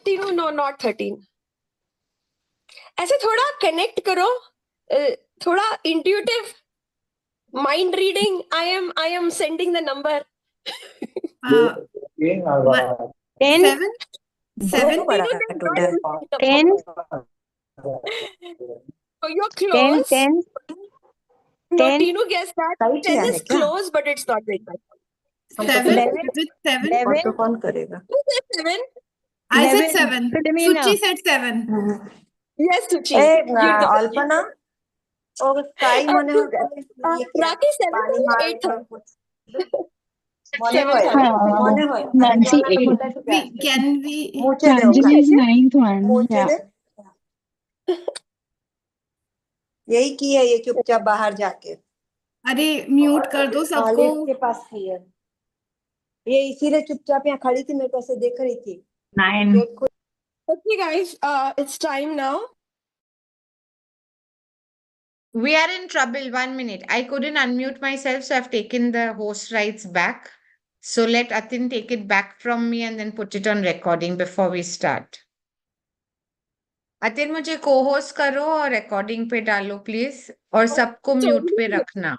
Tinu, no, not 13. ऐसे थोड़ा connect करो, थोड़ा intuitive mind reading. I am sending the number. 10. 7. 7. Tinu, then total. don't- 10. So you're 10. close. 10. No, 10. Tinu guessed that. Right 10 है is क्या? close, but it's not very much. 7. 11. Is it 7? 11. तो कौन करेगा? Who said 7? I said 11. 7. Philomena. Suchi said 7. Yes, Suchi. A You did. Alpana और काई मने Raki 7 or 8? মনে হয় মনে হয় Nancy 8. Can we? মুছে দে Nancy ওখানে is 9th one. मुझे Yeah. दे यही की है ये चुपचाप बाहर जाके अरे म्यूट कर दो सबको। लिफ्ट के पास की है ये इसीलिए चुपचाप यहाँ खड़ी थी मेरे को ऐसे देख रही थी 9. गेट खुल Okay, guys, it's time now. We are in trouble. 1 minute. I couldn't unmute myself, so I've taken the host rights back. So let Atin take it back from me and then put it on recording before we start. Atin, मुझे co-host करो और recording पे डालो please और सबको mute पे रखना.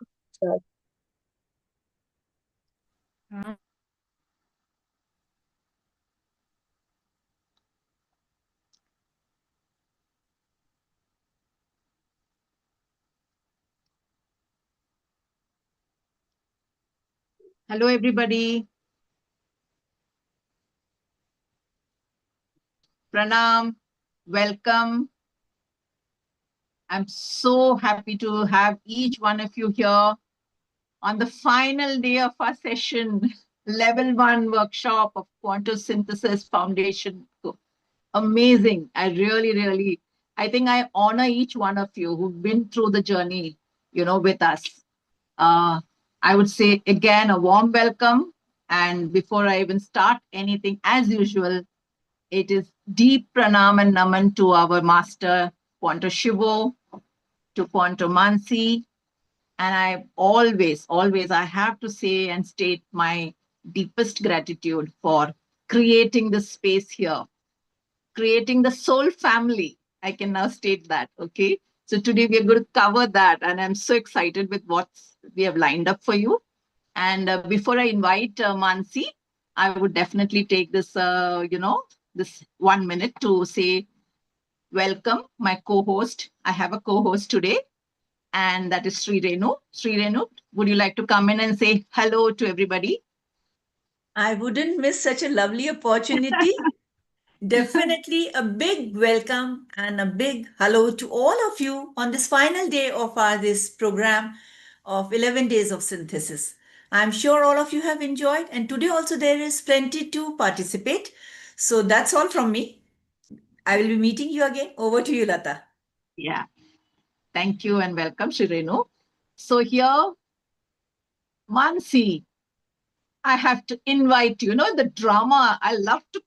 Hello, everybody. Pranam. Welcome. I'm so happy to have each one of you here on the final day of our session, level 1 workshop of Quanto Synthesis Foundation. So amazing. I really, I think I honor each one of you who've been through the journey, with us. I would say again, a warm welcome. And before I even start anything, as usual, it is deep pranam and naman to our master, Quanto Shivo, to Quanto Mansi. And I always, I have to say and state my deepest gratitude for creating this space here, creating the soul family. I can now state that, okay? So today we are going to cover that, and I'm so excited with what we have lined up for you. And before I invite Mansi, I would definitely take this, this 1 minute to say, welcome my co-host. I have a co-host today, and that is Sri Renu. Sri Renu, would you like to come in and say hello to everybody? I wouldn't miss such a lovely opportunity. Definitely a big welcome and a big hello to all of you on this final day of this program of 11 Days of Synthesis. I'm sure all of you have enjoyed, and today also there is plenty to participate. So that's all from me. I will be meeting you again. Over to you, Lata. Yeah. Thank you and welcome, Sri Renu. So here, Mansi, I have to invite you. The drama, I love to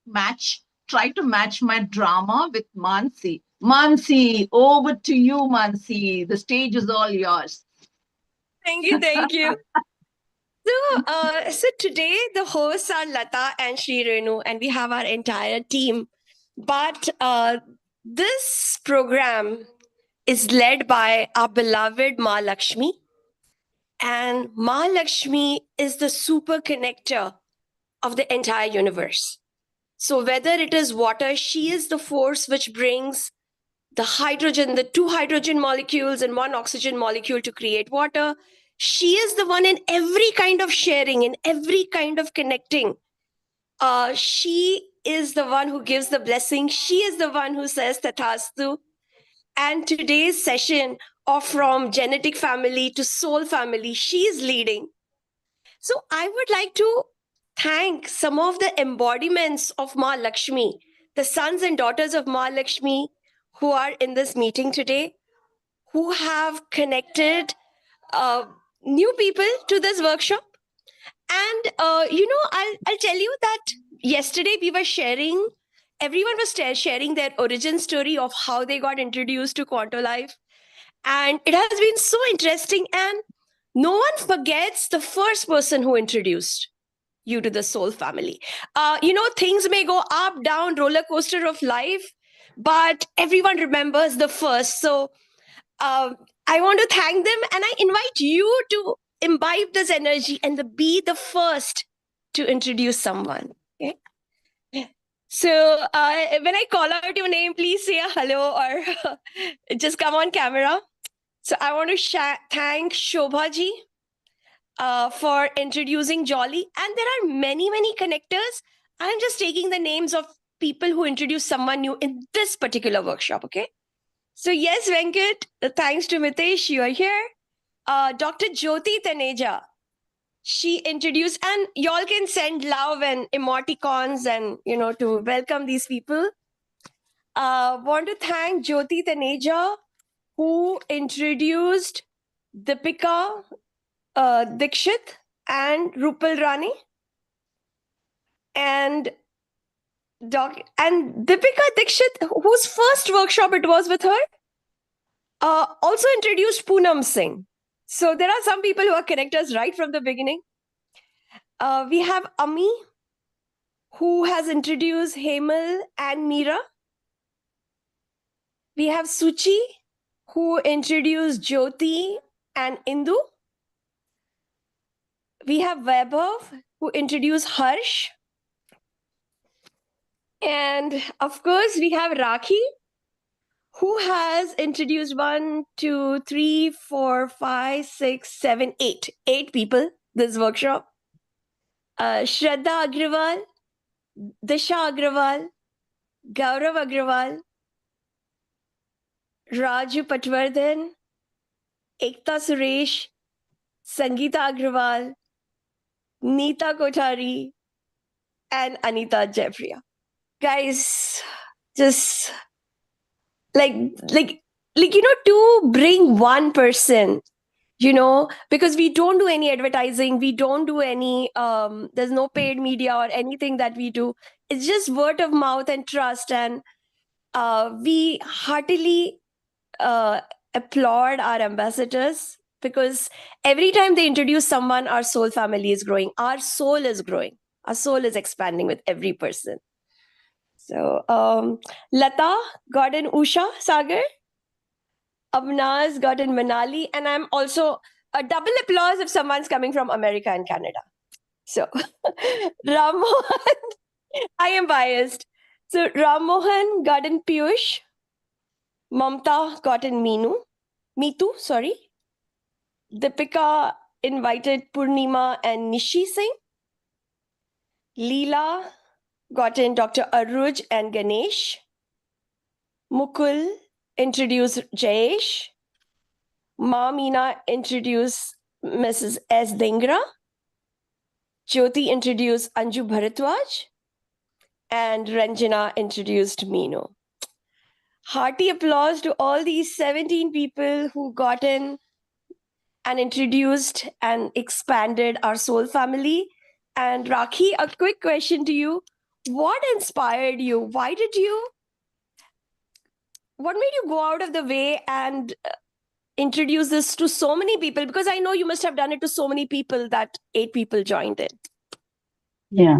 try to match my drama with Mansi. Mansi, over to you, Mansi. The stage is all yours. Thank you, thank you. So today the hosts are Lata and Sri Renu, and we have our entire team. But this program is led by our beloved Ma Lakshmi. And Ma Lakshmi is the super connector of the entire universe. So whether it is water, she is the force which brings the hydrogen, the 2 hydrogen molecules and 1 oxygen molecule to create water. She is the one in every kind of sharing, in every kind of connecting. She is the one who gives the blessing. She is the one who says Tathastu. And today's session of from genetic family to soul family, she is leading. So I would like to thank some of the embodiments of Ma Lakshmi, the sons and daughters of Ma Lakshmi who are in this meeting today, who have connected new people to this workshop. And, I'll tell you that yesterday we were sharing, everyone was sharing their origin story of how they got introduced to QuantoLife. And it has been so interesting. And no one forgets the first person who introduced. you to the soul family. Things may go up, down, roller coaster of life, but everyone remembers the first. So I want to thank them, and I invite you to imbibe this energy and be the first to introduce someone. Okay? So when I call out your name, please say a hello or just come on camera. So I want to thank Shobhaji for introducing Jolly. And there are many, many connectors. I'm just taking the names of people who introduce someone new in this particular workshop, okay? So yes, Venkat, thanks to Mitesh, you are here. Dr. Jyoti Taneja, she introduced, and y'all can send love and emoticons and, to welcome these people. Want to thank Jyoti Taneja, who introduced Deepika Dikshit and Rupal Rani. And Deepika Dikshit, whose first workshop it was with her, also introduced Poonam Singh. So there are some people who are connectors right from the beginning. We have Ami, who has introduced Hemal and Meera. We have Suchi, who introduced Jyoti and Indu. We have Vaibhav, who introduced Harsh. And of course, we have Rakhi, who has introduced 1, 2, 3, 4, 5, 6, 7, 8. 8 people this workshop. Shraddha Agrawal, Disha Agrawal, Gaurav Agrawal, Raju Patwardhan, Ekta Suresh, Sangeeta Agrawal, Neeta Kothari, and Anita Jeffria. Guys, just to bring one person, because we don't do any advertising, we don't do any, there's no paid media or anything that we do. It's just word of mouth and trust. And we heartily applaud our ambassadors, because every time they introduce someone, our soul family is growing. Our soul is growing. Our soul is expanding with every person. So Lata got in Usha Sagar. Abnaz got in Manali. And I'm also a double applause if someone's coming from America and Canada. So Ram Mohan, I am biased. So Ram Mohan got in Piyush. Mamta got in Mitu, sorry. Deepika invited Purnima and Nishi Singh. Leela got in Dr. Aruj and Ganesh. Mukul introduced Jayesh. Ma Meena introduced Mrs. S. Dingra. Jyoti introduced Anju Bharatwaj. And Ranjana introduced Meenu. Hearty applause to all these 17 people who got in and introduced and expanded our soul family. And Rakhi, a quick question to you. What inspired you? What made you go out of the way and introduce this to so many people? Because I know you must have done it to so many people that 8 people joined in. Yeah.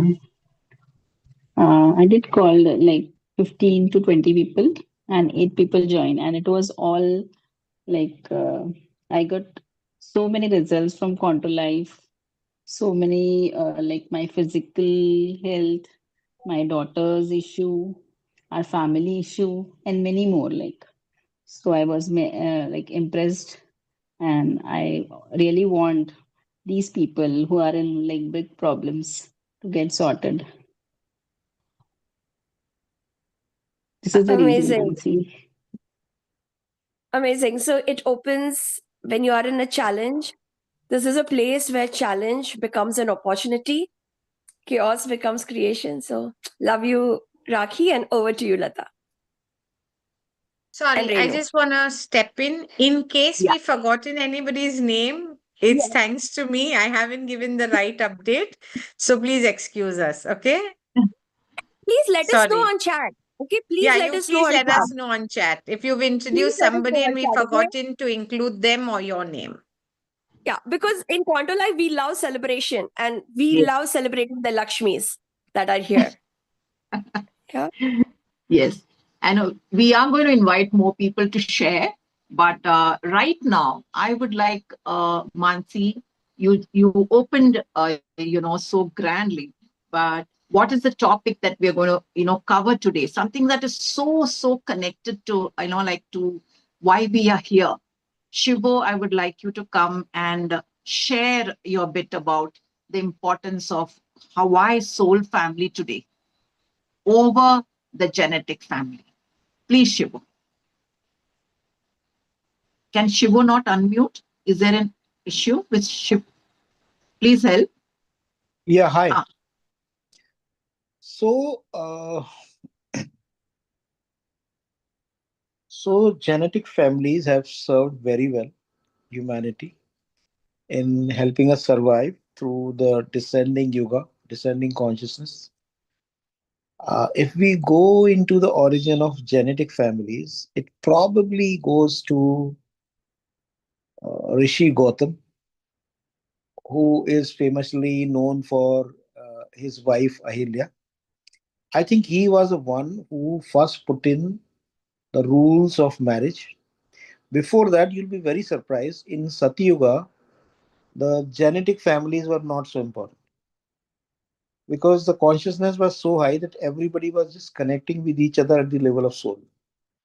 I did call like 15 to 20 people and 8 people joined. And it was all like, I got so many results from Quanto Life, so many like my physical health, my daughter's issue, our family issue, and many more. Like, so I was like impressed, and I really want these people who are in like big problems to get sorted. This is the reason, Amazing. Nancy. Amazing. So it opens when you are in a challenge. This is a place where challenge becomes an opportunity. Chaos becomes creation. So love you, Rakhi, and over to you, Lata. Sorry, I Renu. just want to step in. In case Yeah. we've forgotten anybody's name, it's Yeah. thanks to me. I haven't given the right update. So please excuse us, okay? Please let us know Sorry. on chat. Okay, please Yeah, let you us know please on let chat. us know on chat if you've Please introduced let us know somebody and on we've chat, okay? forgotten to include them or your name. Yeah, because in Quanto Life, we love celebration and we Yes. love celebrating the Lakshmis that are here. Yeah. Yes. And we are going to invite more people to share. But right now, I would like Mansi, you opened, so grandly. But what is the topic that we're going to, cover today? Something that is so connected to, to why we are here. Shivo, I would like you to come and share your bit about the importance of Hawaii soul family today over the genetic family. Please, Shivo. Can Shivo not unmute? Is there an issue with Shivo? Please help. Yeah, hi. Ah. So genetic families have served very well humanity in helping us survive through the descending yuga, descending consciousness. If we go into the origin of genetic families, it probably goes to Rishi Gautam, who is famously known for his wife Ahilya. I think he was the one who first put in the rules of marriage. Before that, you'll be very surprised. In Satyuga, the genetic families were not so important because the consciousness was so high that everybody was just connecting with each other at the level of soul.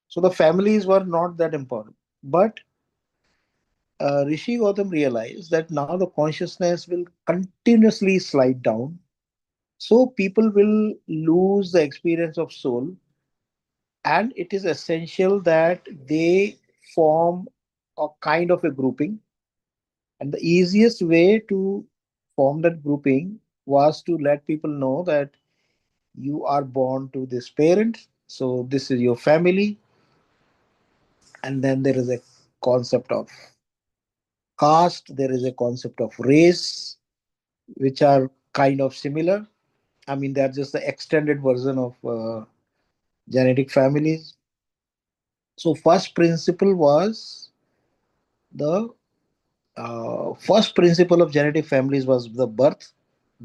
So the families were not that important. But Rishi Gautam realized that now the consciousness will continuously slide down. So people will lose the experience of soul, and it is essential that they form a kind of a grouping. And the easiest way to form that grouping was to let people know that you are born to this parent, so this is your family. And then there is a concept of caste, there is a concept of race, which are kind of similar. I mean, they're just the extended version of genetic families. So, first principle was the first principle of genetic families was the birth,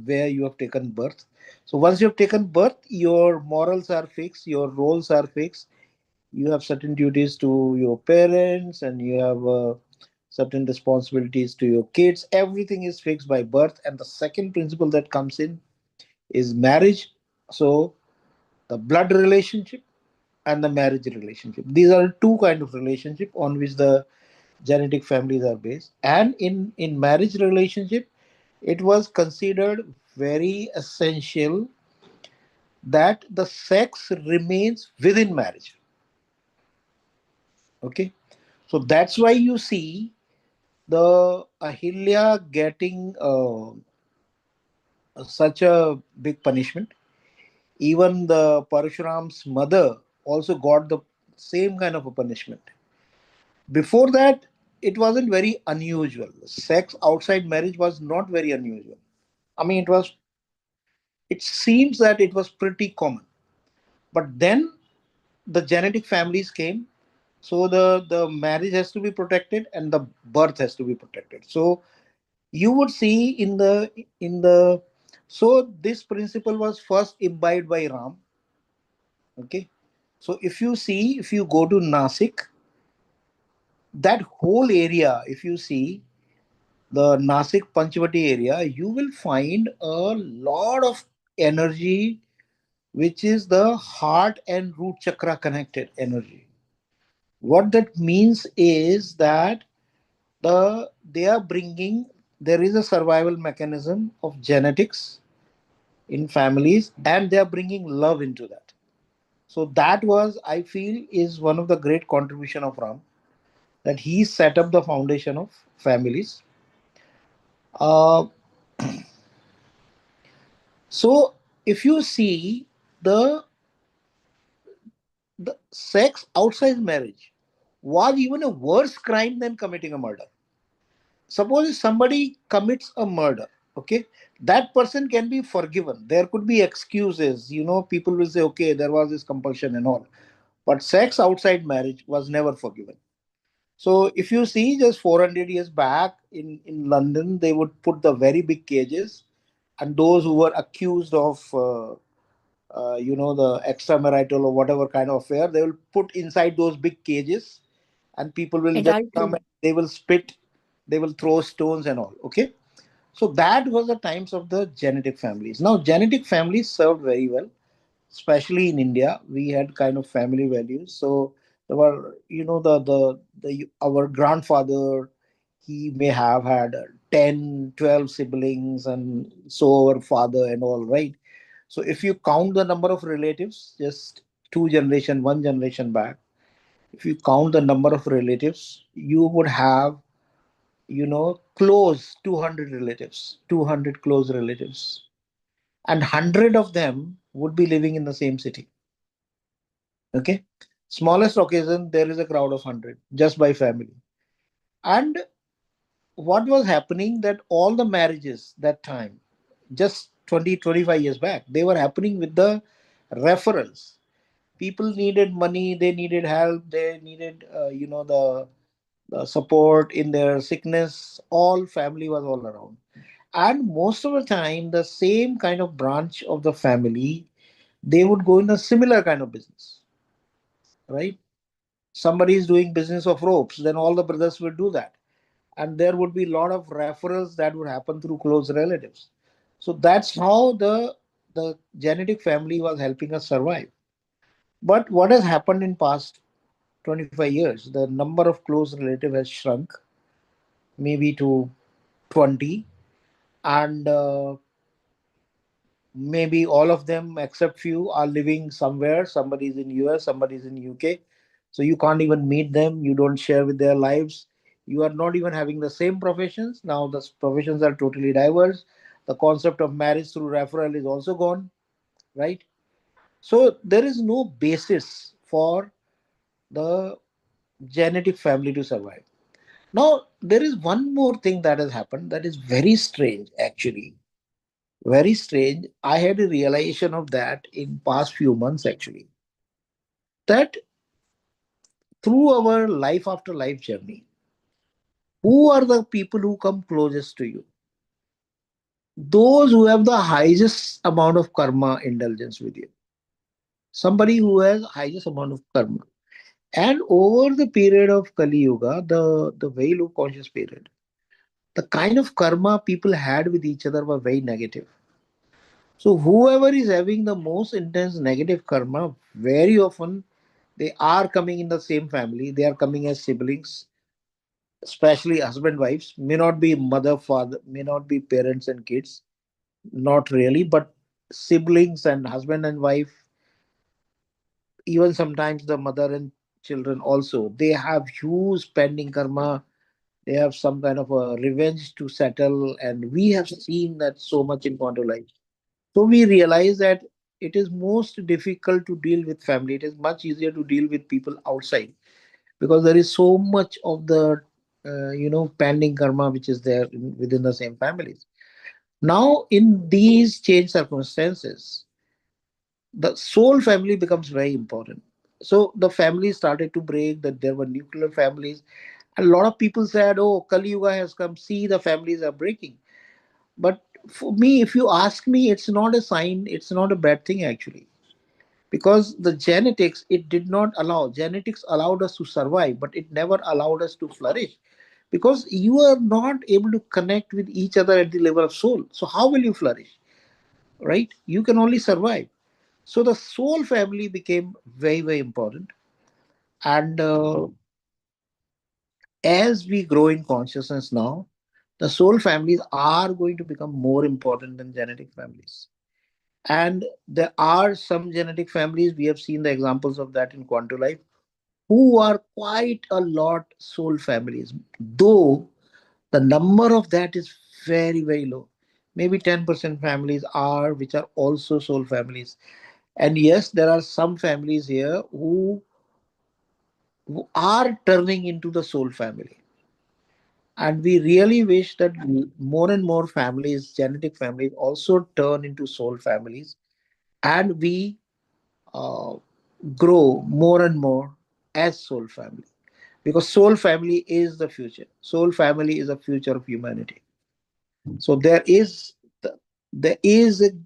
where you have taken birth. So once you have taken birth, your morals are fixed, your roles are fixed. You have certain duties to your parents, and you have certain responsibilities to your kids. Everything is fixed by birth. And the second principle that comes in is marriage. So the blood relationship and the marriage relationship. These are two kind of relationship on which the genetic families are based. And in marriage relationship, it was considered very essential that the sex remains within marriage. Okay, so that's why you see the Ahilya getting such a big punishment. Even the Parashuram's mother also got the same kind of a punishment. Before that, it wasn't very unusual. Sex outside marriage was not very unusual. I mean, it seems that it was pretty common. But then the genetic families came, so the marriage has to be protected and the birth has to be protected. So you would see in the so this principle was first imbibed by Ram. Okay, so if you go to Nasik, that whole area, if you see the Nasik Panchavati area, you will find a lot of energy, which is the heart and root chakra connected energy. What that means is that they are bringing, there is a survival mechanism of genetics in families, and they are bringing love into that. So that was, I feel, is one of the great contribution of Ram, that he set up the foundation of families. Uh, so if you see the the sex outside marriage was even a worse crime than committing a murder. Suppose if somebody commits a murder, okay, that person can be forgiven. There could be excuses, people will say, okay, there was this compulsion and all. But sex outside marriage was never forgiven. So if you see just 400 years back in London, they would put the very big cages, and those who were accused of the extramarital or whatever kind of affair, they will put inside those big cages, and people will just come Adultery. and they will spit, they will throw stones and all. Okay, so that was the times of the genetic families. Now genetic families served very well, especially in India. We had kind of family values. So there were, the our grandfather, he may have had 10, 12 siblings, and so our father and all, right? So if you count the number of relatives, just one generation back, if you count the number of relatives, you would have, close 200 relatives, 200 close relatives, and 100 of them would be living in the same city. Okay. Smallest occasion, there is a crowd of 100 just by family. And what was happening that all the marriages that time, just 20, 25 years back, they were happening with the referrals. People needed money, they needed help, they needed, the support in their sickness. All family was all around. And most of the time, the same kind of branch of the family, they would go in a similar kind of business, right? Somebody is doing business of ropes, then all the brothers will do that, and there would be a lot of referrals that would happen through close relatives. So that's how the genetic family was helping us survive. But what has happened in past 25 years, the number of close relatives has shrunk, maybe to 20, and maybe all of them except few are living somewhere. Somebody is in US, somebody is in UK, so you can't even meet them, you don't share with their lives. You are not even having the same professions. Now the professions are totally diverse. The concept of marriage through referral is also gone, right? So there is no basis for the genetic family to survive. Now there is one more thing that has happened that is very strange, actually. Very strange. I had a realization of that in past few months, actually, that through our life after life journey, who are the people who come closest to you? Those who have the highest amount of karma indulgence with you. Somebody who has highest amount of karma. And over the period of Kali Yuga, the very low conscious period, the kind of karma people had with each other were very negative. So whoever is having the most intense negative karma, very often they are coming in the same family. They are coming as siblings, especially husband wives. May not be mother father, may not be parents and kids, not really, but siblings and husband and wife. Even sometimes the mother and children also. They have huge pending karma. They have some kind of a revenge to settle, and we have seen that so much in Quanto Life. So we realize that it is most difficult to deal with family. It is much easier to deal with people outside, because there is so much of the pending karma which is there within the same families. Now in these changed circumstances, the soul family becomes very important. So the families started to break, that there were nuclear families. A lot of people said, oh, Kali Yuga has come, see, the families are breaking. But for me, if you ask me, it's not a sign, it's not a bad thing, actually, because the genetics, it did not allow, genetics allowed us to survive, but it never allowed us to flourish, because you are not able to connect with each other at the level of soul. So how will you flourish, right? You can only survive. So the soul family became very, very important. And as we grow in consciousness now, the soul families are going to become more important than genetic families. And there are some genetic families, we have seen the examples of that in Quanto Life, who are quite a lot soul families, though the number of that is very, very low. Maybe 10% families are which are also soul families. And yes, there are some families here who are turning into the soul family. And we really wish that more and more families, genetic families, also turn into soul families, and we uh, grow more and more as soul family. because soul family is the future. Soul family is the future of humanity. So there is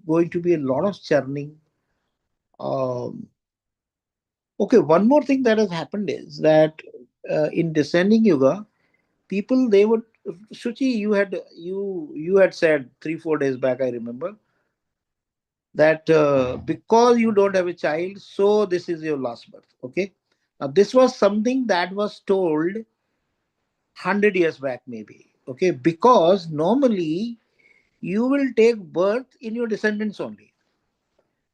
going to be a lot of churning. Um, okay, one more thing that has happened is that in descending yoga, people they would Shuchi, you had said 3-4 days back, I remember, that because you don't have a child, so this is your last birth. Okay, now this was something that was told 100 years back, maybe. Okay, because normally you will take birth in your descendants only.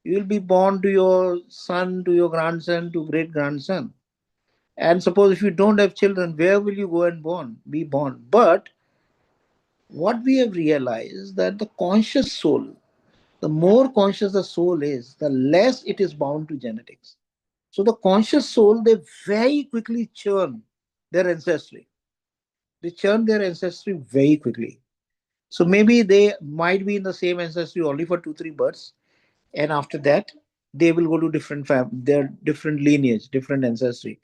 You will be born to your son, to your grandson, to great grandson. And suppose if you don't have children, where will you go and be born? But what we have realized that the conscious soul, the more conscious the soul is, the less it is bound to genetics. So the conscious soul, they very quickly churn their ancestry. They churn their ancestry very quickly. So maybe they might be in the same ancestry only for 2-3 births, and after that they will go to their different lineage, different ancestry.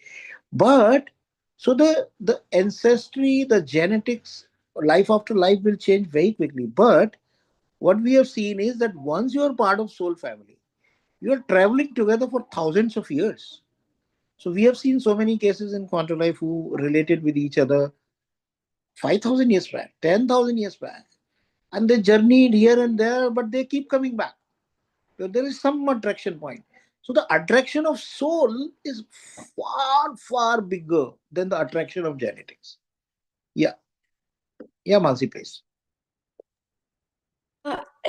But so the ancestry, the genetics, life after life will change very quickly. But what we have seen is that once you are part of soul family, you are traveling together for thousands of years. So we have seen so many cases in Quanto Life who related with each other 5,000 years back, 10,000 years back, and they journeyed here and there, but they keep coming back. So there is some attraction point. So the attraction of soul is far, far bigger than the attraction of genetics. Yeah. Yeah, Mansi, please.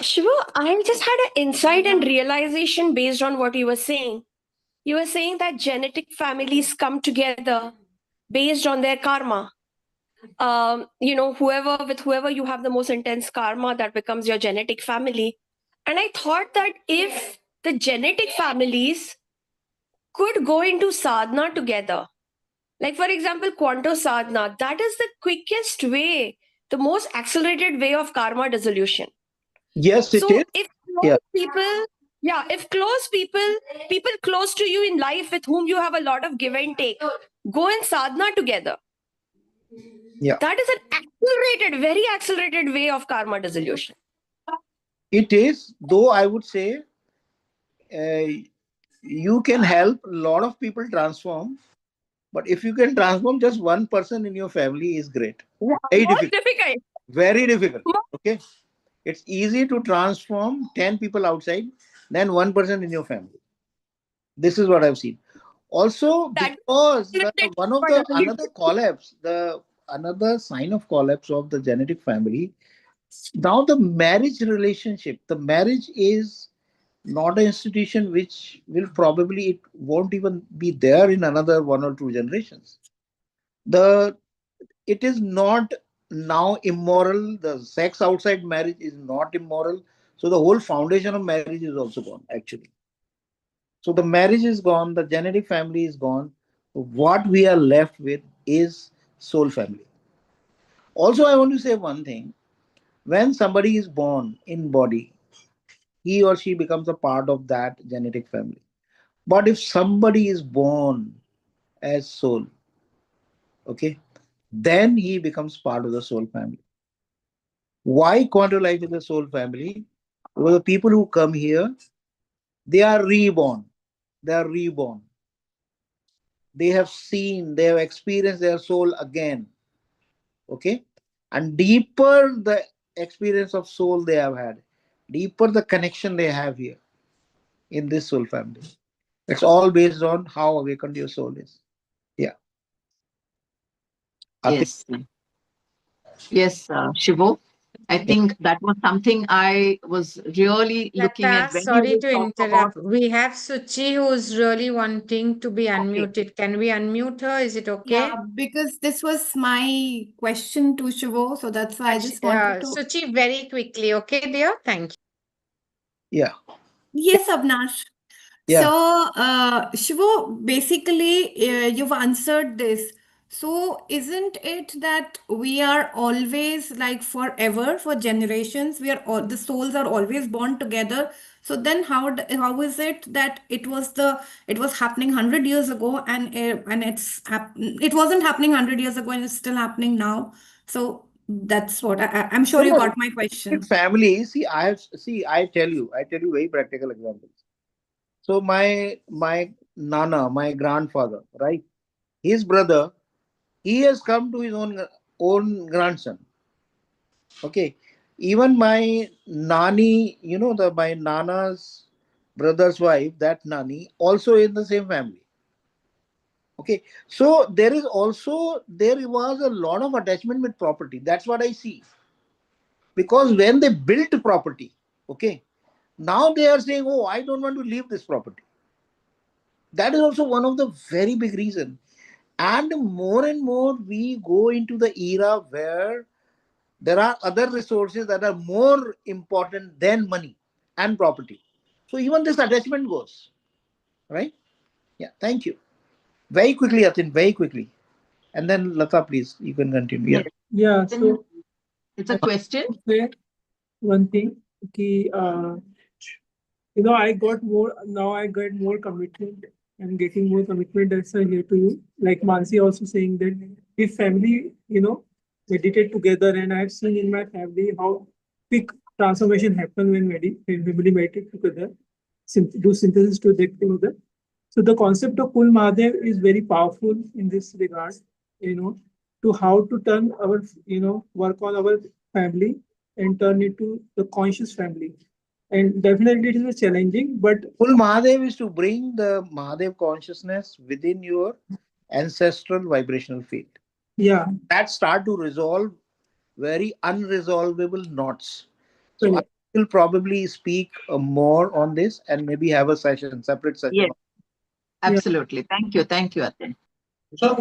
Shiva, I just had an insight and realization based on what you were saying. You were saying that genetic families come together based on their karma. Whoever you have the most intense karma, that becomes your genetic family. And I thought that if the genetic families could go into sadhana together, like for example, Quanto sadhana, that is the quickest way, the most accelerated way of karma dissolution. Yes, it So is. if Yeah. if close people close to you in life with whom you have a lot of give and take, go in sadhana together. Yeah. That is an very accelerated way of karma dissolution. It is, though I would say you can help a lot of people transform, but if you can transform just one person in your family is great. Very More difficult. difficult. Very difficult. Okay. It's easy to transform 10 people outside than one person in your family. This is what I've seen. Also, That because is one of the another collapse, the another sign of collapse of the genetic family, now the marriage relationship, the marriage is not an institution which will probably it won't even be there in another 1 or 2 generations. The it is not now immoral. The sex outside marriage is not immoral. So the whole foundation of marriage is also gone actually. So the marriage is gone, the genetic family is gone. What we are left with is soul family. Also, I want to say one thing. When somebody is born in body, he or she becomes a part of that genetic family. But if somebody is born as soul, okay, then he becomes part of the soul family. Why Quanto Life is a soul family? Because the people who come here, they are reborn. They are reborn. They have seen, they have experienced their soul again. Okay? And deeper the experience of soul they have had, deeper the connection they have here in this soul family. It's all based on how awakened your soul is. Yeah. Yes. Yes, Shivo. I think that was something I was really looking Lata, at when you sorry were to talking about. interrupt. We have Suchi who's really wanting to be Okay. unmuted. Can we unmute her? Is it okay? Yeah, because this was my question to Shivo, so that's why I just wanted to. Suchi, very quickly, okay, dear? Thank you. Yeah. Yes, Avnash. Yeah. So, Shivo, basically, you've answered this. So isn't it that we are always like forever, for generations, we are all, the souls are always born together. So then how is it that it was happening 100 years ago, and it wasn't happening 100 years ago and it's still happening now. So that's what I'm sure you No, got my question. family. I tell you very practical examples. So my nana, my grandfather, right? His brother, he has come to his own grandson. Okay. Even my nani, the my nana's brother's wife, that nani, also in the same family. Okay. So there was a lot of attachment with property. That's what I see. Because when they built property, okay, now they are saying, oh, I don't want to leave this property. That is also one of the very big reasons. And more we go into the era where there are other resources that are more important than money and property. So even this attachment goes, right? Yeah, thank you. Very quickly, Atin, very quickly. And then Lata, please, you can continue. Yeah. Yes. Yeah, Then so it's a question. say one thing, ki, I got more now. I get more commitment. I'm getting more commitment. That's why I here to you. Like Mansi also saying that if family, meditate together, and I've seen in my family how quick transformation happen when family meditate together, do synthesis together. So the concept of Kul Mahadev is very powerful in this regard, you know, to how to turn our, work on our family and turn it to the conscious family. And definitely it is challenging, but Full Mahadev is to bring the Mahadev consciousness within your ancestral vibrational field. yeah, That start to resolve very unresolvable knots. So I correct. will probably speak more on this and maybe have a separate session. Yes, Yeah. absolutely. Thank you, Atin. So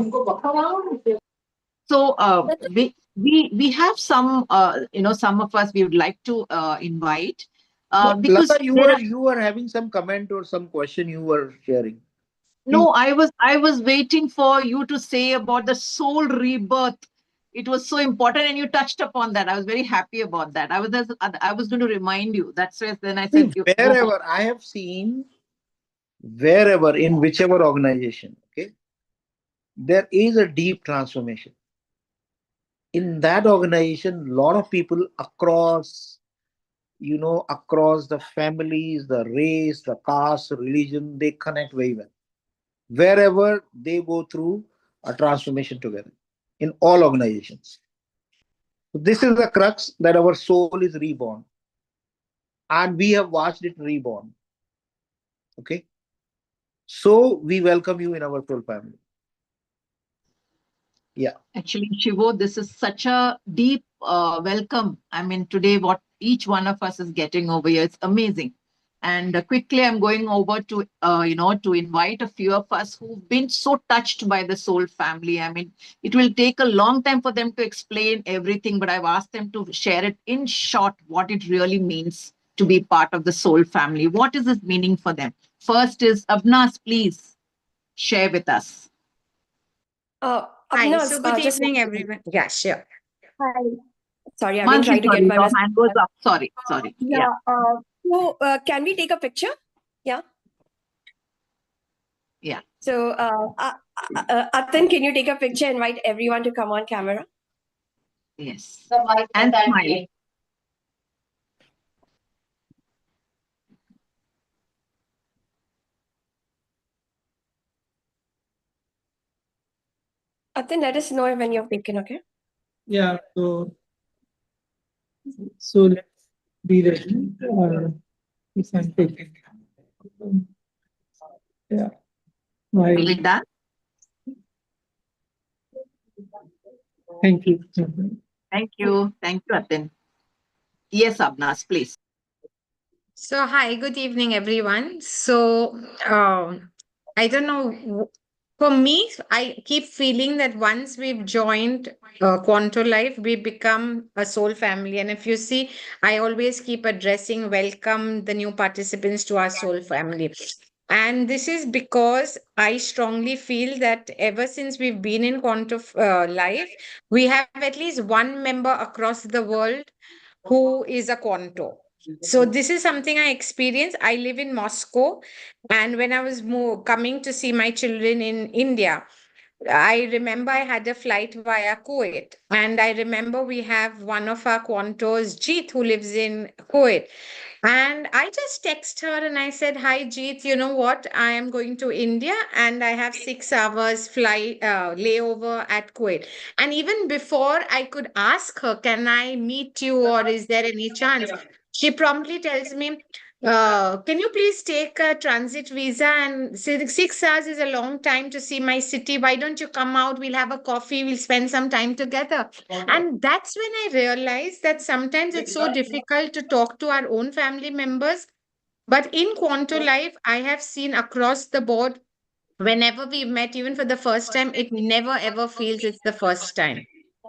we have some some of us we would like to invite because Lata, there are, you were having some comment or some question you were sharing. no, I was waiting for you to say about the soul rebirth. It was so important, and you touched upon that. I was very happy about that. I was going to remind you. That's why then I said you go. Wherever I have seen, wherever in whichever organization, okay, there is a deep transformation. In that organization, a lot of people across across the families, the race, the caste, religion, they connect very well. Wherever they go through a transformation together in all organizations. So this is the crux that our soul is reborn. And we have watched it reborn. Okay. So we welcome you in our soul family. Yeah. Actually, Shivo, this is such a deep welcome. I mean, today what each one of us is getting over here, it's amazing. And quickly, I'm going over to, to invite a few of us who've been so touched by the soul family. I mean, it will take a long time for them to explain everything, but I've asked them to share it in short, what it really means to be part of the soul family. What is this meaning for them? First is Abnas, please share with us. Hi, Abnas, so good just evening, everyone. Yeah, sure. Hi. Sorry, I've been Mansi, trying to get sorry, my your message. hand goes up. Sorry. Yeah. So, can we take a picture? Yeah. Yeah. So, Atin, can you take a picture? Invite everyone to come on camera. Yes. And smile. Atin, let us know when you've taken, okay? Yeah, so let's be ready. Yes, I'm taking. Yeah. My, Feel it done? thank you. Thank you, Atin. Yes, Abnas, please. So, hi, good evening, everyone. So, I don't know. For me, I keep feeling that once we've joined Quanto Life, we become a soul family. And if you see, I always keep addressing, welcome the new participants to our soul family. And this is because I strongly feel that ever since we've been in Quanto Life, we have at least one member across the world who is a Quanto. So this is something I experienced. I live in Moscow, and when I was coming to see my children in India, I remember I had a flight via Kuwait, and I remember we have one of our Quantos, Jeet, who lives in Kuwait. And I just text her and I said, "Hi, Jeet, you know what? I am going to India and I have 6 hours flight layover at Kuwait." And even before I could ask her, "Can I meet you or is there any chance?" She promptly tells me, "Can you please take a transit visa? And 6 hours is a long time to see my city. Why don't you come out? We'll have a coffee. We'll spend some time together." And that's when I realized that sometimes it's so difficult to talk to our own family members. But in Quanto Life, I have seen across the board, whenever we met, even for the first time, it never ever feels it's the first time.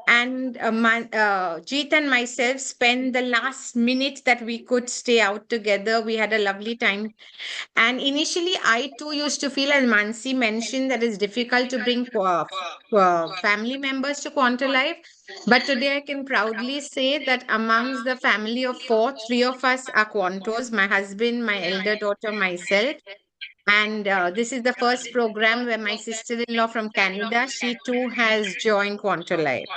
And Jeet and myself spent the last minute that we could stay out together. We had a lovely time. And initially, I too used to feel, as Mansi mentioned, that it's difficult to bring family members to Quanto Life. But today, I can proudly say that amongst the family of four, three of us are Quantos: my husband, my elder daughter, myself. And this is the first program where my sister-in-law from Canada, she too has joined Quanto Life.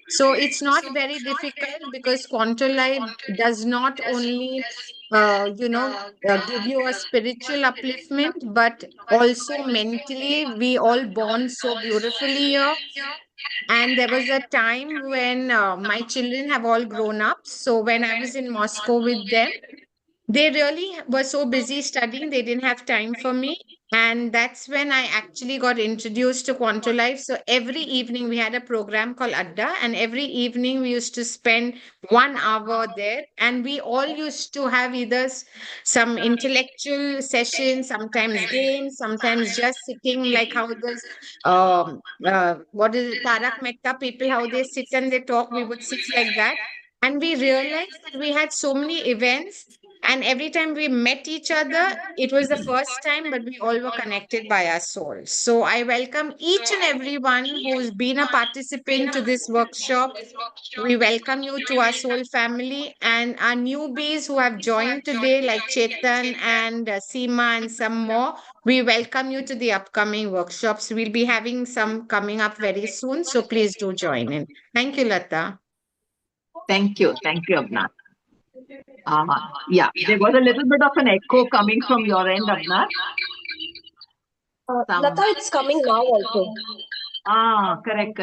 So it's not very difficult because Quanto Life does not only, give you a spiritual upliftment, but also mentally, we all bond so beautifully here. And there was a time when my children have all grown up. So when I was in Moscow with them, they really were so busy studying, they didn't have time for me. And that's when I actually got introduced to Quanto Life. So every evening we had a program called Adda, and every evening we used to spend 1 hour there. And we all used to have either some intellectual sessions, sometimes games, sometimes just sitting like how this, what is it, Tarak Mehta people, how they sit and they talk, we would sit like that. And we realized that we had so many events, and every time we met each other, it was the first time, but we all were connected by our souls. So I welcome each and everyone who's been a participant to this workshop. We welcome you to our soul family, and our newbies who have joined today, like Chetan and Seema and some more. We welcome you to the upcoming workshops. We'll be having some coming up very soon. So please do join in. Thank you, Lata. Thank you, Abna. Yeah, there was a little bit of an echo coming from your end, Abna. Lata, it's coming now also. Correct.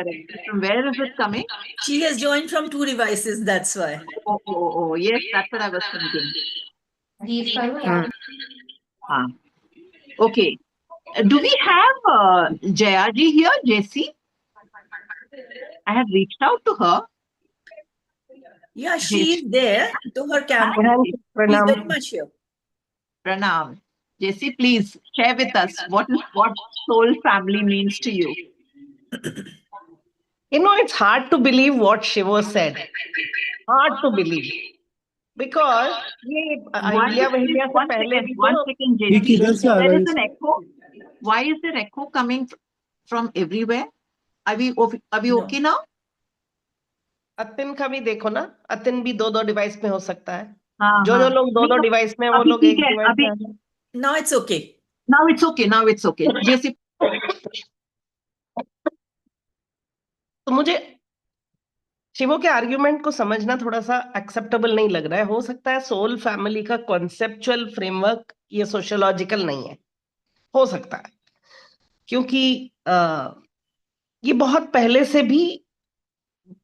From where is it coming? She has joined from 2 devices, that's why. Oh, yes, that's what I was thinking. Okay. Do we have Jayaji here, JC? I have reached out to her. Yeah, she is there to her camera. She's very much here. Pranam. JC, please share with us what soul family means to you. You know, it's hard to believe what Shivo said. Hard to believe. Because One second, JC. There is an echo. Why is there echo coming from everywhere? Are we okay now? Atin का भी देखो ना, अतिन भी 2 device में हो सकता है। जो लोग 2 डिवाइस में, वो लोग एक डिवाइस में। Now it's okay. Now it's okay. JC. तो मुझे शिवो के आर्ग्यूमेंट को समझना थोड़ा सा एक्सेप्टेबल नहीं लग रहा है। हो सकता है सोल फैमिली का कॉन्सेप्चुअल फ्रेमवर्क ये सोशियोलॉजिकल नहीं है, हो सकता है, क्योंकि ये बहुत पहले से भी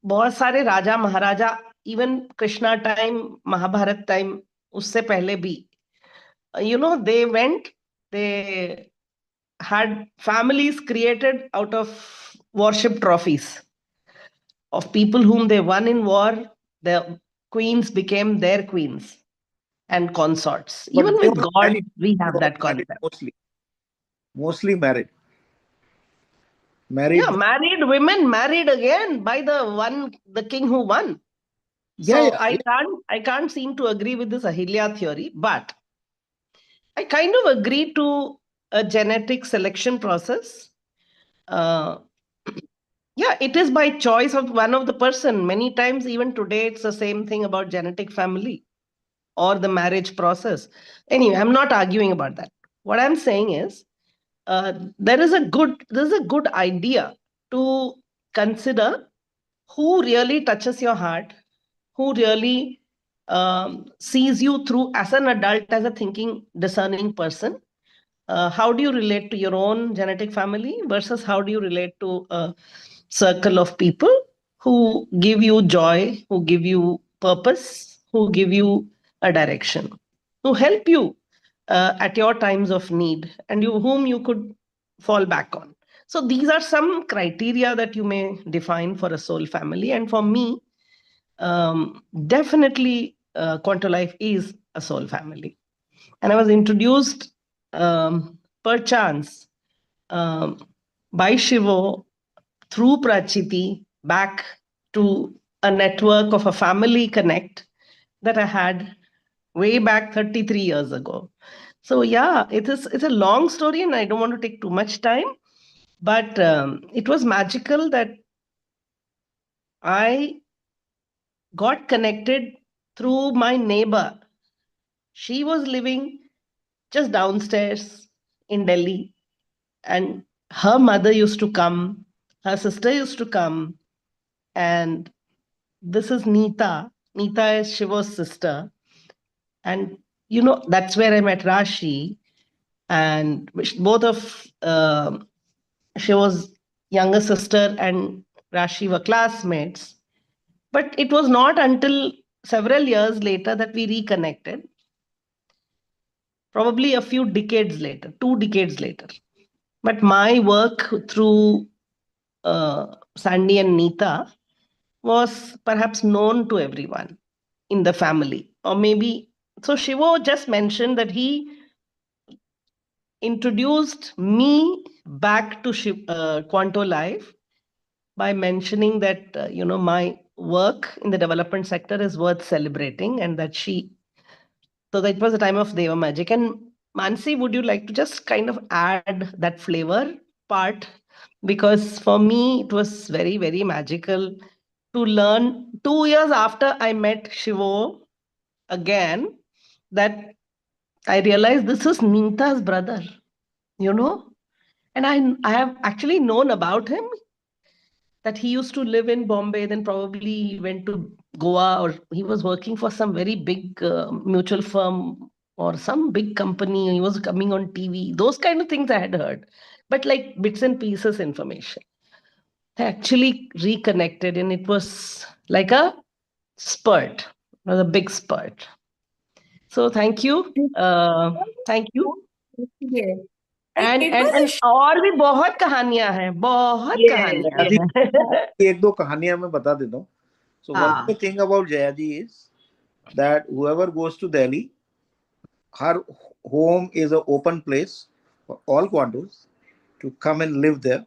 बहुत सारे राजा महाराजा, even Krishna time, Mahabharata time, उससे पहले भी, they had families created out of worship trophies of people whom they won in war. The queens became their queens and consorts. But even with God, we have that concept. Mostly married. Yeah, married women married again by the king who won. So I can't seem to agree with this Ahilya theory, but I kind of agree to a genetic selection process. Yeah, it is by choice of one of the person. Many times, even today, it's the same thing about genetic family or the marriage process. Anyway, I'm not arguing about that. What I'm saying is, there's a good idea to consider who really touches your heart, who really sees you through as an adult, as a thinking, discerning person. How do you relate to your own genetic family versus how do you relate to a circle of people who give you joy, who give you purpose, who give you a direction, who help you at your times of need, and whom you could fall back on. So these are some criteria that you may define for a soul family. And for me, definitely, QuantoLife is a soul family. And I was introduced perchance by Shivo through Prachiti back to a network of a family connect that I had way back 33 years ago. So yeah, it's a long story and I don't want to take too much time, but it was magical that I got connected through my neighbor. She was living just downstairs in Delhi, and her mother used to come, her sister used to come, and this is Neeta. Neeta is Shiva's sister. And that's where I met Rashi, and both of Shiva's younger sister and Rashi were classmates. But it was not until several years later that we reconnected, probably a few decades later, 2 decades later. But my work through Sandy and Neeta was perhaps known to everyone in the family. Or maybe, so Shivo just mentioned that he introduced me back to Quanto Life by mentioning that, my work in the development sector is worth celebrating, and that so that was the time of Deva Magic. And Mansi, would you like to just kind of add that flavor part? Because for me, it was very, very magical to learn 2 years after I met Shivo again that I realized this is Neeta's brother, and I have actually known about him, that he used to live in Bombay, then probably he went to Goa, or he was working for some very big mutual firm or some big company. He was coming on TV. Those kind of things I had heard, but like bits and pieces information. I actually reconnected, and it was like a spurt. It was a big spurt. So thank you. Thank you. And और भी बहुत कहानियां हैं, बहुत कहानियां हैं. एक दो कहानियां मैं बता देता हूँ. So one of the thing about Jayaji is that whoever goes to Delhi, her home is an open place for all Quantos to come and live there,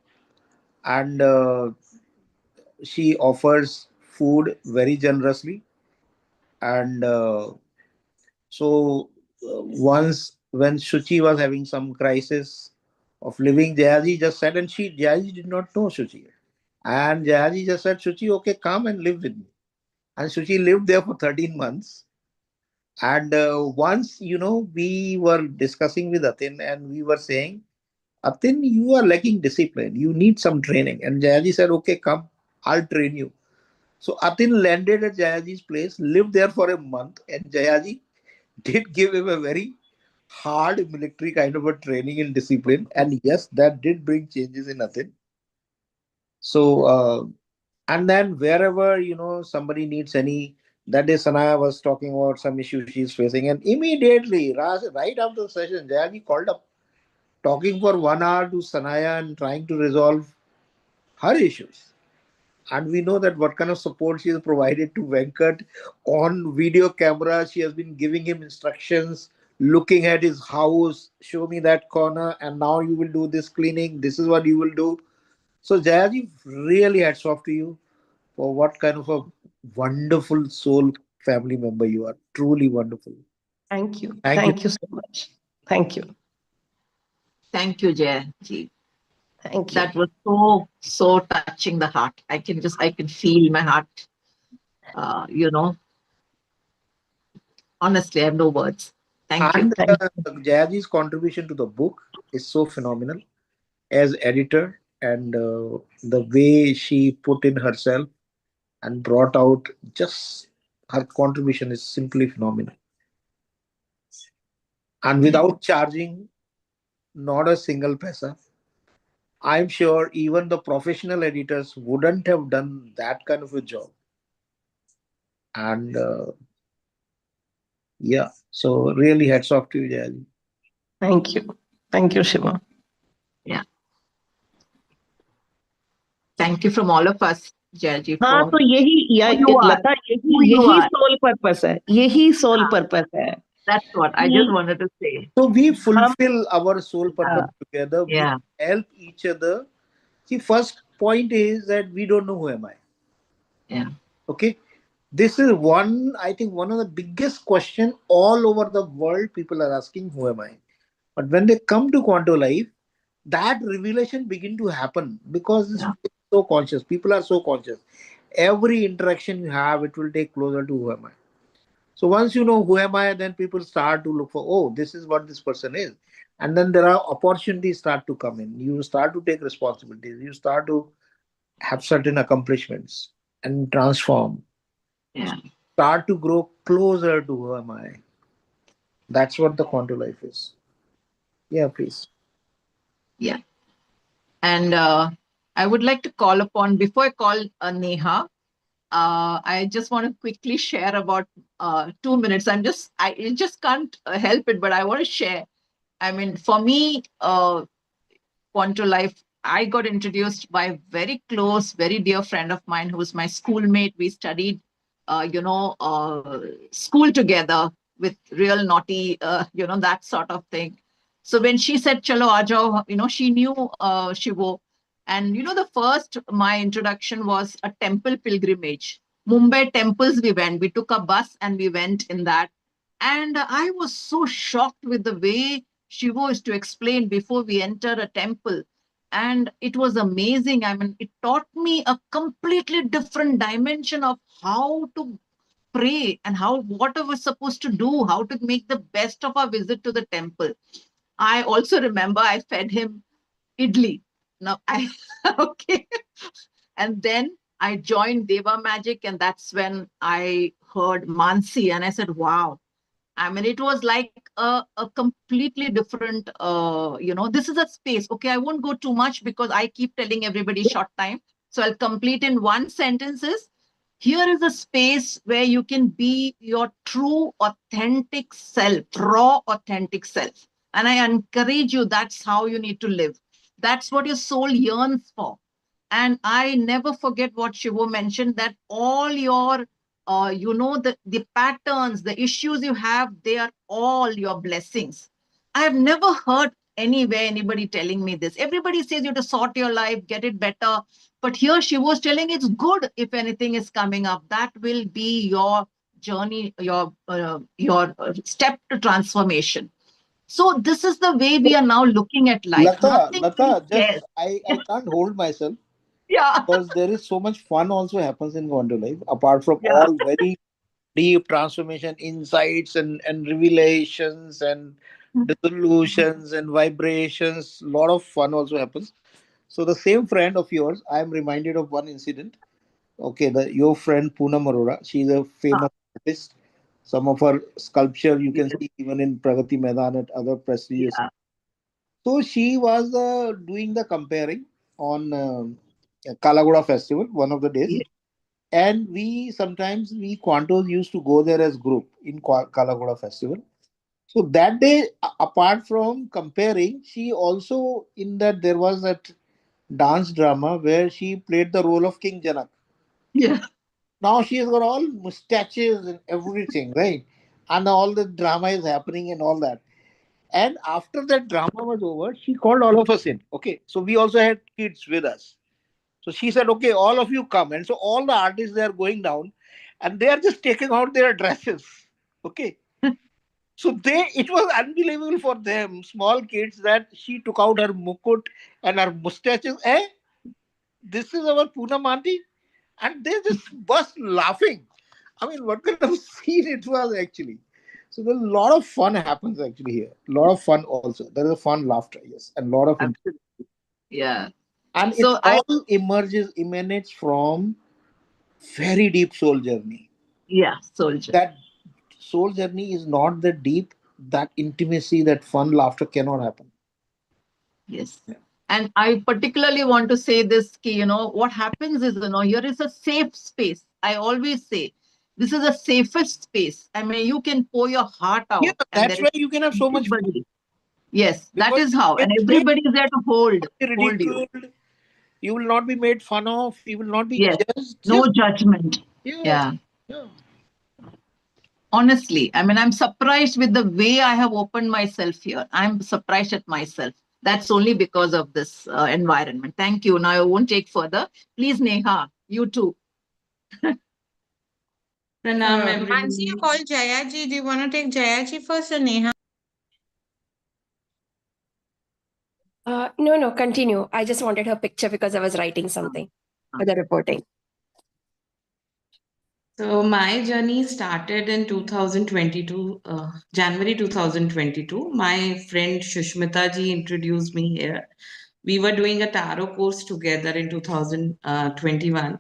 and she offers food very generously. And so once when Shuchi was having some crisis of living, Jayaji just said, and Jayaji did not know Shuchi, and Jayaji just said, Shuchi, okay, come and live with me. And Shuchi lived there for 13 months. And once, we were discussing with Atin, and we were saying, Atin, you are lacking discipline. You need some training. And Jayaji said, okay, come, I'll train you. So Atin landed at Jayaji's place, lived there for a month, and Jayaji did give him a very hard military kind of a training in discipline. And yes, that did bring changes in Atin. So, and then wherever, somebody needs any, that day Sanaya was talking about some issue she's facing, and immediately, right after the session, Jayaji called up, talking for 1 hour to Sanaya and trying to resolve her issues. And we know that what kind of support she has provided to Venkat on video camera. She has been giving him instructions, looking at his house, show me that corner, and now you will do this cleaning. This is what you will do. So Jayaji, really hats off to you for what kind of a wonderful soul family member you are. Truly wonderful. Thank you. Thank you so much. Thank you. Thank you, Jayji. Thank you. That was so touching the heart. I can feel my heart. Honestly, I have no words. Thank you. And Jayaji's contribution to the book is so phenomenal as editor, and the way she put in herself and brought out, just her contribution is simply phenomenal. And without charging not a single paisa, I'm sure even the professional editors wouldn't have done that kind of a job. And yeah, so really hats off to you, Jayaji. Thank you. Thank you, Shiva. Yeah. Thank you from all of us, Jayji. हाँ तो लता यही soul purpose है, यही soul purpose है. That's what I just wanted to say. So we fulfill our soul purpose together. Yeah. We help each other. See, first point is that we don't know who am I. Yeah. Okay. This is I think one of the biggest question all over the world. People are asking, who am I? But when they come to Quanto Life, that revelation begin to happen because it's so conscious. People are so conscious. Every interaction you have, it will take closer to who am I. So once you know who am I, then people start to look for, oh, this is what this person is. And then there are opportunities start to come in. You start to take responsibilities. You start to have certain accomplishments and transform. Yeah. Start to grow closer to who am I. That's what the Quanto Life is. Yeah, please. Yeah. And I would like to call upon, before I call Neha, I just want to quickly share about 2 minutes. I just can't help it, but I want to share. I mean, for me, Quanto Life, I got introduced by a very close, very dear friend of mine who was my schoolmate. We studied, school together with real naughty, that sort of thing. So when she said, "Chalo, aajao," she knew Shivo. And, the first, my introduction was a temple pilgrimage. Mumbai temples we went. We took a bus and we went in that. And I was so shocked with the way Shivo is to explain before we enter a temple. And it was amazing. I mean, it taught me a completely different dimension of how to pray and what I was supposed to do, how to make the best of our visit to the temple. I also remember I fed him idli. Now okay. And then I joined Deva Magic, and that's when I heard Mansi, and I said, wow. I mean, it was like a completely different, this is a space. Okay, I won't go too much because I keep telling everybody short time. So I'll complete in one sentences. Here is a space where you can be your true, authentic self, raw, authentic self. And I encourage you, that's how you need to live. That's what your soul yearns for. And I never forget what Shivo mentioned, that all your the patterns, the issues you have, they are all your blessings. I have never heard anywhere anybody telling me this. Everybody says you have to sort your life, get it better. But here she was telling it's good if anything is coming up. That will be your journey, your step to transformation. So this is the way we are now looking at life. Lata, just I can't hold myself. Yeah. Because there is so much fun also happens in Quanto Life, apart from all very deep transformation, insights and revelations and dissolutions and vibrations. A lot of fun also happens. So the same friend of yours, I am reminded of one incident. Okay, your friend Poonam Arora, she's a famous artist. Some of her sculpture you can see even in Pragati Maidan at other prestigious. So she was doing the comparing on Kalagoda festival, one of the days. And we Quantos used to go there as group in Kalagoda festival. So that day, apart from comparing, she also, in that there was that dance drama where she played the role of King Janak. Yeah. Now she has got all mustaches and everything, right? And all the drama is happening and all that. And after that drama was over, she called all of us in. Okay. So we also had kids with us. So she said, okay, all of you come. And so all the artists, they are going down and they are just taking out their dresses. Okay. So it was unbelievable for them, small kids, that she took out her mukut and her mustaches. This is our Poonam auntie, and they just burst laughing. I mean, what kind of scene it was actually. So there's a lot of fun happens actually here. A lot of fun also. There is a fun laughter, yes, and a lot of Absolutely. Yeah. and it So all emanates from very deep soul journey. yeah, soldier. That soul journey is not that deep. That intimacy, that fun, laughter cannot happen. Yes. And I particularly want to say this, what happens is, here is a safe space. I always say, this is the safest space. I mean, you can pour your heart Yeah, out, and that's there why is you can have so much fun. everybody. Yes, that Because is how. you And will everybody is there to hold be you. ridiculed. You will not be made fun of. You will not be Yes. judged. No Just judgment. yeah. Honestly, I mean, I'm surprised with the way I have opened myself here. I'm surprised at myself. That's only because of this environment. Thank you. Now I won't take further. Please, Neha, you too. Pranam, Mansi, you everyone. called Jayaji. Do you want to take Jayaji first or Neha? No, continue. I just wanted her picture because I was writing something for the reporting. So my journey started in 2022, January 2022. My friend Shushmita ji introduced me here. We were doing a tarot course together in 2021.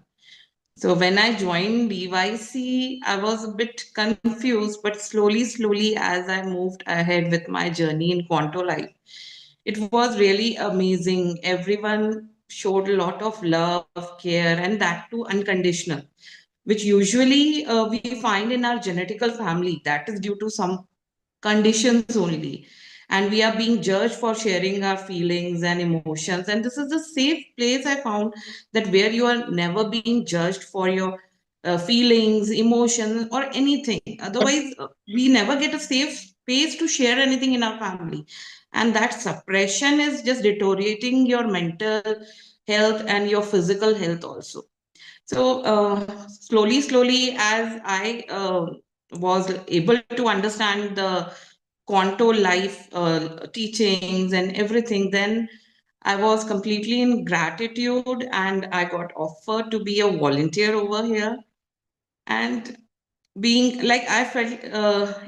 So when I joined DYC, I was a bit confused, but slowly, as I moved ahead with my journey in Quanto Life, it was really amazing. Everyone showed a lot of love, care, and that too unconditional, which usually we find in our genetical family. That is due to some conditions only. And we are being judged for sharing our feelings and emotions. And this is the safe place I found, that where you are never being judged for your feelings, emotions, or anything. Otherwise, we never get a safe space to share anything in our family. And that suppression is just deteriorating your mental health and your physical health also. So slowly, as I was able to understand the Quanto Life teachings and everything, then I was completely in gratitude, and I got offered to be a volunteer over here. And being like, I felt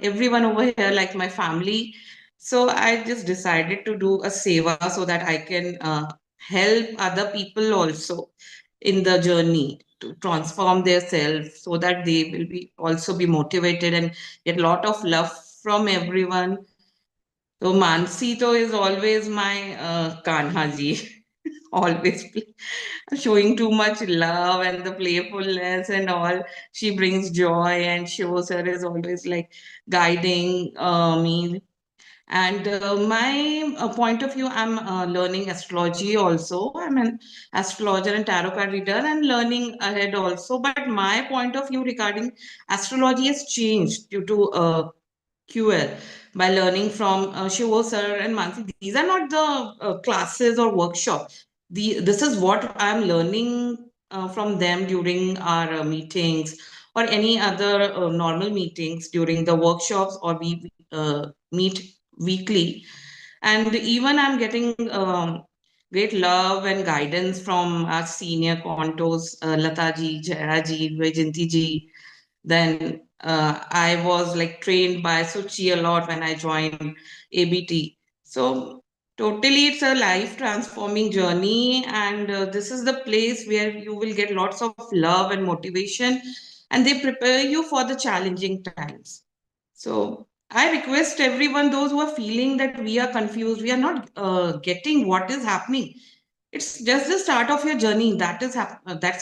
everyone over here like my family. So I just decided to do a seva so that I can help other people also in the journey to transform their self, so that they will be also be motivated and get a lot of love from everyone. So Mansi to is always my Kanha ji, always showing too much love and the playfulness and all. She brings joy, and Shivo sir is always like guiding me. And my point of view, I'm learning astrology also. I'm an astrologer and tarot card reader and learning ahead also. But my point of view regarding astrology has changed due to QL, by learning from Shivo sir and Mansi. These are not the classes or workshops. This is what I'm learning from them during our meetings, or any other normal meetings during the workshops, or we meet weekly. And even I'm getting great love and guidance from our senior quantos, Lata ji, Jaya ji, Vajanti ji. Then I was like trained by Suchi a lot when I joined ABT. So totally, it's a life transforming journey, and this is the place where you will get lots of love and motivation, and they prepare you for the challenging times. So I request everyone, those who are feeling that we are confused, we are not getting what is happening. It's just the start of your journey. That's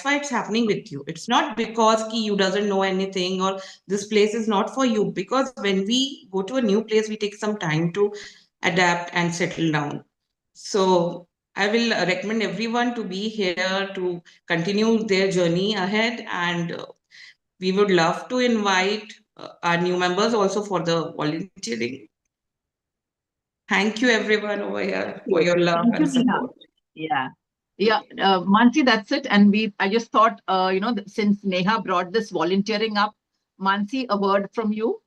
why it's happening with you. It's not because you doesn't know anything, or this place is not for you. Because when we go to a new place, we take some time to adapt and settle down. So I will recommend everyone to be here to continue their journey ahead, and we would love to invite our new members also for the volunteering. Thank you everyone over here for your love Thank you, and Neha. support. Yeah. Yeah, Mansi, that's it. And I just thought, since Neha brought this volunteering up, Mansi, a word from you.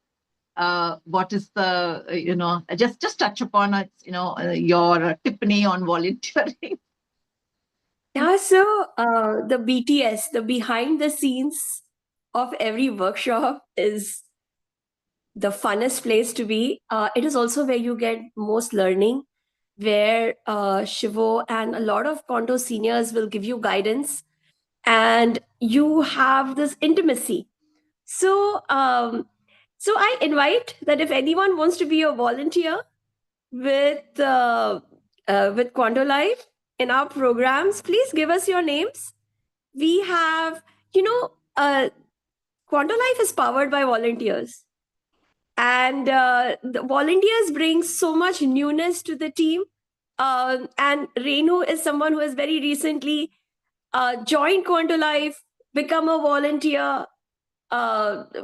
what is the, just touch upon, your tippany on volunteering. Yeah, so the BTS, the behind the scenes of every workshop is the funnest place to be. It is also where you get most learning, where Shivo and a lot of Quanto seniors will give you guidance, and you have this intimacy. So I invite that if anyone wants to be a volunteer with Quanto Life in our programs, please give us your names. We have, Quanto Life is powered by volunteers, and the volunteers bring so much newness to the team. And Renu is someone who has very recently joined Quanto Life, become a volunteer,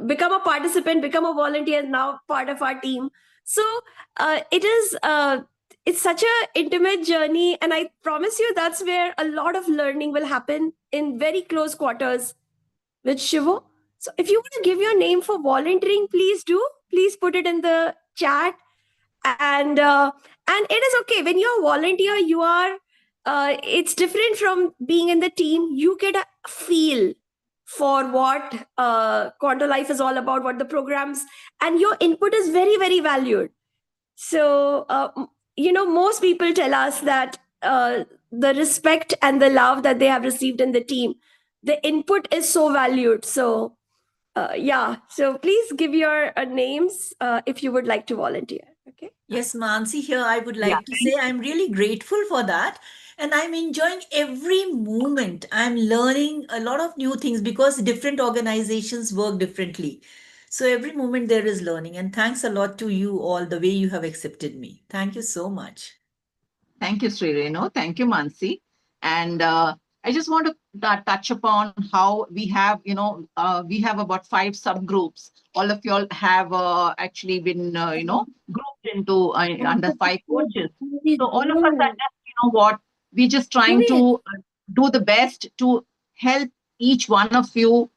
become a participant, become a volunteer, now part of our team. So it's such a intimate journey, and I promise you that's where a lot of learning will happen in very close quarters with Shivo. So if you want to give your name for volunteering, please do. Please put it in the chat. And it is okay when you're a volunteer. You are. It's different from being in the team. You get a feel for what Quanto Life is all about, what the programs, and your input is very, very valued. So, most people tell us that the respect and the love that they have received in the team, the input is so valued. So, so please give your names if you would like to volunteer. Okay. Yes, Mansi, here I would like to say I'm really grateful for that. And I'm enjoying every moment. I'm learning a lot of new things because different organizations work differently. So every moment there is learning. And thanks a lot to you all, the way you have accepted me. Thank you so much. Thank you, Sri Renu. Thank you, Mansi. And I just want to touch upon how we have, we have about 5 subgroups. All of you all have actually been, grouped into under 5 coaches. So all of us are just, we're just trying to do the best to help each one of you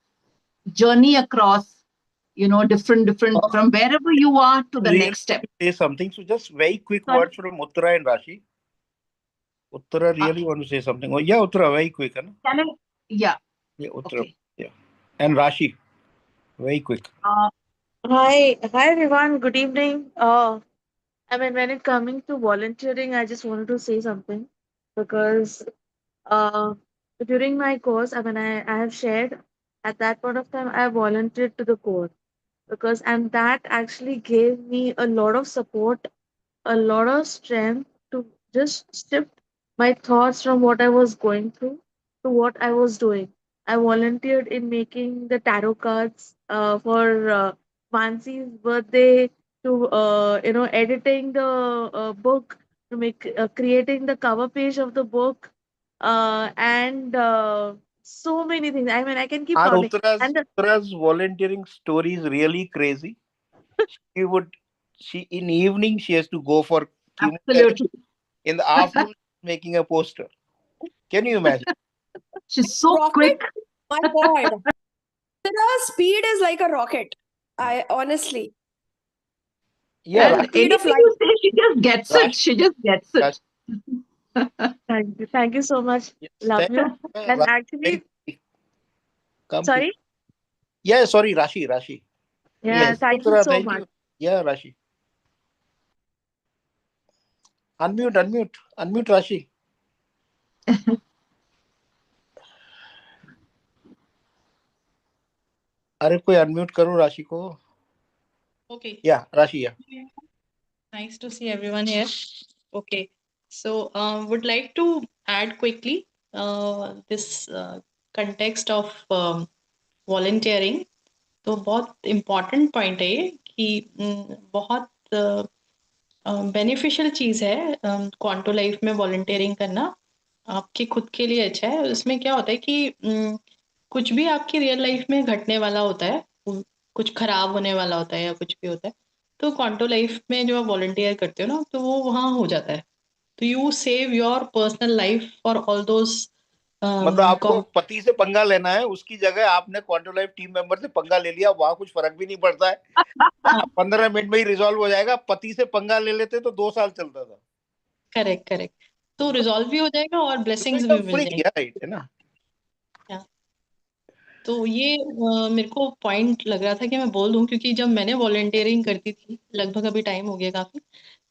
journey across, different from wherever you are to the next step. Say something. So just very quick words from Uttara and Rashi. Uttara really want to say something. Oh, yeah, Uttara, very quick. Huh? Can I? Yeah. Yeah, Uttara. Okay. Yeah. And Rashi, very quick. Hi everyone. Good evening. When it coming to volunteering, I just wanted to say something because uh, during my course, I have shared at that point of time, I volunteered to the course and that actually gave me a lot of support, a lot of strength to just shift my thoughts from what I was going through to what I was doing. I volunteered in making the tarot cards for Mansi's birthday, to editing the book, to make creating the cover page of the book, and so many things. I can keep counting. Uttara's volunteering story is really crazy. In evening she has to go for chemotherapy. In the afternoon making a poster. Can you imagine? She's so quick. My God. The speed is like a rocket. I honestly. Yeah. And anything you say, she just gets it. She just gets it. Thank you so much. Yes, love you. And actually, sorry. Yeah, sorry, Rashi. Yeah, yes. Thank you so much. Yeah, Rashi. Unmute, Rashi. अरे कोई unmute करो राशि को. Okay. Yeah, Rashi. Yeah. Nice to see everyone here. Okay. So, would like to add quickly this context of volunteering. तो बहुत important point है ये कि बहुत beneficial चीज़ है क्वांटो लाइफ में volunteering करना. आपके खुद के लिए अच्छा है. उसमें क्या होता है कि कुछ भी आपकी रियल लाइफ में घटने वाला होता है, कुछ खराब होने वाला होता है या कुछ भी होता है, तो क्वांटो लाइफ में जो आप वॉलंटियर करते हो ना, तो वो वहाँ हो जाता है. तो you save your personal life for all those मतलब आपको com- पति से पंगा लेना है, उसकी जगह आपने क्वांटो लाइफ टीम मेंबर से पंगा ले लिया, वहां कुछ फर्क भी नहीं पड़ता है, 15 मिनट में ही रिजॉल्व हो जाएगा। पति से पंगा ले लेते तो 2 साल चलता था। करेक्ट करेक्ट, तो रिजॉल्व भी हो जाएगा और तो ब्लेसिंग्स भी एकदम मिल फ्री जाएंगी। किया, राइट है ना। तो ये मेरे को पॉइंट लग रहा था कि मैं बोल दूं, क्योंकि जब मैंने वॉलंटियरिंग करती थी, लगभग अभी टाइम हो गया काफी,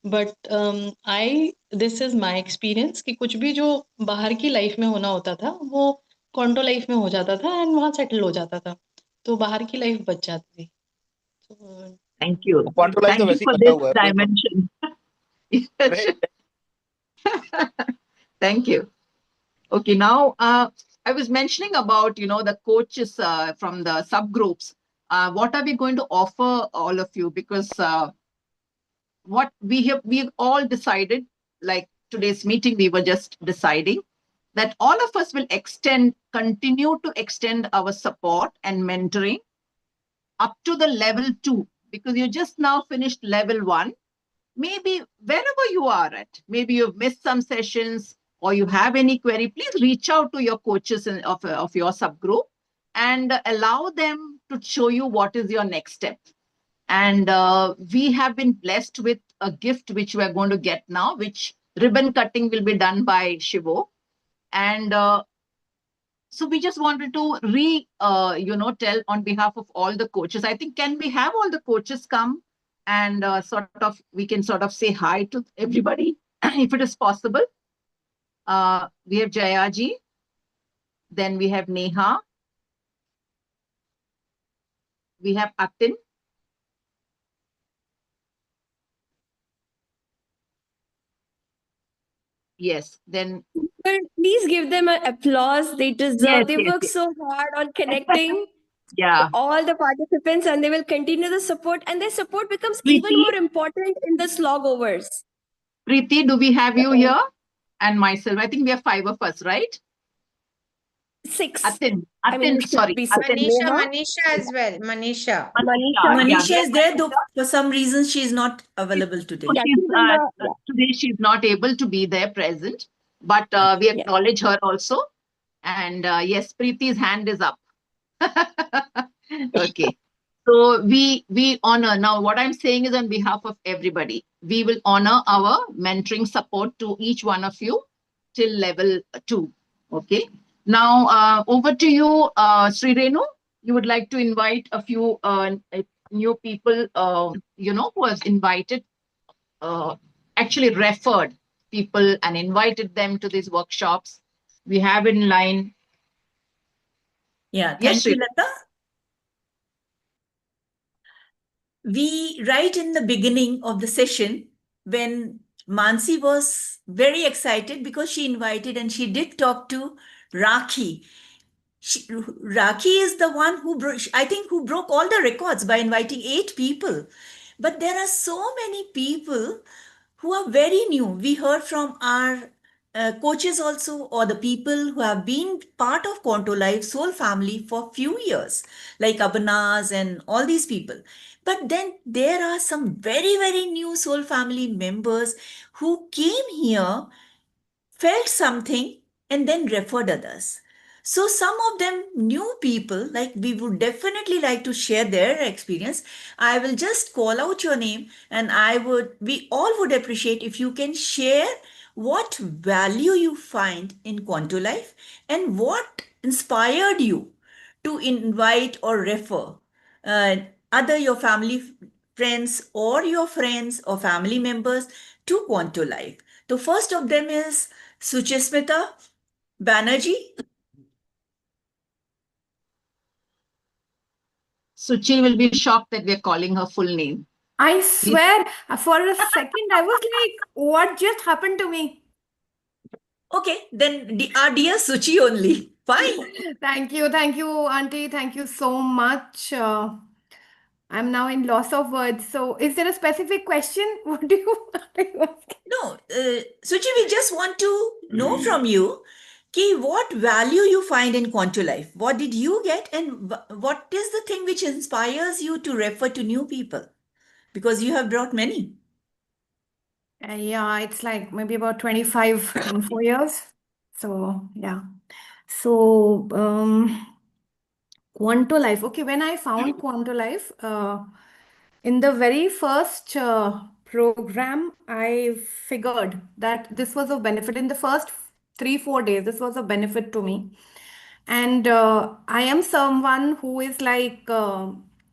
but this is my experience कि कुछ भी जो बाहर की लाइफ में होना होता था वो क्वांटो लाइफ में हो जाता था एंड वहाँ सेटल हो जाता था, तो बाहर की लाइफ बच जाती थी। तो Thank you. क्वांटो लाइफ तो Thank you वैसे ही for बचा this हुआ है, कोई प्रॉब्लम dimension. नहीं। Thank you. Okay, now I was mentioning about, the coaches from the subgroups. What are we going to offer all of you? Because what we've all decided, like today's meeting, we were just deciding that all of us will continue to extend our support and mentoring up to the level 2, because you just now finished level 1. Maybe wherever you are at, maybe you've missed some sessions or you have any query, please reach out to your coaches of your subgroup and allow them to show you what is your next step. And we have been blessed with a gift which we are going to get now, which ribbon cutting will be done by Shivo. And so we just wanted to tell on behalf of all the coaches. I think, can we have all the coaches come and we can sort of say hi to everybody if it is possible. We have Jayaji, then we have Neha, we have Atin, yes, then But please give them an applause. They deserve. Yes, They yes, work yes. so hard on connecting Yeah. all the participants, and they will continue the support. And their support becomes even Preeti? more important in the slog overs. Preeti, do we have you here? And myself. I think we have 5 of us, right? 6. Atin, I mean, Atin, sorry. be Atin. Manisha as well. Manisha. Manisha, yeah, Manisha is there, though for some reason she is not available today. Yeah, she's, she's in the- today she's not able to be there present, but we acknowledge her also. And yes, Preeti's hand is up. Okay. So we honor. Now, what I'm saying is on behalf of everybody, we will honor our mentoring support to each one of you till level 2. Okay. Now, over to you, Sri Renu. You would like to invite a few new people, who has invited, actually referred people and invited them to these workshops. We have in line. Yeah, Yes, thank you, Sri. Lata. Right in the beginning of the session, when Mansi was very excited because she invited and she did talk to Rakhi. Rakhi is the one who broke all the records by inviting 8 people. But there are so many people who are very new. We heard from our coaches also, or the people who have been part of Quanto Life Soul family for few years, like Abanaz and all these people. But then there are some very, very new soul family members who came here, felt something, and then referred others. So some of them new people, like we would definitely like to share their experience. I will just call out your name, and we all would appreciate if you can share what value you find in Quanto Life and what inspired you to invite or refer uh, other your family friends or your friends or family members to Quanto Life. The first of them is Suchismita Banerjee. Suchi will be shocked that we're calling her full name. I swear, for a second, I was like, what just happened to me? Okay, then our dear Suchi only. Fine. Thank you, Auntie. Thank you so much. I'm now in loss of words. So, is there a specific question? What do you ask? No, Suchi, we just want to know from you what value you find in Quanto Life. What did you get, and what is the thing which inspires you to refer to new people? Because you have brought many. Yeah, it's like maybe about 25 in 4 years. So, yeah. So, Quanto Life. Okay, when I found Quanto Life, in the very first program, I figured that this was of benefit. In the first 3-4 days, this was a benefit to me. And I am someone who is like,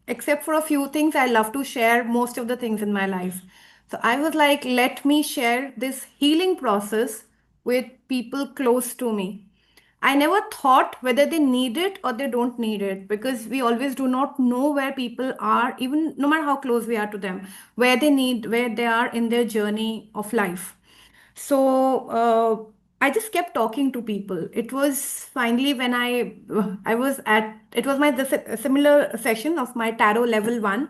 except for a few things, I love to share most of the things in my life. So I was like, let me share this healing process with people close to me. I never thought whether they need it or they don't need it, because we always do not know where people are, even no matter how close we are to them, where they are in their journey of life. So I just kept talking to people. It was finally when I was at, it was my similar session of my tarot level 1,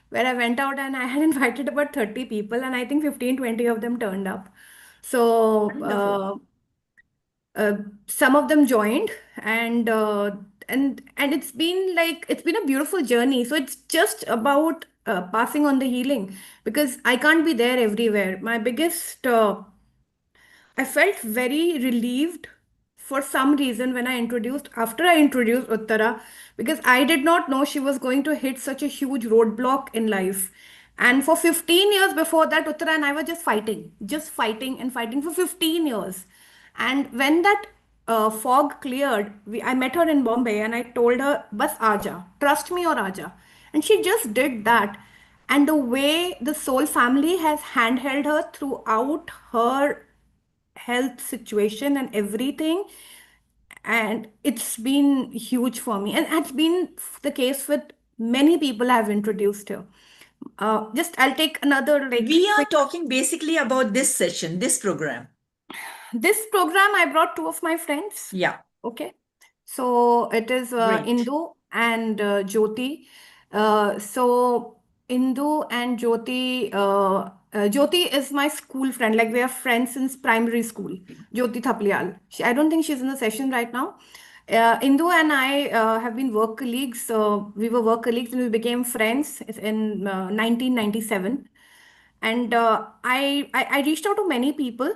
where I went out and I had invited about 30 people, and I think 15-20 of them turned up. So Wonderful. some of them joined, and it's been like, it's been a beautiful journey. So it's just about passing on the healing, because I can't be there everywhere. My biggest I felt very relieved for some reason when after I introduced Uttara, because I did not know she was going to hit such a huge roadblock in life. And for 15 years before that, Uttara and I were just fighting and fighting for 15 years. And when that fog cleared, I met her in Bombay and I told her, Bas Aja, trust me or Aja. And she just did that. And the way the soul family has handheld her throughout her health situation and everything, and it's been huge for me, and it's been the case with many people I've introduced here. Just I'll take another like We are quick. talking basically about this session, this program. This program I brought 2 of my friends. Yeah. Okay. So it is Great. Indu and Jyoti. So Indu and Jyoti, Jyoti is my school friend. Like we are friends since primary school. Jyoti Thaplial. I don't think she's in the session right now. Indu and I have been work colleagues. We were work colleagues and we became friends in 1997. And I reached out to many people,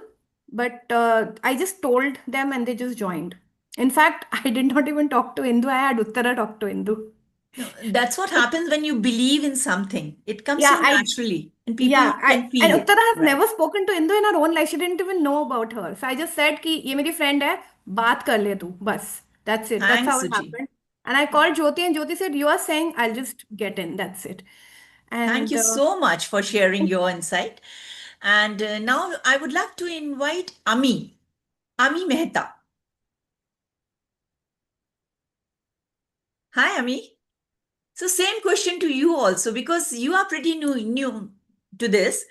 but I just told them and they just joined. In fact, I did not even talk to Indu. I had Uttara talk to Indu. No, that's what happens when you believe in something. It comes Yeah, so naturally, and people yeah, can and feel it. Uttara has Right. never spoken to Indu in her own life. She didn't even know about her. So I just said कि ये मेरी friend है, बात कर ले तू, बस. That's it. That's how Thanks, it Suji. happened. And I called Jyoti and Jyoti said, you are saying I'll just get in. That's it. Thank And you so much for sharing your insight. And now I would like to invite Ami Mehta. Hi, Ami. So same question to you also, because you are pretty new to this,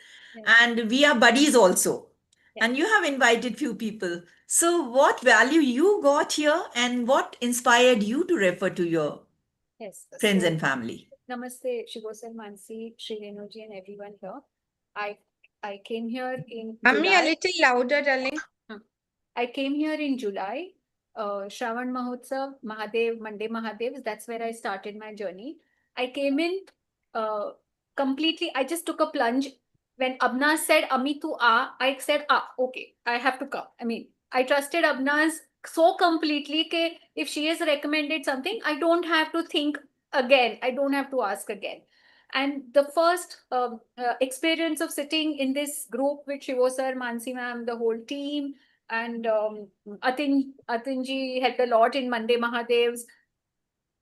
and we are buddies also. And you have invited few people. So what value you got here, and what inspired you to refer to your friends and family? Namaste, Shivo sir, Mansi, Shri Renuji, and everyone here. I came here in Ami, a July. little louder, darling. I came here in July. Shravan Mahotsav, Mahadev, Monday Mahadev. That's where I started my journey. I came in completely. I just took a plunge. When Abna said, Ami, tu aa, I said, okay, I have to come. I mean, I trusted Abna's so completely that if she has recommended something, I don't have to think again. I don't have to ask again. And the first experience of sitting in this group with Shivo sir, Mansi ma'am, the whole team, and Atinji helped a lot in Monday Mahadevs.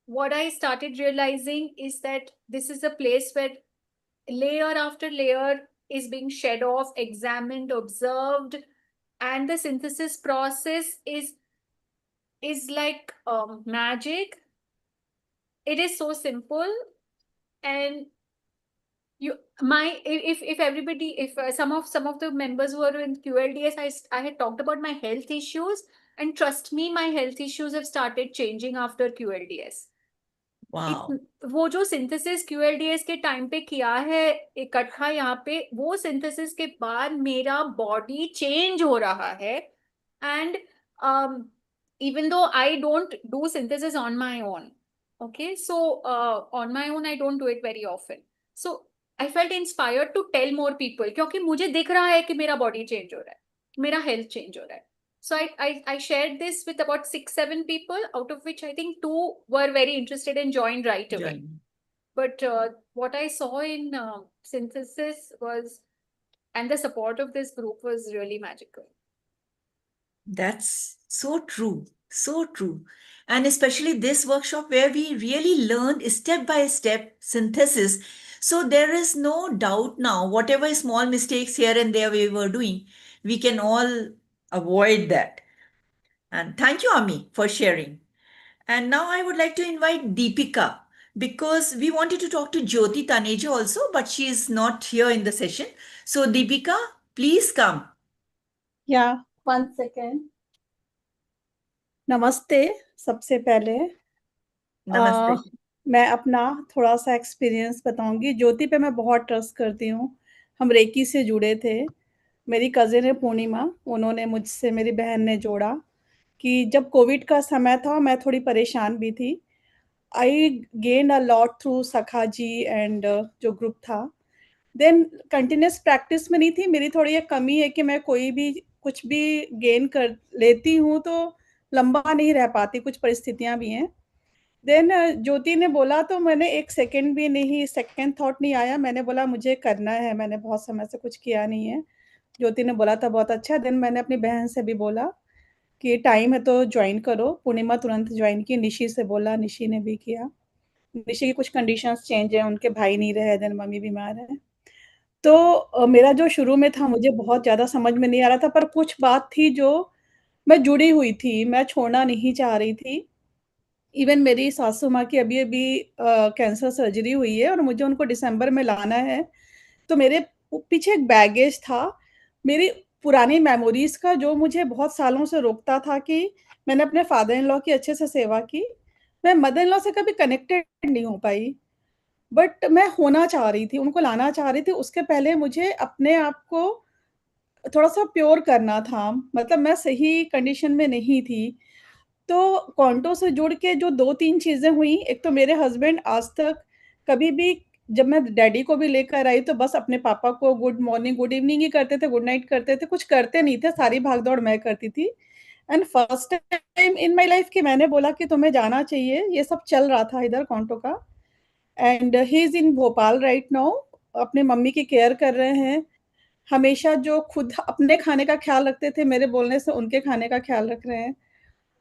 What I started realizing is that this is a place where layer after layer is being shed off, examined, observed, and the synthesis process is like magic. It is so simple, and if everybody, if some of the members who are in QLDS, I had talked about my health issues, and trust me, my health issues have started changing after QLDS. Wow. वो जो synthesis QLDS के time पे किया है इकट्ठा यहाँ पे, वो सिंथेसिस के बाद मेरा बॉडी चेंज हो रहा है. And even though I don't do synthesis on my own, okay, so on my own I don't do it very often, so I felt inspired to tell more people, क्योंकि मुझे दिख रहा है कि मेरा बॉडी चेंज हो रहा है, मेरा हेल्थ चेंज हो रहा है. So I shared this with about 6-7 people, out of which I think 2 were very interested and joined right away. Join. But what I saw in synthesis was, and the support of this group was really magical. That's so true. So true. And especially this workshop where we really learned step by step synthesis. So there is no doubt now, whatever small mistakes here and there we were doing, we can all avoid that. And thank you, Ami, for sharing. And now I would like to invite Deepika because we wanted to talk to Jyoti Taneja also, but she is not here in the session. So Deepika, please come. या 1 second नमस्ते सबसे पहले नमस्ते। मैं अपना थोड़ा सा experience बताऊंगी। ज्योति पे मैं बहुत ट्रस्ट करती हूँ। हम रेकी से जुड़े थे। मेरी कज़िन है पूर्णिमा, उन्होंने मुझसे, मेरी बहन ने जोड़ा कि जब कोविड का समय था मैं थोड़ी परेशान भी थी। I gain a lot through सखा जी एंड जो ग्रुप था। देन कंटिन्यूस प्रैक्टिस में नहीं थी। मेरी थोड़ी एक कमी है कि मैं कोई भी कुछ भी गेन कर लेती हूँ तो लंबा नहीं रह पाती, कुछ परिस्थितियाँ भी हैं। देन ज्योति ने बोला तो मैंने 1 सेकंड भी नहीं, सेकंड थॉट नहीं आया। मैंने बोला मुझे करना है, मैंने बहुत समय से कुछ किया नहीं है। ज्योति ने बोला था बहुत अच्छा। देन मैंने अपनी बहन से भी बोला कि टाइम है तो जॉइन करो। पूर्णिमा तुरंत जॉइन की। निशी से बोला, निशी ने भी किया। निशी की कुछ कंडीशंस चेंज है, उनके भाई नहीं रहे, देन मम्मी बीमार है। तो मेरा जो शुरू में था मुझे बहुत ज़्यादा समझ में नहीं आ रहा था, पर कुछ बात थी जो मैं जुड़ी हुई थी, मैं छोड़ना नहीं चाह रही थी। इवन मेरी सासू माँ की अभी-अभी कैंसर सर्जरी हुई है और मुझे उनको दिसंबर में लाना है। तो मेरे पीछे एक बैगेज था, मेरी पुरानी मेमोरीज़ का, जो मुझे बहुत सालों से रोकता था कि मैंने अपने फादर इन लॉ की अच्छे से सेवा की। मैं मदर इन लॉ से कभी कनेक्टेड नहीं हो पाई, बट मैं होना चाह रही थी, उनको लाना चाह रही थी। उसके पहले मुझे अपने आप को थोड़ा-सा प्योर करना था, मतलब मैं सही कंडीशन में नहीं थी। तो क्वांटो से जुड़ के जो 2-3 चीज़ें हुई, एक तो मेरे हस्बैंड आज तक कभी भी, जब मैं डैडी को भी लेकर आई तो बस अपने पापा को good morning, good evening he करते थे, गुड नाइट करते थे, कुछ करते नहीं थे, सारी भाग-दौड़ मैं करती थी। And first time in my life कि मैंने बोला कि तुम्हें जाना चाहिए, ये सब चल रहा था इधर क्वांटो का। And he is in Bhopal right now, अपनी मम्मी की केयर कर रहे हैं। हमेशा जो खुद अपने खाने का ख़्याल रखते थे, मेरे बोलने से उनके खाने का ख़्याल रख रहे हैं।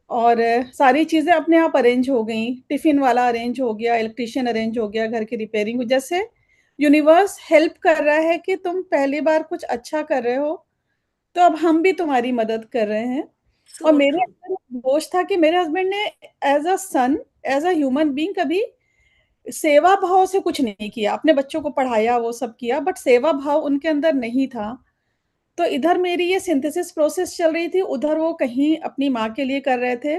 और सारी चीज़ें अपने आप अरेंज हो गई, टिफ़िन वाला अरेंज हो गया, इलेक्ट्रीशियन अरेंज हो गया, घर की रिपेयरिंग, जैसे यूनिवर्स हेल्प कर रहा है कि तुम पहली बार कुछ अच्छा कर रहे हो, तो अब हम भी तुम्हारी मदद कर रहे हैं। और So मेरे true. अंदर एक जोश था कि मेरे हस्बैंड ने as a son, as a human being कभी सेवा भाव से कुछ नहीं किया। अपने बच्चों को पढ़ाया, वो सब किया, बट सेवा भाव उनके अंदर नहीं था। तो इधर मेरी ये सिंथेसिस प्रोसेस चल रही थी, उधर वो कहीं अपनी माँ के लिए कर रहे थे।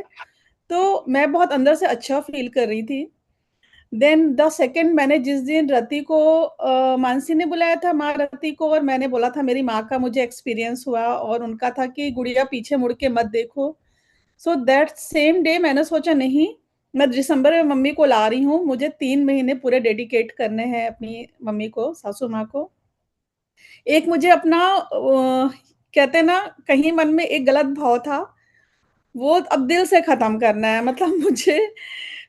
तो मैं बहुत अंदर से अच्छा फ़ील कर रही थी। देन द सेकंड मैंने जिस दिन रति को मानसी ने बुलाया था, माँ रति को, और मैंने बोला था मेरी माँ का मुझे एक्सपीरियंस हुआ और उनका था कि गुड़िया पीछे मुड़ के मत देखो। सो दैट सेम डे मैंने सोचा नहीं, मैं दिसंबर में मम्मी को ला रही हूँ, मुझे 3 महीने पूरे डेडिकेट करने हैं अपनी मम्मी को, सासू माँ को। एक मुझे अपना कहते हैं ना, कहीं मन में एक गलत भाव था, वो अब दिल से ख़त्म करना है। मतलब मुझे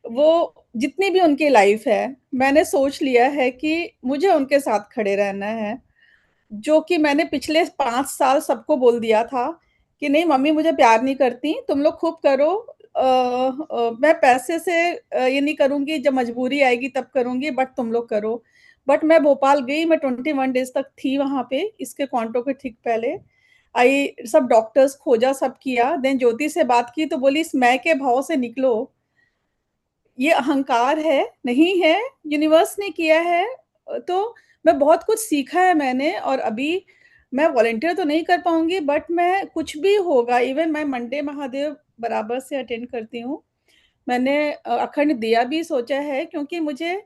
वो जितनी भी उनकी लाइफ़ है, मैंने सोच लिया है कि मुझे उनके साथ खड़े रहना है। जो कि मैंने पिछले 5 साल सबको बोल दिया था कि नहीं मम्मी मुझे प्यार नहीं करती, तुम लोग खूब करो। मैं पैसे से ये नहीं करूँगी, जब मजबूरी आएगी तब करूँगी, बट तुम लोग करो। बट मैं भोपाल गई, मैं 21 डेज़ तक थी वहाँ पे, इसके क्वांटो के ठीक पहले। सब डॉक्टर्स खोजा, सब किया। देन ज्योति से बात की तो बोली इस मैं के भाव से निकलो। ये अहंकार है, नहीं है, यूनिवर्स ने किया है। तो मैं बहुत कुछ सीखा है मैंने, और अभी मैं वॉलंटियर तो नहीं कर पाऊँगी, बट मैं कुछ भी होगा, इवन मैं मंडे महादेव बराबर से अटेंड करती हूँ। मैंने अखंड दिया भी सोचा है, क्योंकि मुझे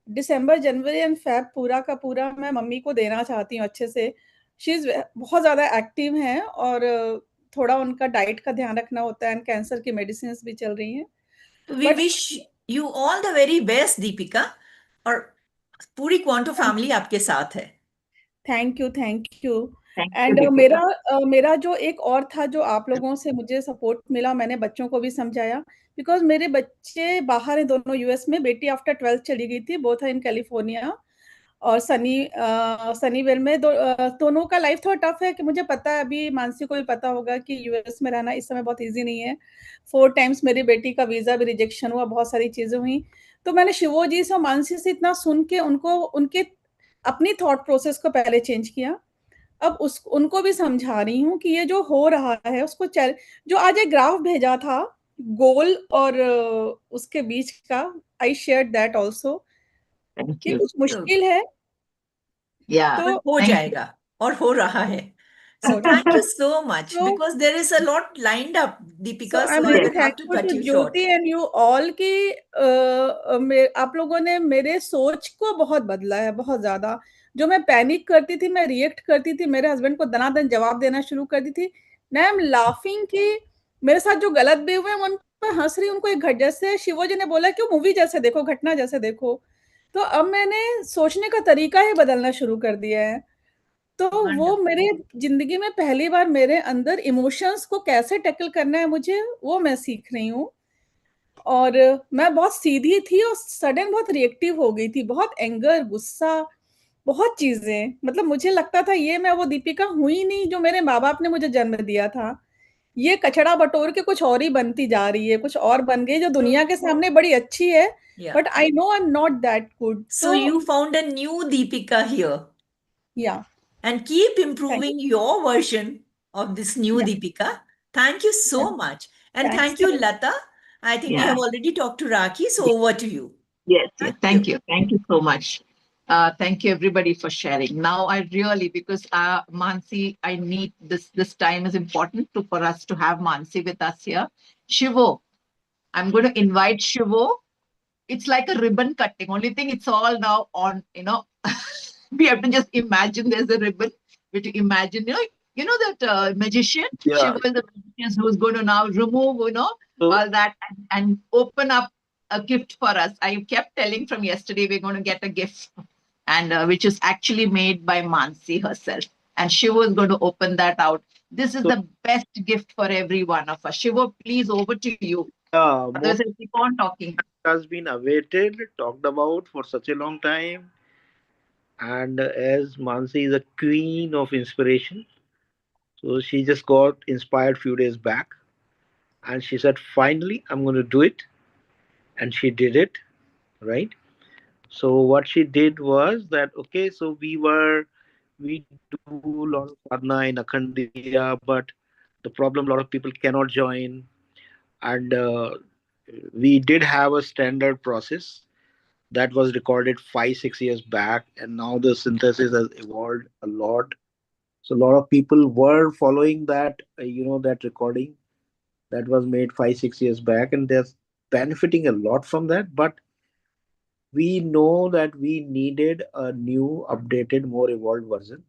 दिसंबर, जनवरी एंड फ़ेब पूरा का पूरा मैं मम्मी को देना चाहती हूँ अच्छे से। शी इज़ बहुत ज़्यादा एक्टिव हैं, और थोड़ा उनका डाइट का ध्यान रखना होता है, एंड कैंसर की मेडिसिन्स भी चल रही हैं। We but wish you all the very best, Deepika, और पूरी क्वांटो फैमिली आपके साथ है। Thank you, thank you. And मेरा जो एक और था जो आप लोगों से मुझे सपोर्ट मिला, मैंने बच्चों को भी समझाया, बिकॉज मेरे बच्चे बाहर हैं दोनों यूएस में, बेटी आफ्टर 12th चली गई थी, बोथ है इन कैलिफोर्निया, और सनीवेल में दोनों का लाइफ थोड़ा टफ है कि मुझे पता है, अभी मानसी को भी पता होगा कि यूएस में रहना इस समय बहुत इजी नहीं है। 4 टाइम्स मेरी बेटी का वीजा भी रिजेक्शन हुआ, बहुत सारी चीजें हुई। तो मैंने शिवो जी से, मानसी से इतना सुन के उनके अपनी थॉट प्रोसेस को पहले चेंज किया। अब उनको भी समझा रही हूँ कि ये जो हो रहा है उसको जो आज एक ग्राफ भेजा था गोल और उसके बीच का, आई शेयर दैट ऑल्सो, कि कुछ मुश्किल है तो हो जाएगा और हो रहा है। So thank you so much, because there is a lot lined up, Deepika, so I will have to cut you short. Jyoti and you all की आप लोगों ने मेरे सोच को बहुत बदला है, बहुत ज्यादा। जो मैं पैनिक करती थी, मैं रिएक्ट करती थी, मेरे हस्बैंड को दनादन जवाब देना शुरू कर दी थी, आई एम लाफिंग कि मेरे साथ जो गलत भी हुए उन पर हंस रही, उनको एक जैसे शिवो जी ने बोला क्यों मूवी जैसे देखो, घटना जैसे देखो। तो अब मैंने सोचने का तरीका ही बदलना शुरू कर दिया है। तो वो मेरे जिंदगी में पहली बार मेरे अंदर इमोशंस को कैसे टैकल करना है मुझे, वो मैं सीख रही हूँ। और मैं बहुत सीधी थी और सडन बहुत रिएक्टिव हो गई थी, बहुत एंगर, गुस्सा, बहुत चीजें, मतलब मुझे लगता था ये मैं वो दीपिका हुई नहीं जो मेरे माँ बाप ने मुझे जन्म दिया था। ये कचड़ा बटोर के कुछ और ही बनती जा रही है, कुछ और बन गई जो दुनिया के सामने बड़ी अच्छी है, but I know I am not that good. So you found a new Deepika here. Yeah. And keep improving your version of this new Deepika. Thank you so much. And thank you, Lata. I think we have already talked to Raki, so over to you. Yes, thank you. Thank you so much. Thank you everybody for sharing. Now I really, because Mansi, I need this time is important for us to have Mansi with us here. Shivo, I'm going to invite Shivo. It's like a ribbon cutting. Only thing, it's all now on, we have to just imagine there's a ribbon. We have to imagine, that magician. Yeah. Shiva is the magician who's going to now remove, all that and open up a gift for us. I kept telling from yesterday we're going to get a gift, and which is actually made by Mansi herself. And Shiva is going to open that out. This is the best gift for every one of us. Shiva, please, over to you. Otherwise, I'll keep on talking. Has been awaited, talked about for such a long time. And as Mansi is a queen of inspiration, so she just got inspired few days back, and she said, finally, I'm going to do it. And she did it, right? So what she did was that, okay, so we do a lot of sadhana in Akhandiya, but the problem, a lot of people cannot join. And we did have a standard process that was recorded 5-6 years back, and now the synthesis has evolved a lot. So a lot of people were following that, that recording that was made 5-6 years back, and they're benefiting a lot from that. But we know that we needed a new, updated, more evolved version,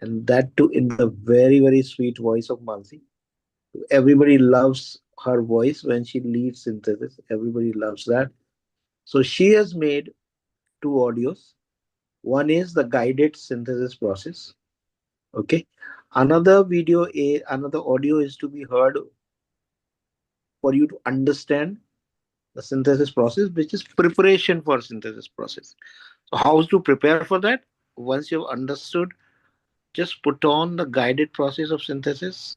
and that too in the very, very sweet voice of Mansi. Everybody loves her voice when she leads synthesis. Everybody loves that. So she has made 2 audios. One is the guided synthesis process. Okay. Another audio is to be heard for you to understand the synthesis process, which is preparation for synthesis process. So how to prepare for that? Once you've understood, just put on the guided process of synthesis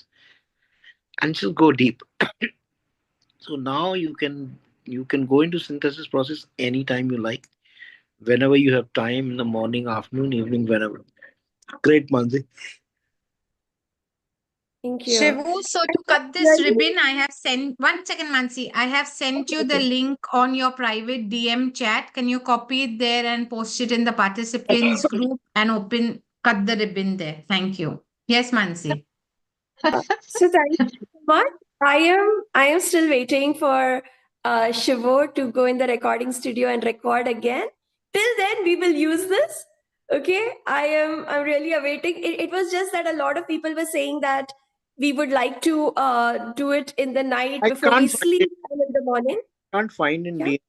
and just go deep. So now you can go into synthesis process anytime you like, whenever you have time, in the morning, afternoon, evening, whenever. Great, Mansi. Thank you. Shivu, so to cut this ribbon, I have sent, one second, Mansi, I have sent you the link on your private DM chat. Can you copy it there and post it in the participants group and cut the ribbon there? Thank you. Yes, Mansi. So thank you so much. I am still waiting for Shivo to go in the recording studio and record again. Till then, we will use this. Okay, I'm really awaiting. It was just that a lot of people were saying that we would like to do it in the night before we sleep and in the morning. Can't find in DM.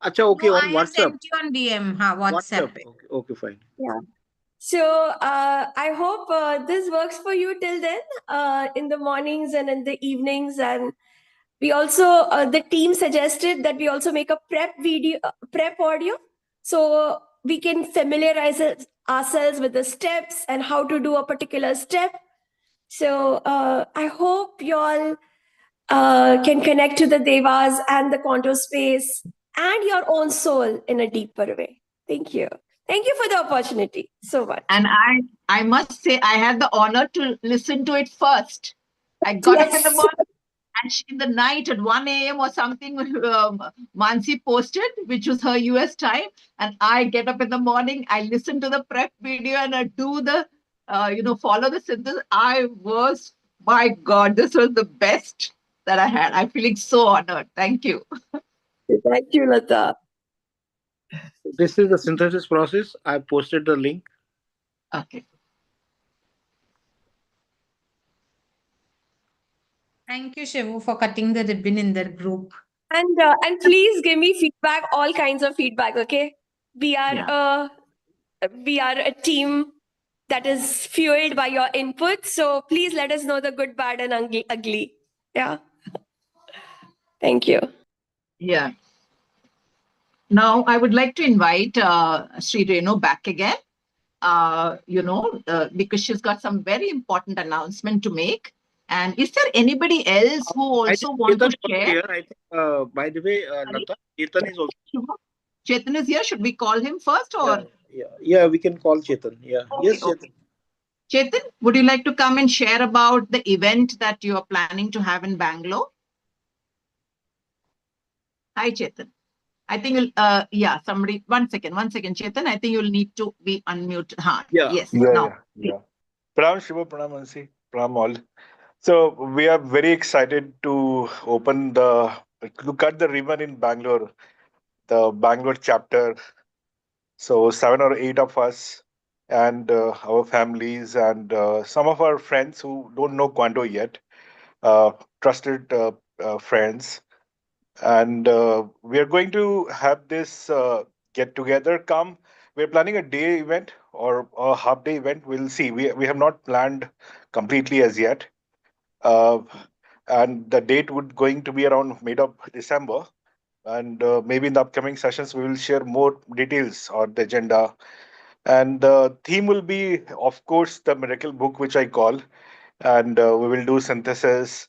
Acha, okay, No, on I have WhatsApp. sent you on DM, WhatsApp. Okay, fine. Yeah. So I hope this works for you till then, in the mornings and in the evenings. And we also, the team suggested that we also make a prep video, prep audio, so we can familiarize ourselves with the steps and how to do a particular step. So I hope you all can connect to the devas and the quantum space and your own soul in a deeper way. Thank you. Thank you for the opportunity so much. And I must say, I had the honor to listen to it first. I got up in the morning, and in the night at 1 a.m. or something, Mansi posted, which was her US time. And I get up in the morning, I listen to the prep video, and I do the, follow the synthesis. My God, this was the best that I had. I'm feeling so honored. Thank you. Thank you, Lata. This is the synthesis process. I posted the link. Okay. Thank you, Shivo, for cutting the ribbon in their group. And please give me feedback, all kinds of feedback, okay? We are a team that is fueled by your input. So please let us know the good, bad, and ugly. Yeah. Thank you. Yeah. Now, I would like to invite Sri Renu back again, because she's got some very important announcement to make. And is there anybody else who also wants to share? Here, I think, by the way, Lata, Chetan is also. Chetan is here. Should we call him first or? Yeah, we can call Chetan. Yeah. Okay, Yes, Chetan. okay. Chetan, would you like to come and share about the event that you are planning to have in Bangalore? Hi, Chetan. I think you'll, somebody, one second, Chetan. I think you'll need to be unmuted. Yes. Yeah. Pranam Shiva, Pranam Ansi, Pranam all. So we are very excited to cut the ribbon in Bangalore, the Bangalore chapter. So 7 or 8 of us and our families and some of our friends who don't know Quanto yet, trusted friends. And we are going to have this get together. We're planning a day event or a half day event. We'll see. We have not planned completely as yet. And the date would going to be around mid of December. And maybe in the upcoming sessions, we will share more details on the agenda. And the theme will be, of course, the miracle book, which I call. And we will do synthesis,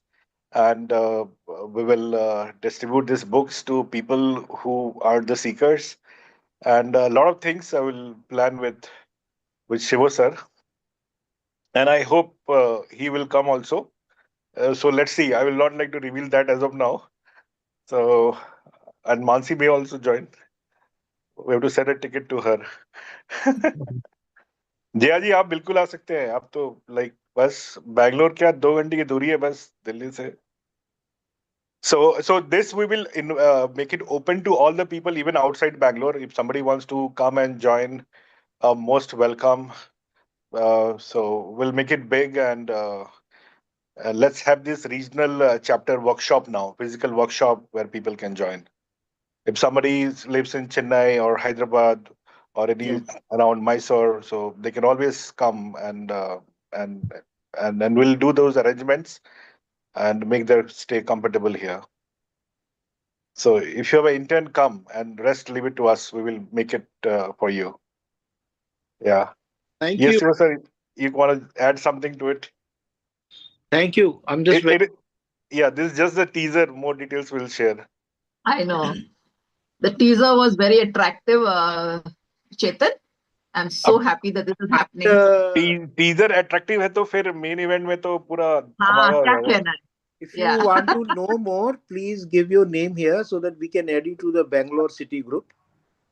and we will distribute these books to people who are the seekers. And a lot of things I will plan with Shivo sir. And I hope he will come also. So let's see. I will not like to reveal that as of now. So, and Mansi may also join. We have to send a ticket to her. Jaya ji आप बिल्कुल आ सकते हैं. आप तो like बस बैंगलोर क्या 2 घंटे की दूरी है बस दिल्ली से. So this we will make it open to all the people even outside Bangalore. If somebody wants to come and join, most welcome. So we'll make it big, and let's have this regional chapter workshop now, physical workshop where people can join. If somebody lives in Chennai or Hyderabad or any around Mysore, so they can always come and we'll do those arrangements and make their stay comfortable here. So if you have an intent, come, and rest leave it to us. We will make it for you. Yeah. Thank you. you. Yes, sir. You want to add something to it? Thank you. I'm just yeah, this is just the teaser. More details we'll share. I know. The teaser was very attractive, Chetan. I'm so happy that this is happening. Teaser attractive है तो फिर main event में तो पूरा धमाका हो जाएगा. If you want to know more, please give your name here so that we can add you to the Bangalore City group.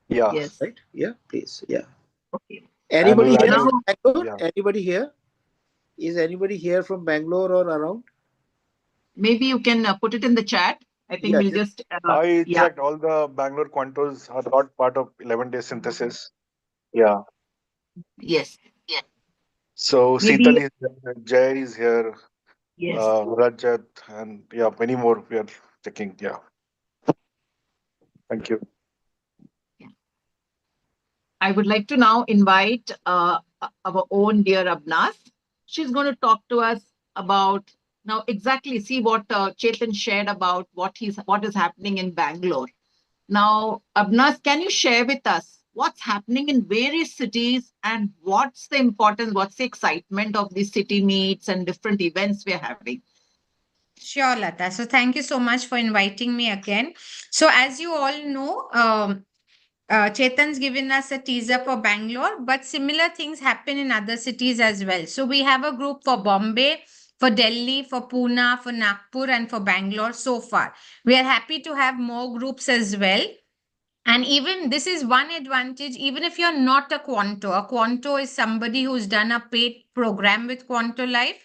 Yeah. Yes. Right? Yeah, please. Yeah. Okay. Anybody we'll here from Bangalore? Yeah. Anybody here? Is anybody here from Bangalore or around? Maybe you can put it in the chat. I think we'll just. I checked all the Bangalore Quantos are not part of 11-day synthesis. Yeah. Yes. Yeah. So Maybe- Seetal is there, Jay is here. Yes. Rajat, and yeah, many more we are checking. Yeah. Thank you. I would like to now invite our own dear Abnas. She's going to talk to us about now exactly see what Chetan shared about what is happening in Bangalore. Now, Abnas, can you share with us what's happening in various cities and what's the importance, what's the excitement of these city meets and different events we're having? Sure, Lata. So thank you so much for inviting me again. So as you all know, Chetan's given us a teaser for Bangalore, but similar things happen in other cities as well. So we have a group for Bombay, for Delhi, for Pune, for Nagpur, and for Bangalore so far. We are happy to have more groups as well. And even this is one advantage, even if you're not a Quanto is somebody who's done a paid program with Quanto Life.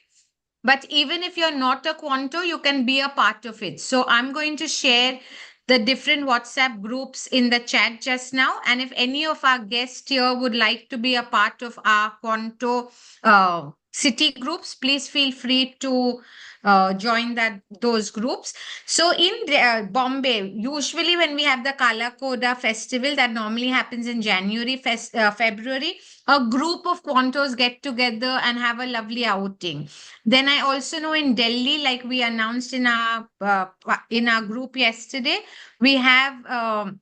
But even if you're not a Quanto, you can be a part of it. So I'm going to share the different WhatsApp groups in the chat just now. And if any of our guests here would like to be a part of our Quanto city groups, please feel free to join those groups. So in Bombay, usually when we have the Kala Koda festival that normally happens in January, February, a group of Quantos get together and have a lovely outing. Then I also know in Delhi, like we announced in our group yesterday, we have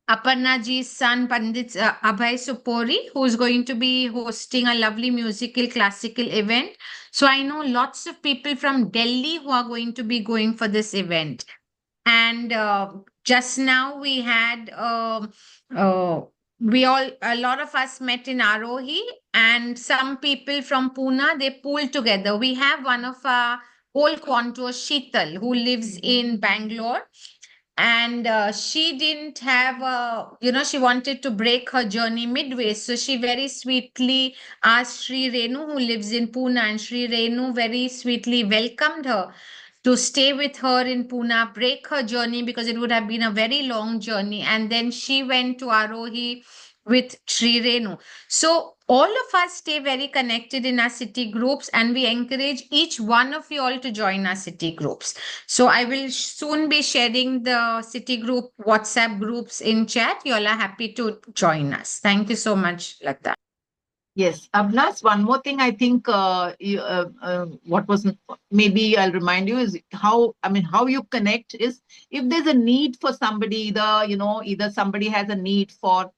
Aparna ji's son, Pandit Abhay Supori, who is going to be hosting a lovely musical classical event. So I know lots of people from Delhi who are going to be going for this event. And just now we had a lot of us met in Arohi, and some people from Pune, they pooled together. We have one of our old Quantos, Sheetal, who lives in Bangalore. And she didn't have she wanted to break her journey midway, so she very sweetly asked Sri Renu, who lives in Pune, and Sri Renu very sweetly welcomed her to stay with her in Pune, break her journey, because it would have been a very long journey. And then she went to Arohi with Sri Renu. So all of us stay very connected in our city groups, and we encourage each one of you all to join our city groups. So I will soon be sharing the city group WhatsApp groups in chat. You all are happy to join us. Thank you so much, Lata. Yes, Abnas, one more thing I think what was maybe I'll remind you is how you connect is if there's a need for somebody, either somebody has a need for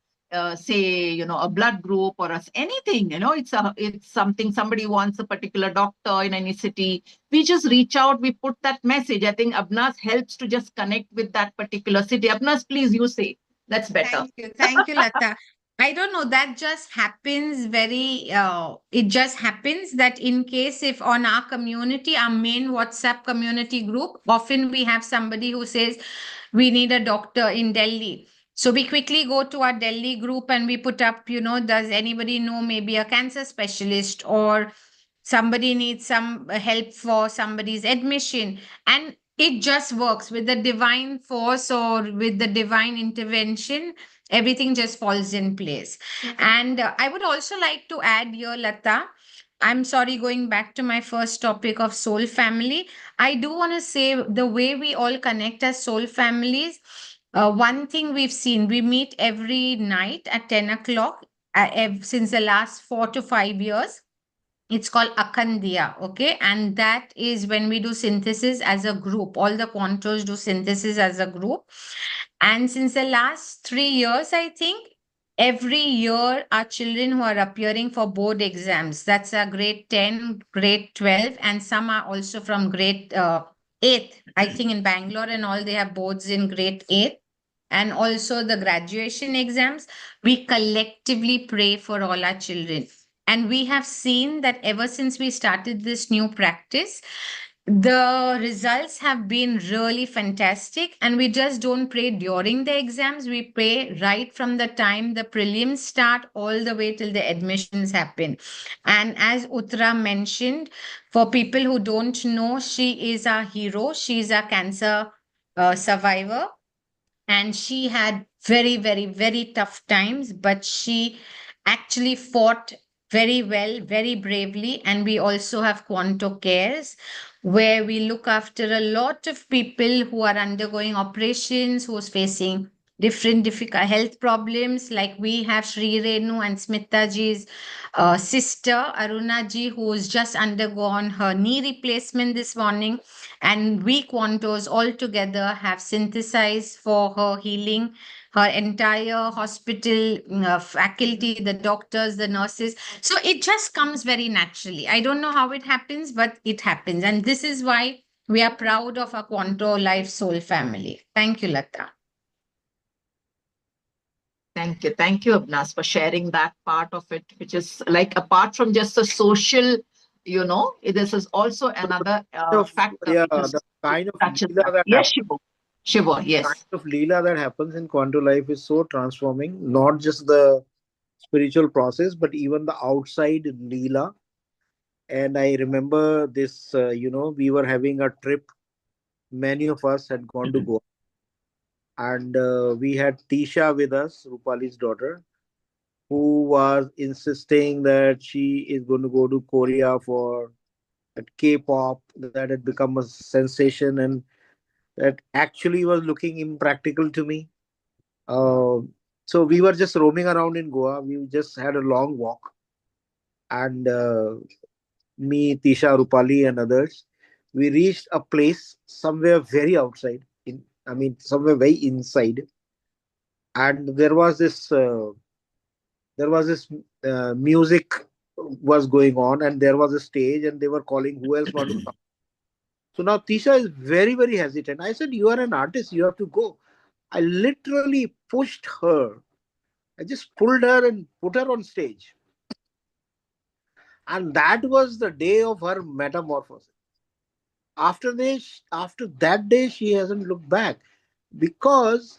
say a blood group or anything, it's something somebody wants a particular doctor in any city, we just reach out, we put that message. I think Abnas helps to just connect with that particular city. Abnas, please, you say that's better. Thank you, Lata. I don't know, that just happens it just happens that in case if on our community, our main WhatsApp community group, often we have somebody who says we need a doctor in Delhi. So we quickly go to our Delhi group and we put up, does anybody know maybe a cancer specialist, or somebody needs some help for somebody's admission. And it just works with the divine force or with the divine intervention. Everything just falls in place. And I would also like to add here, Lata, I'm sorry, going back to my first topic of soul family, I do want to say the way we all connect as soul families. One thing we've seen, we meet every night at 10 o'clock since the last 4 to 5 years. It's called Akhandiya, okay? And that is when we do synthesis as a group. All the Quantos do synthesis as a group. And since the last 3 years, I think, every year our children who are appearing for board exams, that's a grade 10, grade 12, and some are also from grade 8. I think in Bangalore and all, they have boards in grade 8. And also the graduation exams, we collectively pray for all our children. And we have seen that ever since we started this new practice, the results have been really fantastic. And we just don't pray during the exams. We pray right from the time the prelims start all the way till the admissions happen. And as Uttara mentioned, for people who don't know, she is our hero. She's a cancer survivor. And she had very, very, very tough times, but she actually fought very well, very bravely. And we also have Quanto Cares, where we look after a lot of people who are undergoing operations, who's facing different difficult health problems. Like we have Sri Renu and Smita ji's sister Aruna ji, who's just undergone her knee replacement this morning, and we Quantos all together have synthesized for her healing. Her entire hospital faculty, the doctors, the nurses. So it just comes very naturally. I don't know how it happens, but it happens. And this is why we are proud of our Quanto Life Soul family. Thank you, Lata. Thank you. Thank you, Abnas, for sharing that part of it, which is like apart from just the social, this is also another factor. Yeah, Which is, the kind of touches leela that. that Yes, happens, Shivo. Shivo, kind yes. of leela that happens in Quanto Life is so transforming. Not just the spiritual process, but even the outside leela. And I remember this. We were having a trip. Many of us had gone to Goa, and we had Tisha with us, Rupali's daughter, who was insisting that she is going to go to Korea for that K-pop that had become a sensation, and that actually was looking impractical to me. Uh, so we were just roaming around in Goa. We just had a long walk, and me, Tisha, Rupali, and others, we reached a place somewhere very outside. Somewhere very inside, and there was this music was going on, and there was a stage, and they were calling who else want to come. So now Tisha is very, very hesitant. I said, "You are an artist, you have to go." I literally pushed her. I just pulled her and put her on stage. And that was the day of her metamorphosis. After that day, she hasn't looked back because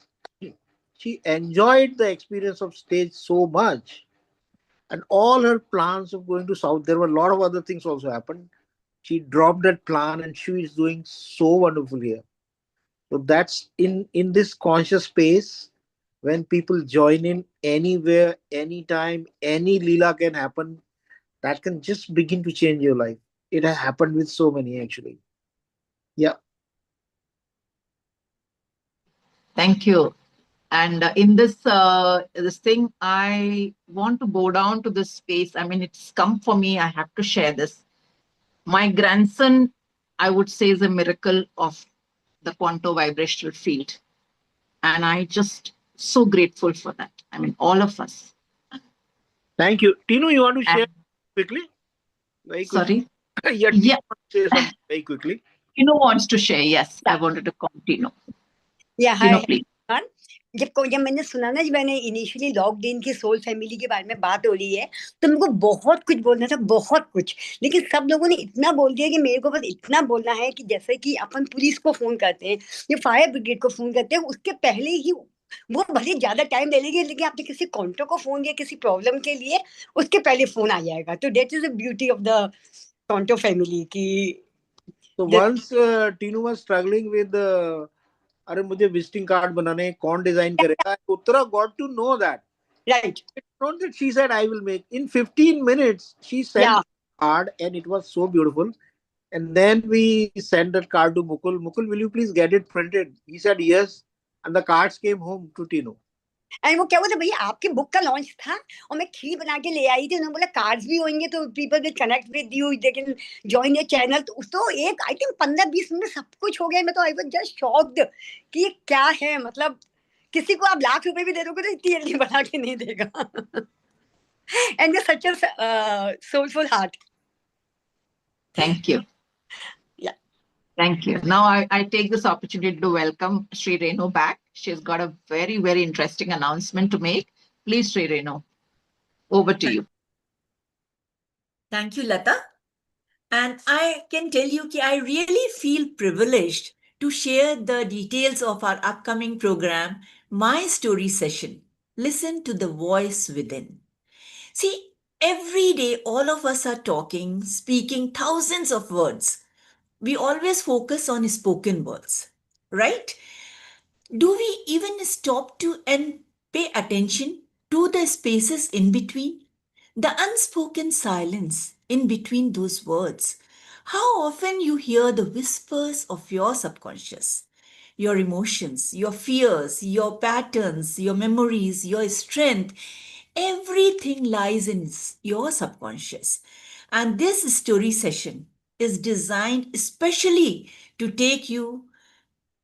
she enjoyed the experience of stage so much. And all her plans of going to South, there were a lot of other things also happened. She dropped that plan and she is doing so wonderful here. So that's in this conscious space. When people join in anywhere, anytime, any leela can happen. That can just begin to change your life. It has happened with so many actually. Yeah. Thank you. And in this thing, I want to go down to this space. I mean, it's come for me. I have to share this. My grandson, I would say, is a miracle of the quantum vibrational field. And I just so grateful for that. I mean, all of us. Thank you. Tinu, you want to share quickly? Very quickly. Sorry? Yeah, Tinu Yeah. wants to say something very quickly. Tinu wants to share. Yes, I wanted to continue. Yeah, Tinu, hi. please. जब मैंने सुना ना, जब मैंने initially lockdown की soul family के बारे में बात हो रही है, तो मेरे को बहुत कुछ बोलना था, बहुत कुछ, लेकिन सब लोगों ने इतना बोल दिया कि मेरे को बस इतना बोलना है कि जैसे कि अपन पुलिस को फोन करते हैं या फायर ब्रिगेड को फोन करते हैं, उसके पहले ही वो भले ज्यादा टाइम ले लेगी, लेकिन आपने किसी कॉन्टो को फोन किया किसी प्रॉब्लम के लिए, उसके पहले फोन आ जाएगा. तो that is the beauty of the कॉन्टो family की. So once Tinu was struggling with अरे मुझे विजिटिंग कार्ड बनाने कौन डिजाइन करेगा, Uttara got to know that. Right. It's not that she said I will make. In 15 minutes she sent Yeah. a card and it was so beautiful. And then we sent that card to Mukul. Mukul, will you please get it printed? He said yes. And the cards came home to Tinu. And वो क्या बोलते भैया आपके book का launch था और मैं खीर बना के ले आई थी, उन्होंने बोला कार्ड्स भी होंगे तो people will connect with you, they can join your channel. तो एक आई थिंक 15-20 मिनट में सब कुछ हो गया. मैं तो आई वाज जस्ट शॉक्ड कि ये क्या है. मतलब किसी को आप लाख रुपए भी दे दोगे तो इतनी जल्दी बना के नहीं देगा. And such a soulful heart. Thank you. Yeah. Thank you. Now I take this opportunity to welcome Sri Renu back. She's got a very, very interesting announcement to make. Please, Sri Renu, over to you. Thank you, Lata. And I can tell you that I really feel privileged to share the details of our upcoming program, My Story Session. Listen to the voice within. See, every day all of us are talking, speaking thousands of words. We always focus on spoken words, right? Do we even stop to and pay attention to the spaces in between? The unspoken silence in between those words. How often you hear the whispers of your subconscious? your emotions, your fears, your patterns, your memories, your strength, everything lies in your subconscious. And this story session is designed especially to take you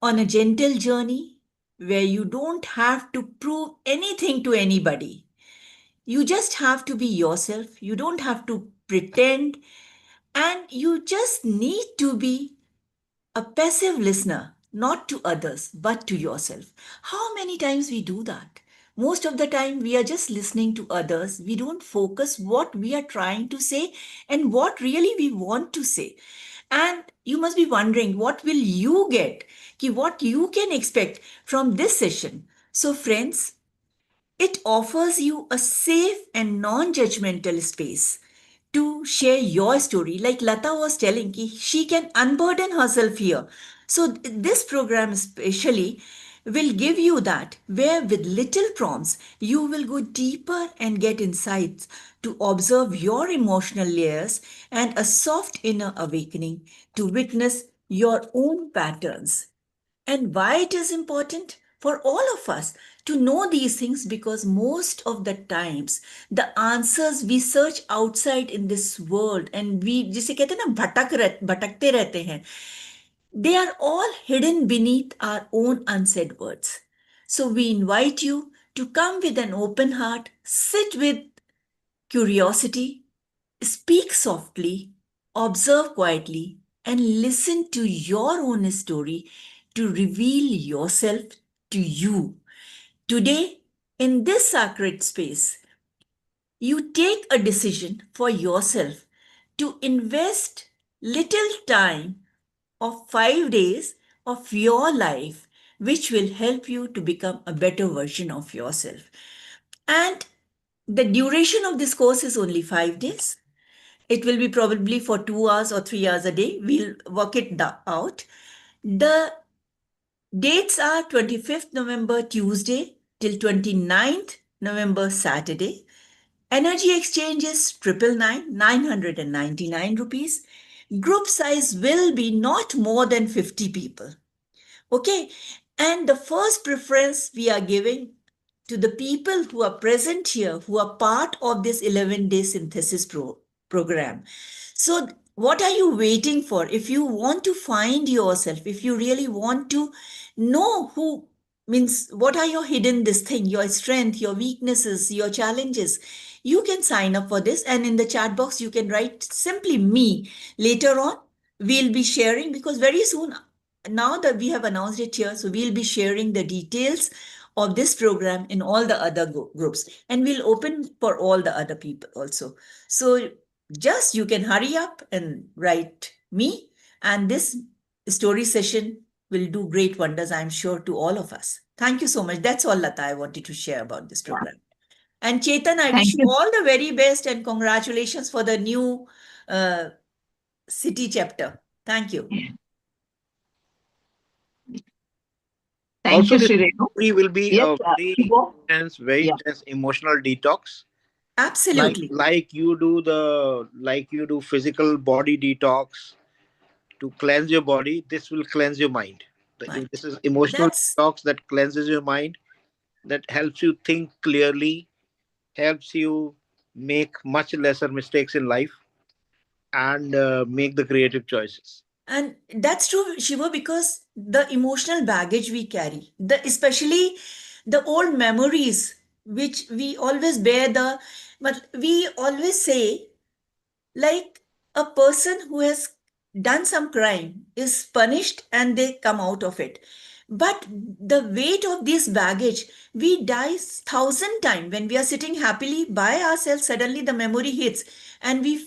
on a gentle journey where you don't have to prove anything to anybody. You just have to be yourself. You don't have to pretend. And you just need to be a passive listener, not to others, but to yourself. How many times we do that? Most of the time, we are just listening to others. We don't focus what we are trying to say and what really we want to say. And you must be wondering, what will you get? What you can expect from this session. So, friends, it offers you a safe and non-judgmental space to share your story. Like Lata was telling, she can unburden herself here. So this program especially will give you that, where with little prompts, you will go deeper and get insights to observe your emotional layers and a soft inner awakening to witness your own patterns. And why it is important for all of us to know these things, because most of the times the answers we search outside in this world and we जिसे कहते हैं ना भटकते रहते हैं, they are all hidden beneath our own unsaid words. So we invite you to come with an open heart, sit with curiosity, speak softly, observe quietly, and listen to your own story to reveal yourself to you. Today, in this sacred space, you take a decision for yourself to invest little time of 5 days of your life, which will help you to become a better version of yourself. And the duration of this course is only 5 days. It will be probably for 2 hours or 3 hours a day. We'll work it out. The dates are 25th November Tuesday till 29th November Saturday. Energy exchange is 999 rupees. Group size will be not more than 50 people. Okay. And the first preference we are giving to the people who are present here, who are part of this 11-day synthesis program. So what are you waiting for? If you want to find yourself, if you really want to know who means what are your hidden this thing, your strength, your weaknesses, your challenges, you can sign up for this. And in the chat box, you can write simply me. Later on, we'll be sharing, because very soon, now that we have announced it here, so we'll be sharing the details of this program in all the other groups, and we'll open for all the other people also. So just you can hurry up and write me, and this story session will do great wonders, I'm sure, to all of us. Thank you so much. That's all, Lata, I wanted to share about this program. And Chetan, I wish you all the very best and congratulations for the new city chapter. Thank you. Thank Also, you, this Shirenu. will be Yes, a very Shivo. intense, very Yeah. intense emotional detox. Absolutely. Like you do physical body detox to cleanse your body. This will cleanse your mind. Right. This is emotional detox that cleanses your mind, that helps you think clearly, helps you make much lesser mistakes in life, and make the creative choices. And that's true, Shiva, because the emotional baggage we carry, especially the old memories, which we always bear but we always say, like a person who has done some crime is punished and they come out of it. But the weight of this baggage, we die 1,000 times. When we are sitting happily by ourselves, suddenly the memory hits and we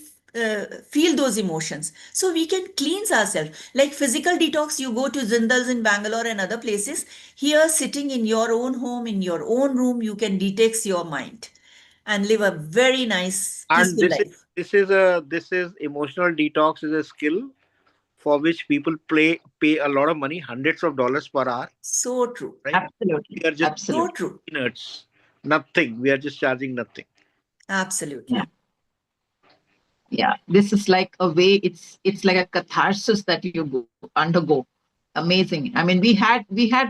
feel those emotions. So we can cleanse ourselves. Like physical detox, you go to Zindals in Bangalore and other places. Here, sitting in your own home, in your own room, you can detox your mind and live a very nice, And peaceful life. this is emotional detox is a skill for which people pay a lot of money, hundreds of dollars per hour. So true. Right? Absolutely. We are just So true. peanuts. Nothing. We are just charging nothing. Absolutely. Yeah. Yeah. This is like a way, it's like a catharsis that you undergo Amazing. I mean, we had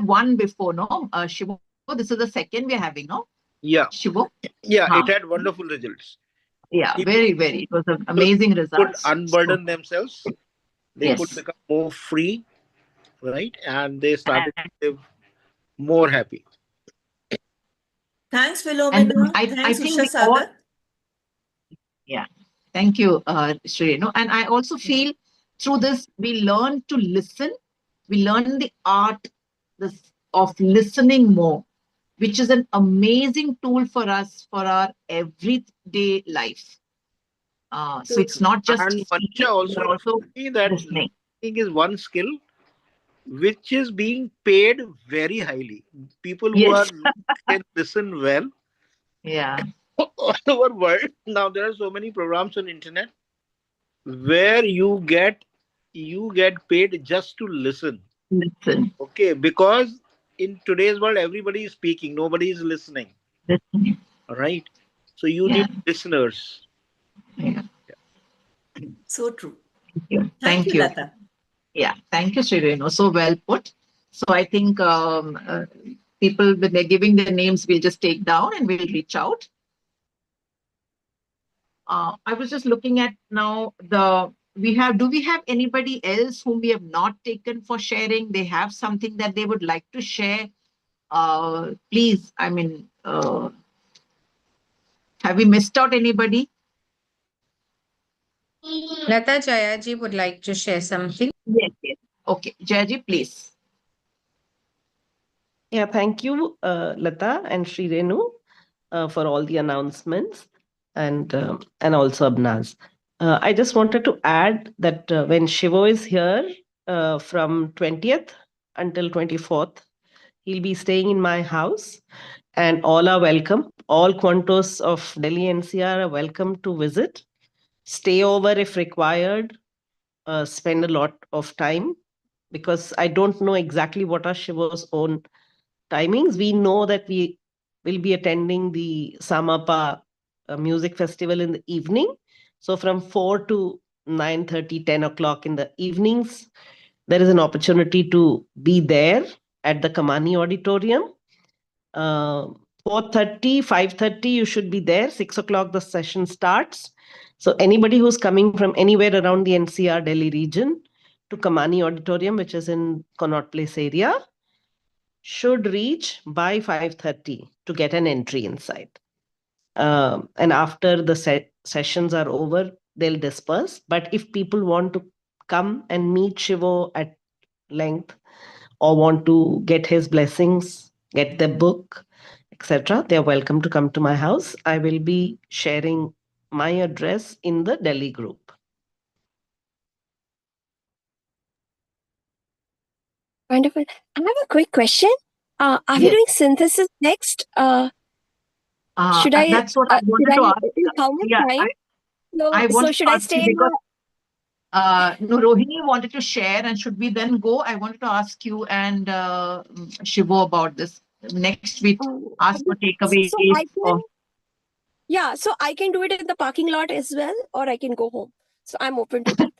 one before, no? Shivo, this is the second we are having, no? Yeah. Shivo? Yeah, Huh. it had wonderful results. Yeah, People very, very. It was an amazing could results. unburden themselves. They could Yes. become more free, right? And they started to live more happy. Thanks, And Philomena. I Thanks, think Usha we all, Sagar. yeah. Thank you, Shrenu. And I also feel through this, we learn to listen. We learn the art of listening more, which is an amazing tool for us for our everyday life. So it's not just And speaking, Manisha also but also told me that listening. listening is one skill which is being paid very highly. People who Yes. can listen well Yeah. all over world. Now there are so many programs on internet where you get paid just to listen. Listen. Okay, because in today's world everybody is speaking, nobody is listening. Listening. All right. So you Yeah. need listeners. Yeah. So true. Thank you. Thank you, Lata. Yeah, thank you, Srirenu. So well put. So I think people, when they're giving their names, we'll just take down and we'll reach out. I was just looking at now do we have anybody else whom we have not taken for sharing? They have something that they would like to share. Please, I mean, have we missed out anybody? Lata Jayaji would like to share something. Yes, yes. Okay, Jayaji, please. Yeah, thank you, Lata and Srirenu, for all the announcements and also Abnaz. I just wanted to add that when Shivo is here from 20th until 24th, he'll be staying in my house, and all are welcome. All Quantos of Delhi NCR are welcome to visit. Stay over if required. Spend a lot of time, because I don't know exactly what are Shivo's own timings. We know that we will be attending the Samapa music festival in the evening. So from 4 to 9:30, 10 o'clock in the evenings, there is an opportunity to be there at the Kamani Auditorium. 4:30, 5:30, you should be there. 6 o'clock, the session starts. So anybody who's coming from anywhere around the NCR Delhi region to Kamani Auditorium, which is in Connaught Place area, should reach by 5:30 to get an entry inside. And after the sessions are over, they'll disperse. But if people want to come and meet Shivo at length, or want to get his blessings, get the book, etc., they're welcome to come to my house. I will be sharing my address in the Delhi group. Wonderful. I have a quick question. Are we Yes. doing synthesis next? Should I? That's what I wanted to ask. How much Yeah, time? I So wanted should to I ask you stay? because no, Rohini wanted to share, and should we then go? I wanted to ask you and Shivo about this. Next week, ask for takeaways. So I can. Yeah, so I can do it in the parking lot as well, or I can go home. So I'm open to that.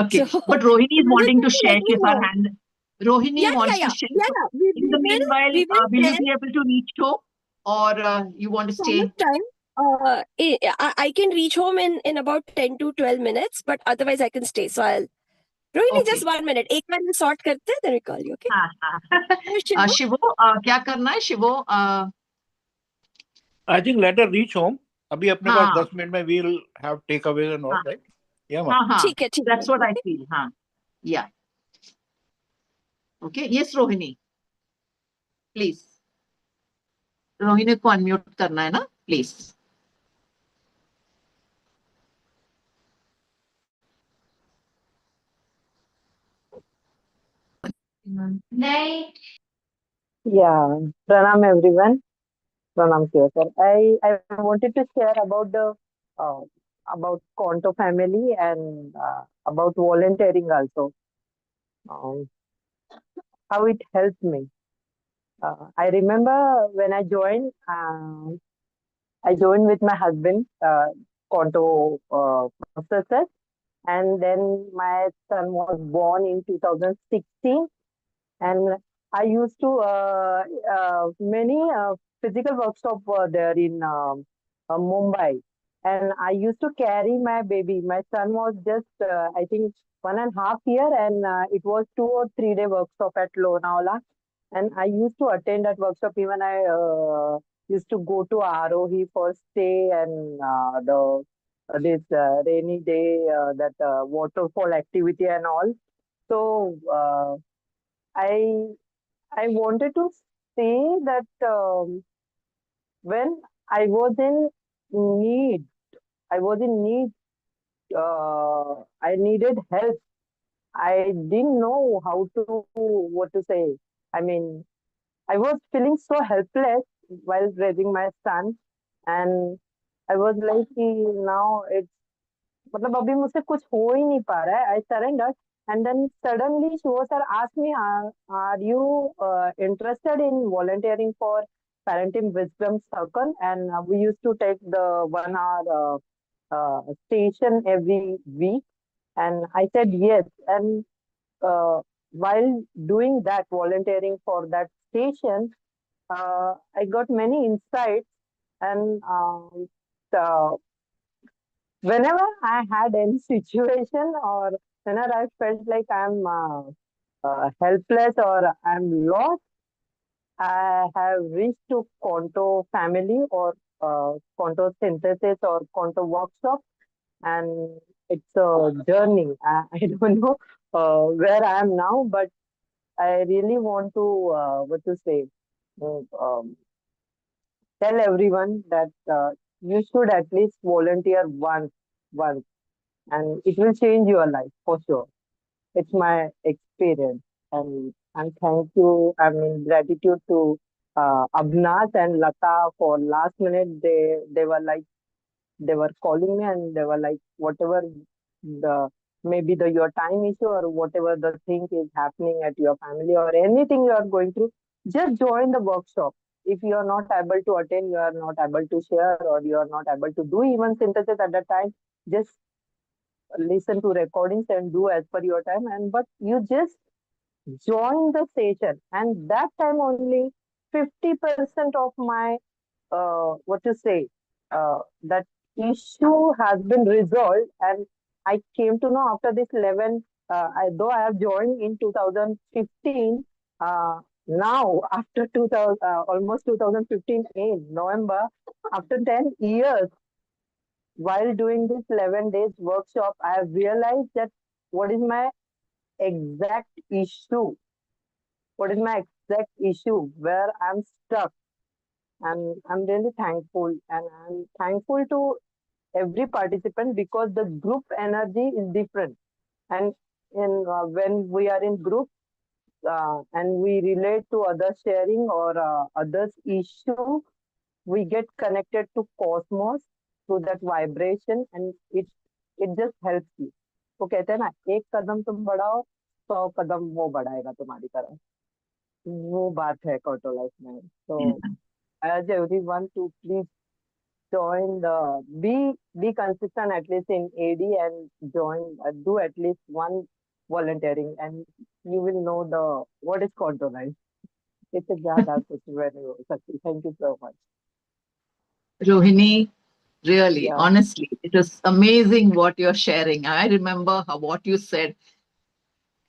Okay, So, but Rohini is wanting to just share. let me She's our know. hand. Rohini Yeah, wants yeah, to yeah. share. Yeah, In the meanwhile, we will will you share. be able to reach home, or you want to How stay? much time? I can reach home in about 10 to 12 minutes, but otherwise I can stay. So I'll really just 1 minute. एक बार में sort करते हैं, then we call you, okay? Shivo, क्या करना है Shivo? I think let her reach home. अभी अपने पास हाँ. 10 मिनट में we'll have takeaways and all, right? Yeah, man. ठीक है. That's what I feel. हाँ. Yeah. Okay. Yes, Rohini. Please. Rohini को अनम्यूट करना है ना, please. Yeah, pranam everyone. Pranam Sir. I wanted to share about the about Quanto family and about volunteering also. How it helped me. I remember when I joined with my husband, Quanto Synthesis, and then my son was born in 2016. And I used to many physical workshop were there in Mumbai, and I used to carry my baby. My son was just I think 1.5 years, and it was 2 or 3 day workshop at Lonavala, and I used to attend that workshop. Even I used to go to Arohi for stay and the this rainy day that waterfall activity and all. So I I wanted to say that when I was in need, I was in need. I needed help. I didn't know how to what to say. I mean, I was feeling so helpless while raising my son, and I was like, "कि now it's मतलब अभी मुझसे कुछ हो ही नहीं पा रहा है." I surrendered, and then suddenly Shivo sir asked me, "Are you interested in volunteering for Parenting Wisdom Circle?" And we used to take the 1 hour station every week, and I said yes. And while doing that, volunteering for that station, I got many insights, and whenever I had any situation or whenever I felt like I'm helpless or I'm lost, I have reached to Quanto family or Quanto Synthesis or Quanto workshop, and it's a journey. I don't know where I am now, but I really want to what to say. Tell everyone that you should at least volunteer once, and it will change your life for sure. It's my experience, and thank you. I mean, gratitude to Abnas and Lata for last minute. They were like they were calling me and they were like whatever the maybe the your time issue or whatever the thing is happening at your family or anything you are going through, just join the workshop. If you are not able to attend, you are not able to share, or you are not able to do even synthesis at that time, just listen to recordings and do as per your time. And but you just join the session, and that time only 50% of my what to say that issue has been resolved. And I came to know after this 11 though I have joined in 2015, now after 2000 almost 2015 in November, after 10 years, while doing this 11 days workshop, I have realized that what is my exact issue, what is my exact issue where I'm stuck. And I'm really thankful, and I'm thankful to every participant because the group energy is different. And in when we are in group and we relate to others sharing or others issue, we get connected to cosmos through that vibration, and it just helps you. वो कहते हैं ना, एक कदम तुम बढ़ाओ 100 कदम वो बढ़ाएगा तुम्हारी तरफ. वो बात है क्वांटो लाइफ में. So I urge everyone to please join the be consistent at least in AD and join do at least one volunteering, and you will know the what is Quanto Life. It's a ज़्यादा कुछ very सक्ति. Thank you so much. Rohini, really, Yeah. honestly, it was amazing what you're sharing. I remember what you said.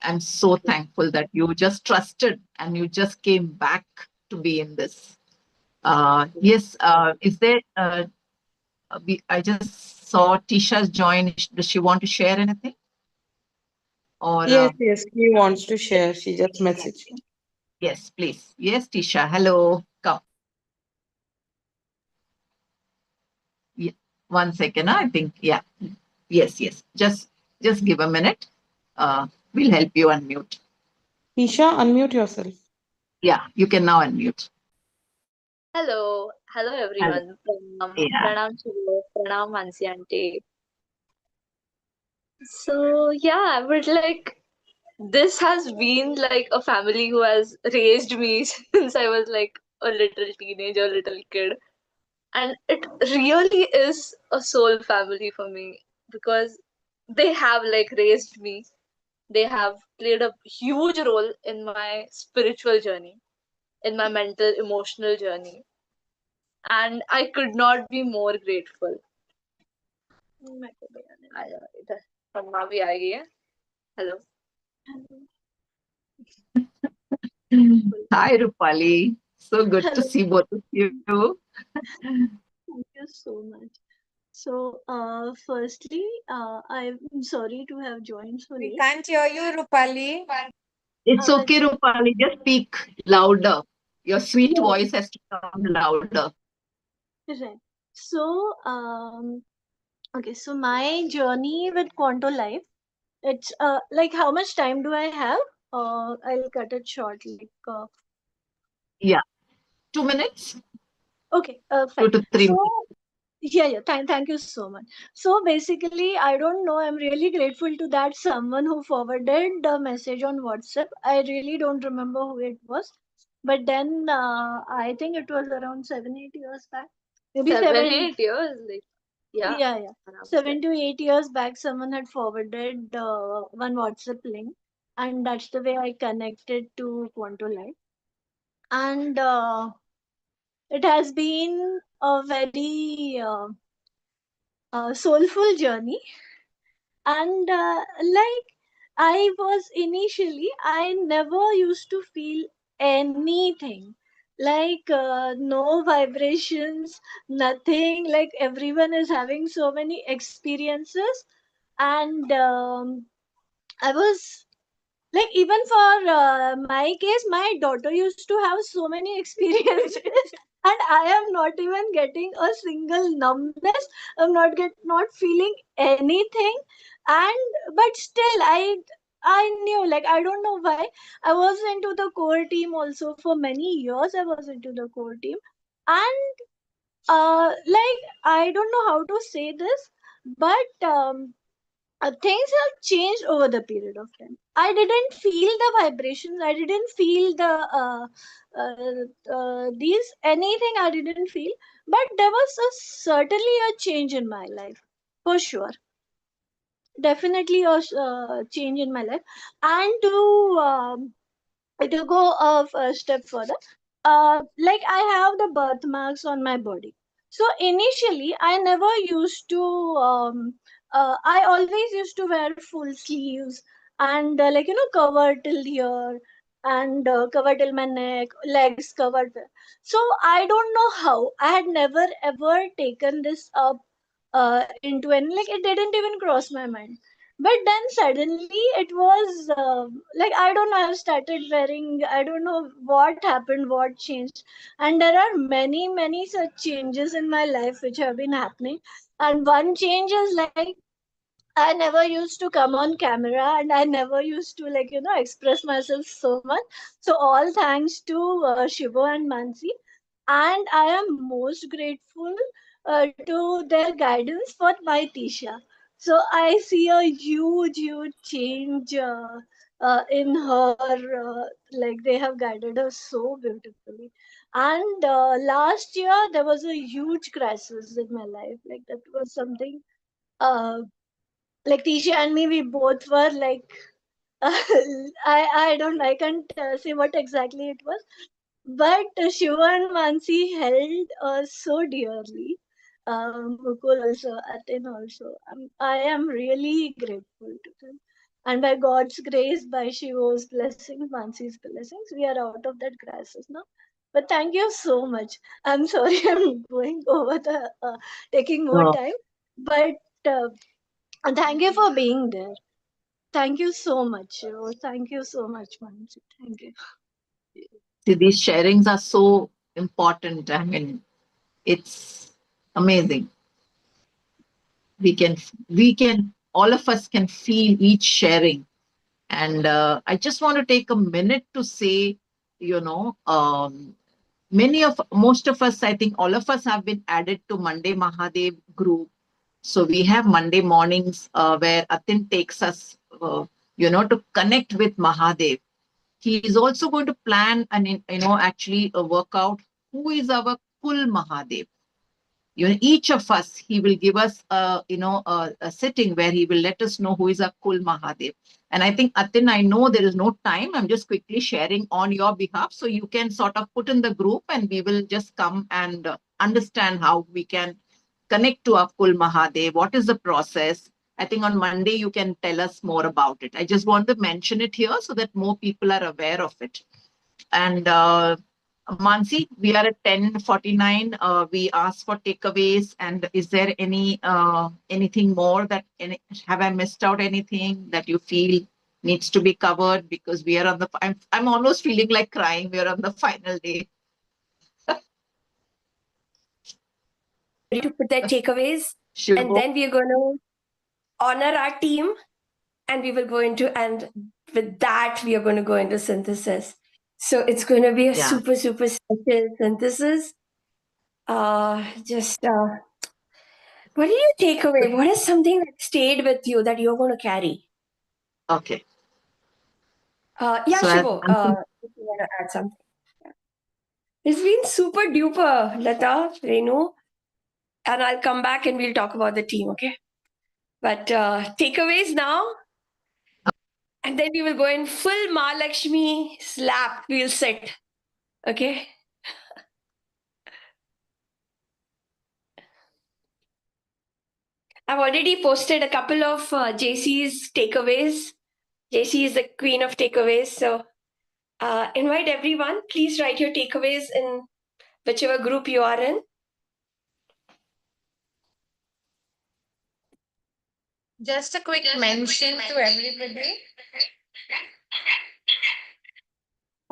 I'm so thankful that you just trusted and you just came back to be in this. Yes, is there, I just saw Tisha's join. Does she want to share anything? Or Yes, she wants to share. She just messaged. yes, please. Yes, Tisha. Hello. Come. Yeah. 1 second. I think. Yeah. Yes. Just give a minute. We'll help you unmute. Tisha, unmute yourself. Yeah, you can now unmute. Hello everyone. Yeah. Pranam Shivo, Pranam Mansi auntie. So yeah, I would like, this has been like a family who has raised me since I was like a little teenager, little kid. And it really is a soul family for me because they have like raised me. they have played a huge role in my spiritual journey, in my mental, emotional journey. And I could not be more grateful. Hello. Hi, Rupali. So good to Hello. see both of you. Thank you so much. So, firstly, I'm sorry to have joined so We late. can't hear you, Rupali. It's okay, Rupali. Just speak louder. Your sweet Yeah. voice has to come louder. Right. So, okay. So my journey with Quanto Life, it's like how much time do I have? I'll cut it short. Like, Yeah. 2 minutes? okay. 2 Fine. to 3 So, minutes. yeah. Thank you so much. So basically, I don't know. I'm really grateful to that someone who forwarded the message on WhatsApp. I really don't remember who it was, but then I think it was around 7-8 years back. Maybe 7-8 years, like yeah. 7 to 8 years back, someone had forwarded one WhatsApp link, and that's the way I connected to Quanto Life. And it has been a very soulful journey. And like I never used to feel anything, like no vibrations, nothing. Like everyone is having so many experiences, and I was like, even for my case, my daughter used to have so many experiences, and I am not even getting a single numbness. I'm not feeling anything, and but still, I knew, like, I don't know why. I was into the core team also for many years. I was into the core team, and like, I don't know how to say this, but things have changed over the period of time. I didn't feel the vibrations. I didn't feel the these anything. I didn't feel, but there was certainly a change in my life, for sure. Definitely a change in my life. And to go a step further, like, I have the birthmarks on my body. So initially, I never used to. I always used to wear full sleeves and, like, cover till here, and cover till my neck, legs covered. So I don't know how. I had never ever taken this up into any, like, it didn't even cross my mind. But then suddenly it was like, I don't know, I started wearing, I don't know what happened, what changed. And there are many such changes in my life which have been happening. And one change is, like, I never used to come on camera, and I never used to, like, express myself so much. So all thanks to Shivo and Mansi, and I am most grateful to their guidance for my Tisha. So I see a huge change in her. Like, they have guided her so beautifully. And last year there was a huge crisis in my life. Like, that was something. Uh, like, Tisha and me, we both were like, I can't say what exactly it was, but Shiva and Mansi held us so dearly. Mukul also, Atin also. I am really grateful to them. And by God's grace, by Shiva's blessings, Mansi's blessings, we are out of that crisis now. But thank you so much. I'm sorry I'm going over the taking more No. time, but thank you for being there. Thank you so much, Shiva. Thank you so much, Mansi. Thank you. See, these sharings are so important. I mean, it's amazing. We can, all of us can feel each sharing. And I just want to take a minute to say, you know, most of us, I think all of us have been added to Monday Mahadev group. So we have Monday mornings where Atin takes us, to connect with Mahadev. He is also going to plan and, actually work out who is our Kul Mahadev. each of us, he will give us a sitting where he will let us know who is our Kul Mahadev. And I think, Atin, I know there is no time. I'm just quickly sharing on your behalf. So you can sort of put in the group and we will just come and understand how we can connect to our Kul Mahadev. What is the process? I think on Monday you can tell us more about it. I just want to mention it here so that more people are aware of it. And Mansi, we are at 10:49. We asked for takeaways. And is there anything more that have I missed out anything that you feel needs to be covered? Because we are on the. I'm almost feeling like crying. We are on the final day. To put their takeaways, Shivo. and then we are going to honor our team, and we will go into, and with that we are going to go into synthesis. So it's going to be a super special synthesis. What did you take away? What is something that stayed with you that you're going to carry? Okay. Yeah, So Shivo, if you want to add something. It's been super duper, Lata, Renu, and I'll come back and we'll talk about the team, okay? But takeaways now, and then we will go in full Mahalakshmi slap. We'll sit, okay? I've already posted a couple of JC's takeaways. JC is the queen of takeaways, so invite everyone. Please write your takeaways in whichever group you are in. Just a quick mention to everybody.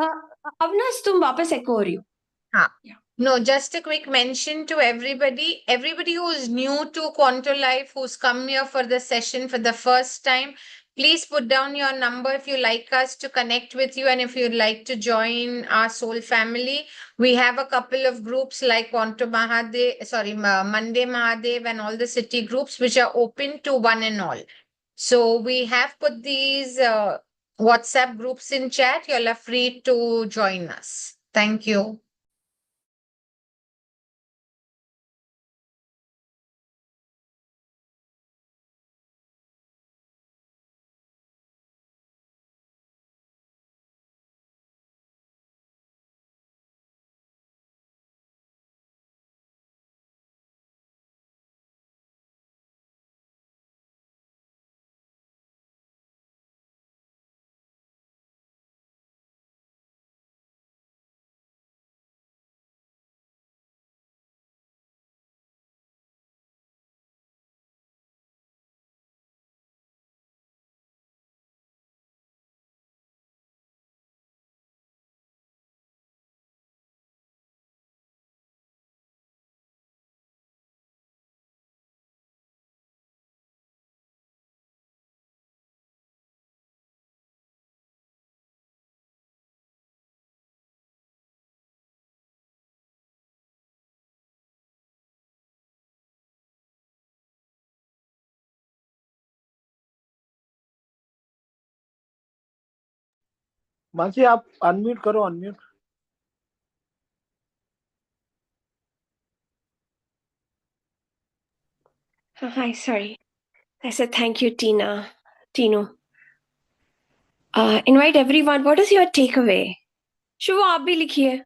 Avnas, तुम वापस echo हो रही हो. No, just a quick mention to everybody. Everybody who's new to Quanto Life, who's come here for the session for the first time, please put down your number if you like us to connect with you and if you'd like to join our soul family. We have a couple of groups like Monday Mahadev and all the city groups which are open to one and all. So we have put these WhatsApp groups in chat. You're free to join us. Thank you. Mansi आप unmute करो unmute. Hi, sorry. I said thank you, Tino. Invite everyone. What is your takeaway? शुभ आप भी लिखिए.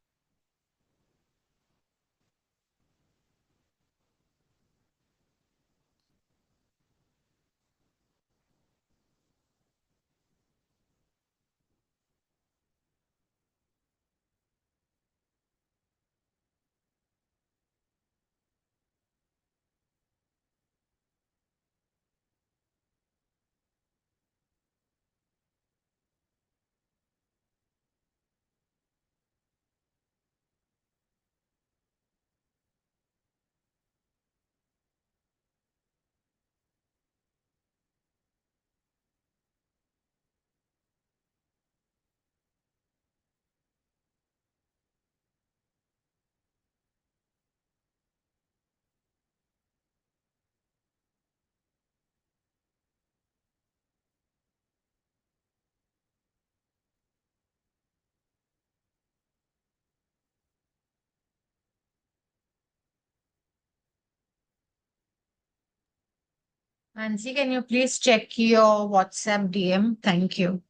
Nancy, can you please check your WhatsApp DM? Thank you.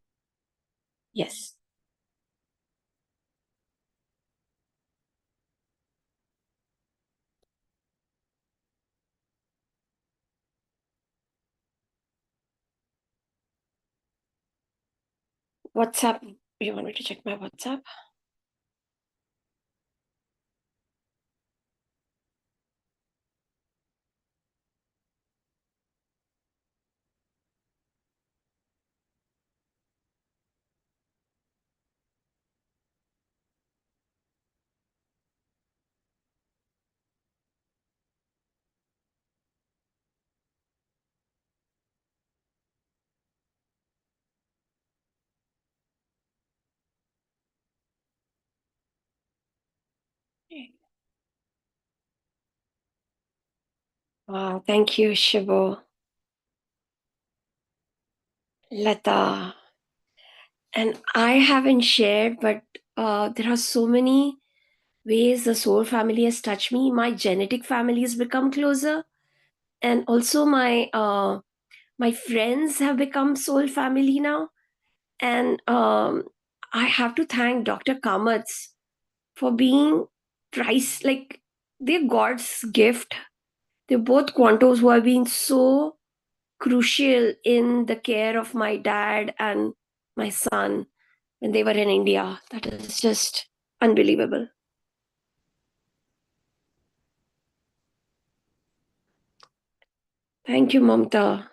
Yes. WhatsApp. You want me to check my WhatsApp? Wow, thank you, Shivo. Lata. And I haven't shared, but there are so many ways the soul family has touched me. My genetic family has become closer, and also my friends have become soul family now. And I have to thank Dr. Kamatz for being price like they're God's gift. They're both Quantos who have been so crucial in the care of my dad and my son when they were in India. That is just unbelievable. Thank you, Mamta.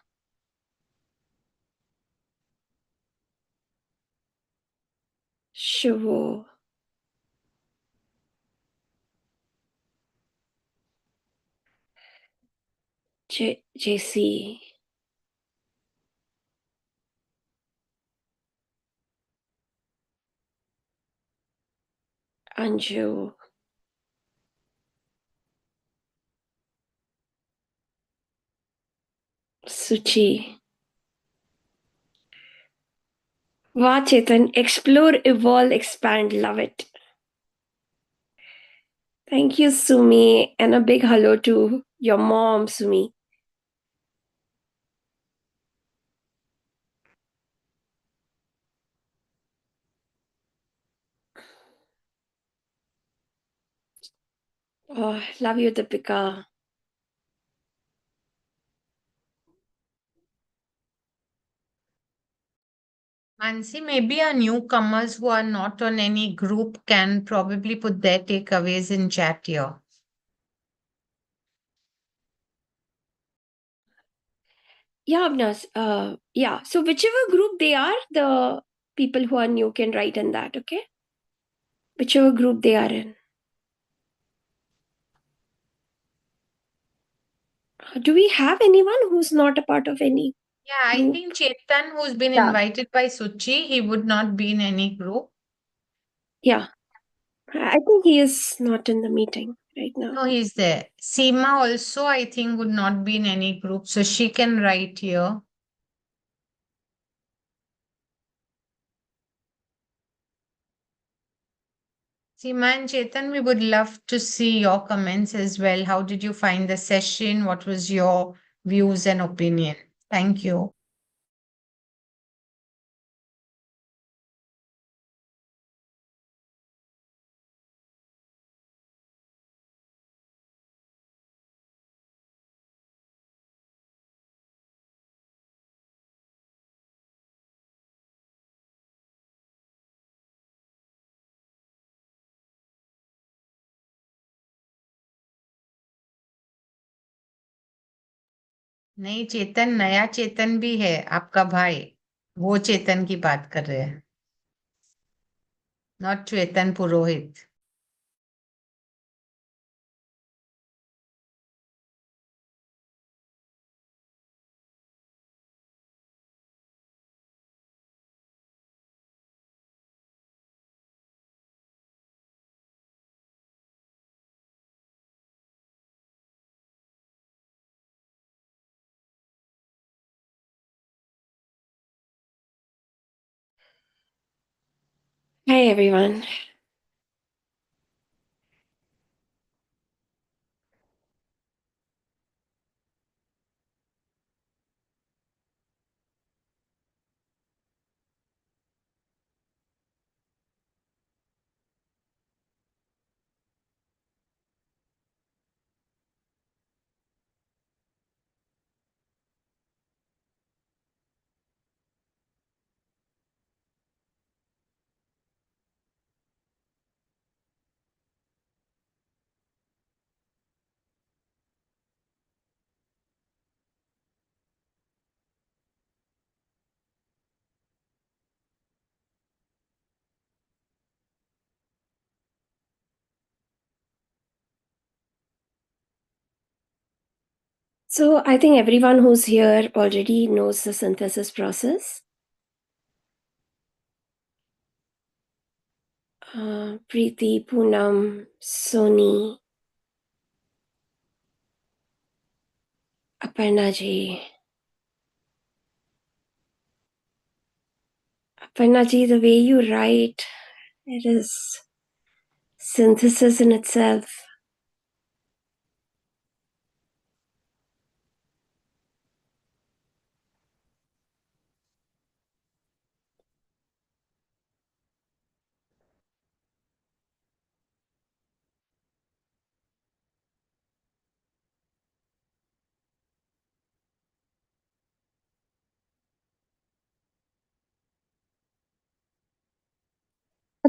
Shivo. JC. Anju. Suchi. Wow, Chetan. Explore, evolve, expand. Love it. Thank you, Sumi. And a big hello to your mom, Sumi. Oh, love you, Deepika. Nancy, maybe our newcomers who are not on any group can probably put their takeaways in chat here. Yeah, Avnas. Yeah. So whichever group they are, the people who are new can write in that, okay? Whichever group they are in. Do we have anyone who's not a part of any Yeah, I group? think Chetan, who's been Yeah. invited by Suchi, he would not be in any group. Yeah. I think he is not in the meeting right now. No, he's there. Seema also, I think, would not be in any group, so she can write here. Seema and Chetan, we would love to see your comments as well. How did you find the session? What was your views and opinion? Thank you. नहीं चेतन, नया चेतन भी है आपका भाई, वो चेतन की बात कर रहे हैं, not Chetan Purohit. Hi, everyone. So I think everyone who's here already knows the synthesis process. Preeti, Poonam, Soni, Aparna ji. Aparna ji, the way you write, it is synthesis in itself.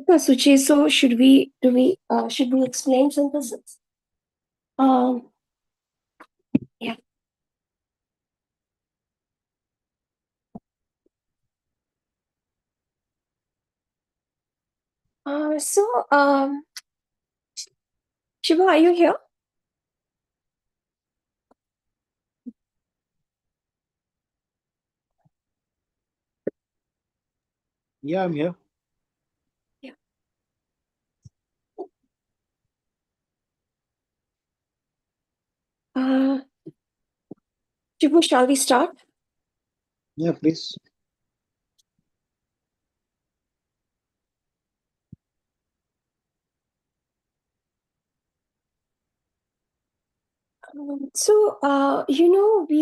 Suchi, so should we explain synthesis? Yeah. Shivo, are you here? Yeah, I'm here. Yeah. Shivo, shall we start? Yeah, please. We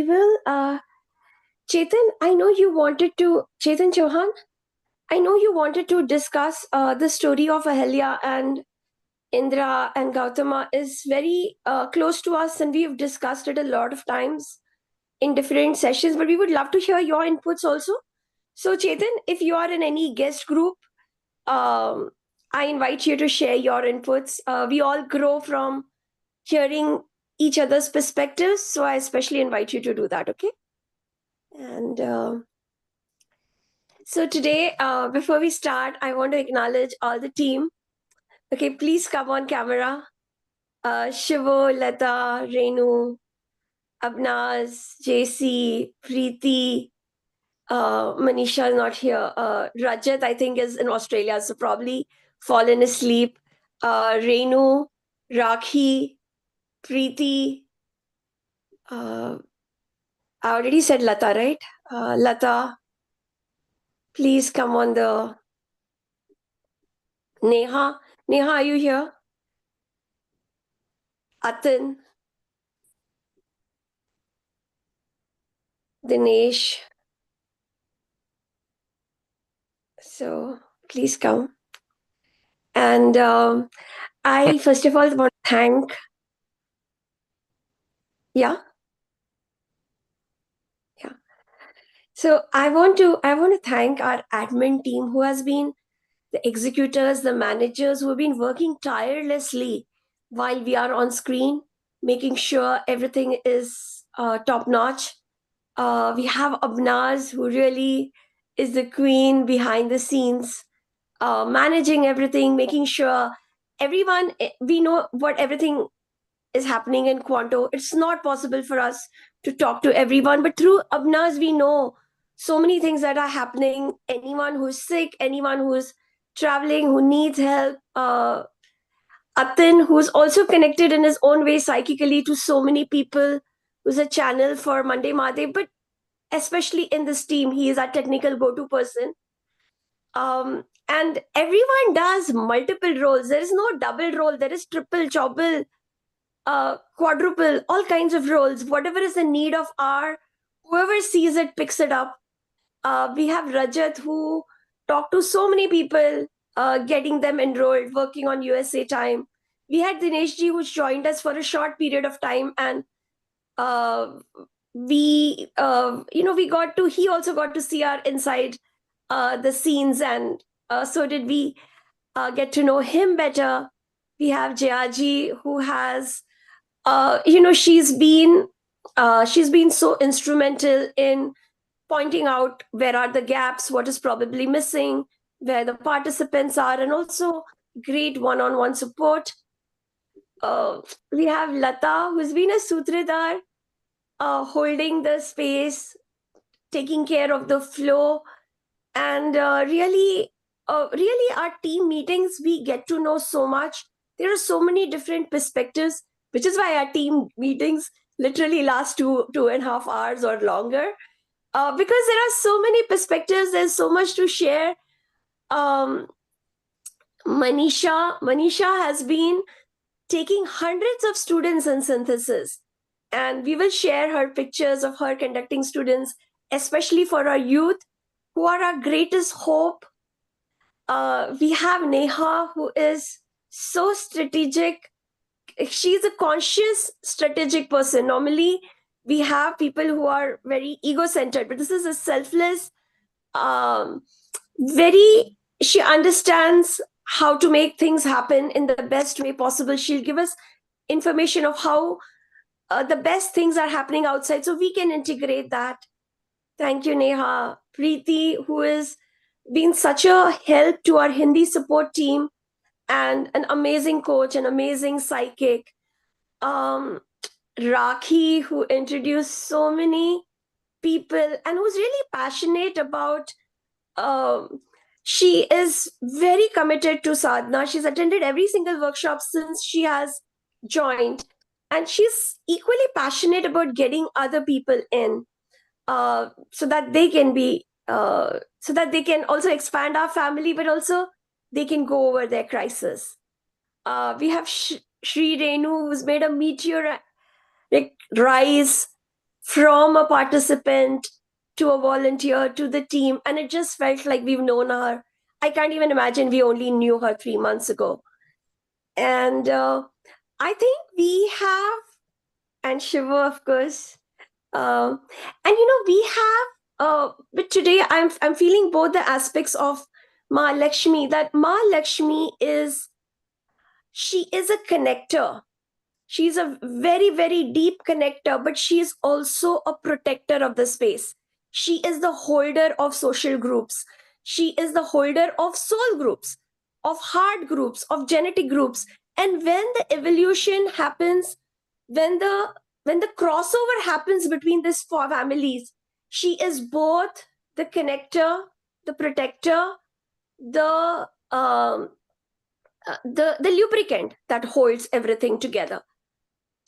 will, Chetan, I know you wanted to, Chetan Chauhan, I know you wanted to discuss the story of Ahalya and Indra and Gautama is very close to us, and we've discussed it a lot of times in different sessions, but we would love to hear your inputs also. So, Chetan, if you are in any guest group, I invite you to share your inputs. We all grow from hearing each other's perspectives, so I especially invite you to do that, okay? And so today, before we start, I want to acknowledge all the team. Okay, please come on camera. Shivo, Lata, Renu, Abnaz, JC, Preeti, Manisha is not here. Rajat, I think, is in Australia, so probably fallen asleep. Renu, Rakhi, Preeti. I already said Lata, right? Lata, please come on the... Neha. Neha, are you here? Atin. Dinesh. So please come. And I first of all want to thank... Yeah. Yeah. So I want to thank our admin team who has been the executors, the managers who have been working tirelessly while we are on screen, making sure everything is top notch. We have Abnaz, who really is the queen behind the scenes, managing everything, making sure everyone, we know what everything is happening in Quanto. It's not possible for us to talk to everyone, but through Abnaz, we know so many things that are happening. Anyone who's sick, anyone who's traveling, who needs help. Atin, who's also connected in his own way psychically to so many people, who's a channel for Monday Mahadev, but especially in this team, he is our technical go-to person. And everyone does multiple roles. There is no double role. There is triple, chobble, quadruple, all kinds of roles. Whatever is the need of our, whoever sees it picks it up. We have Rajat, who talked to so many people, getting them enrolled, working on USA time. We had Dinesh ji, who joined us for a short period of time, and we got to, he also got to see our inside the scenes, and so did we get to know him better. We have Jayaji, who has she's been so instrumental in pointing out where are the gaps, what is probably missing, where the participants are, and also great one-on-one support. We have Lata, who's been a sutradhar holding the space, taking care of the flow, and really our team meetings, we get to know so much. There are so many different perspectives, which is why our team meetings literally last 2.5 hours or longer, because there are so many perspectives, there's so much to share. Manisha has been taking hundreds of students in synthesis, and we will share her pictures of her conducting students, especially for our youth who are our greatest hope. We have Neha, who is so strategic. She's a conscious, strategic person. Normally, we have people who are very ego-centered, but this is a selfless, she understands how to make things happen in the best way possible. She'll give us information of how the best things are happening outside, so we can integrate that. Thank you, Neha. Preeti, who has been such a help to our Hindi support team and an amazing coach, an amazing psychic. Rakhi, who introduced so many people and who's really passionate about, she is very committed to sadhana. She's attended every single workshop since she has joined, and she's equally passionate about getting other people in, so that they can be so that they can also expand our family, but also they can go over their crisis. We have Shri Renu, who's made a meteoric rise from a participant to a volunteer to the team, and it just felt like we've known her. I can't even imagine we only knew her 3 months ago. And I think we have, and Shivo, of course, and we have, but today I'm feeling both the aspects of Ma Lakshmi, that Ma Lakshmi she is a connector. She's a very, very deep connector, but she is also a protector of the space. She is the holder of social groups. She is the holder of soul groups, of heart groups, of genetic groups. And when the evolution happens, when the crossover happens between these four families, she is both the connector, the protector, the lubricant that holds everything together.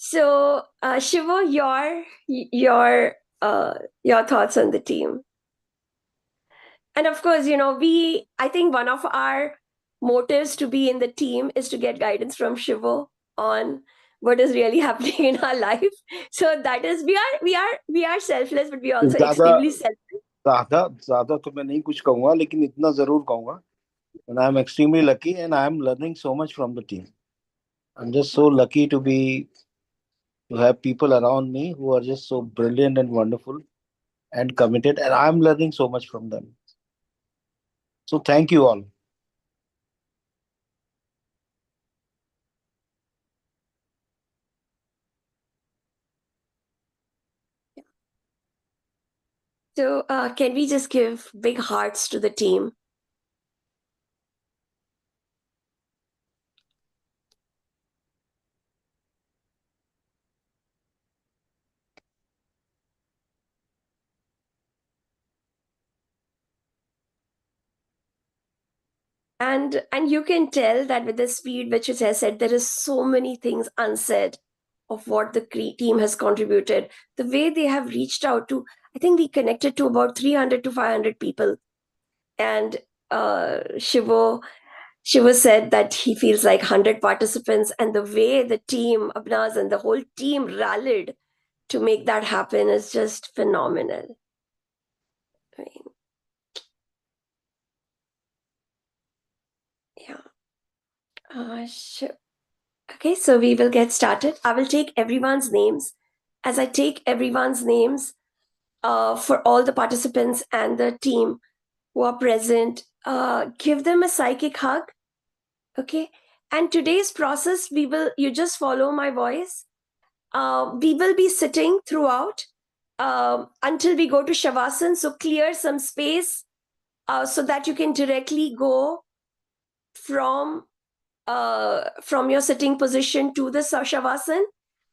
So, Shivo, your thoughts on the team. And of course, I think one of our motives to be in the team is to get guidance from Shivo on what is really happening in our life. So that is, we are selfless, but we are also extremely selfless. ज़्यादा तो मैं नहीं कुछ कहूँगा, लेकिन इतना जरूर कहूँगा, and I'm extremely lucky, and I'm learning so much from the team. I'm just so lucky to have people around me who are just so brilliant and wonderful and committed, and I'm learning so much from them. So thank you all. So can we just give big hearts to the team? And you can tell that with the speed which it has said, there is so many things unsaid of what the team has contributed. The way they have reached out to, I think we connected to about 300 to 500 people. And Shivo said that he feels like 100 participants, and the way the team, Abnaz and the whole team rallied to make that happen is just phenomenal. I mean, yeah. Sure. Okay, so we will get started. I will take everyone's names. As I take everyone's names for all the participants and the team who are present, give them a psychic hug. Okay, and today's process, you just follow my voice. We will be sitting throughout until we go to Shavasana. So clear some space so that you can directly go from your sitting position to the Shavasana.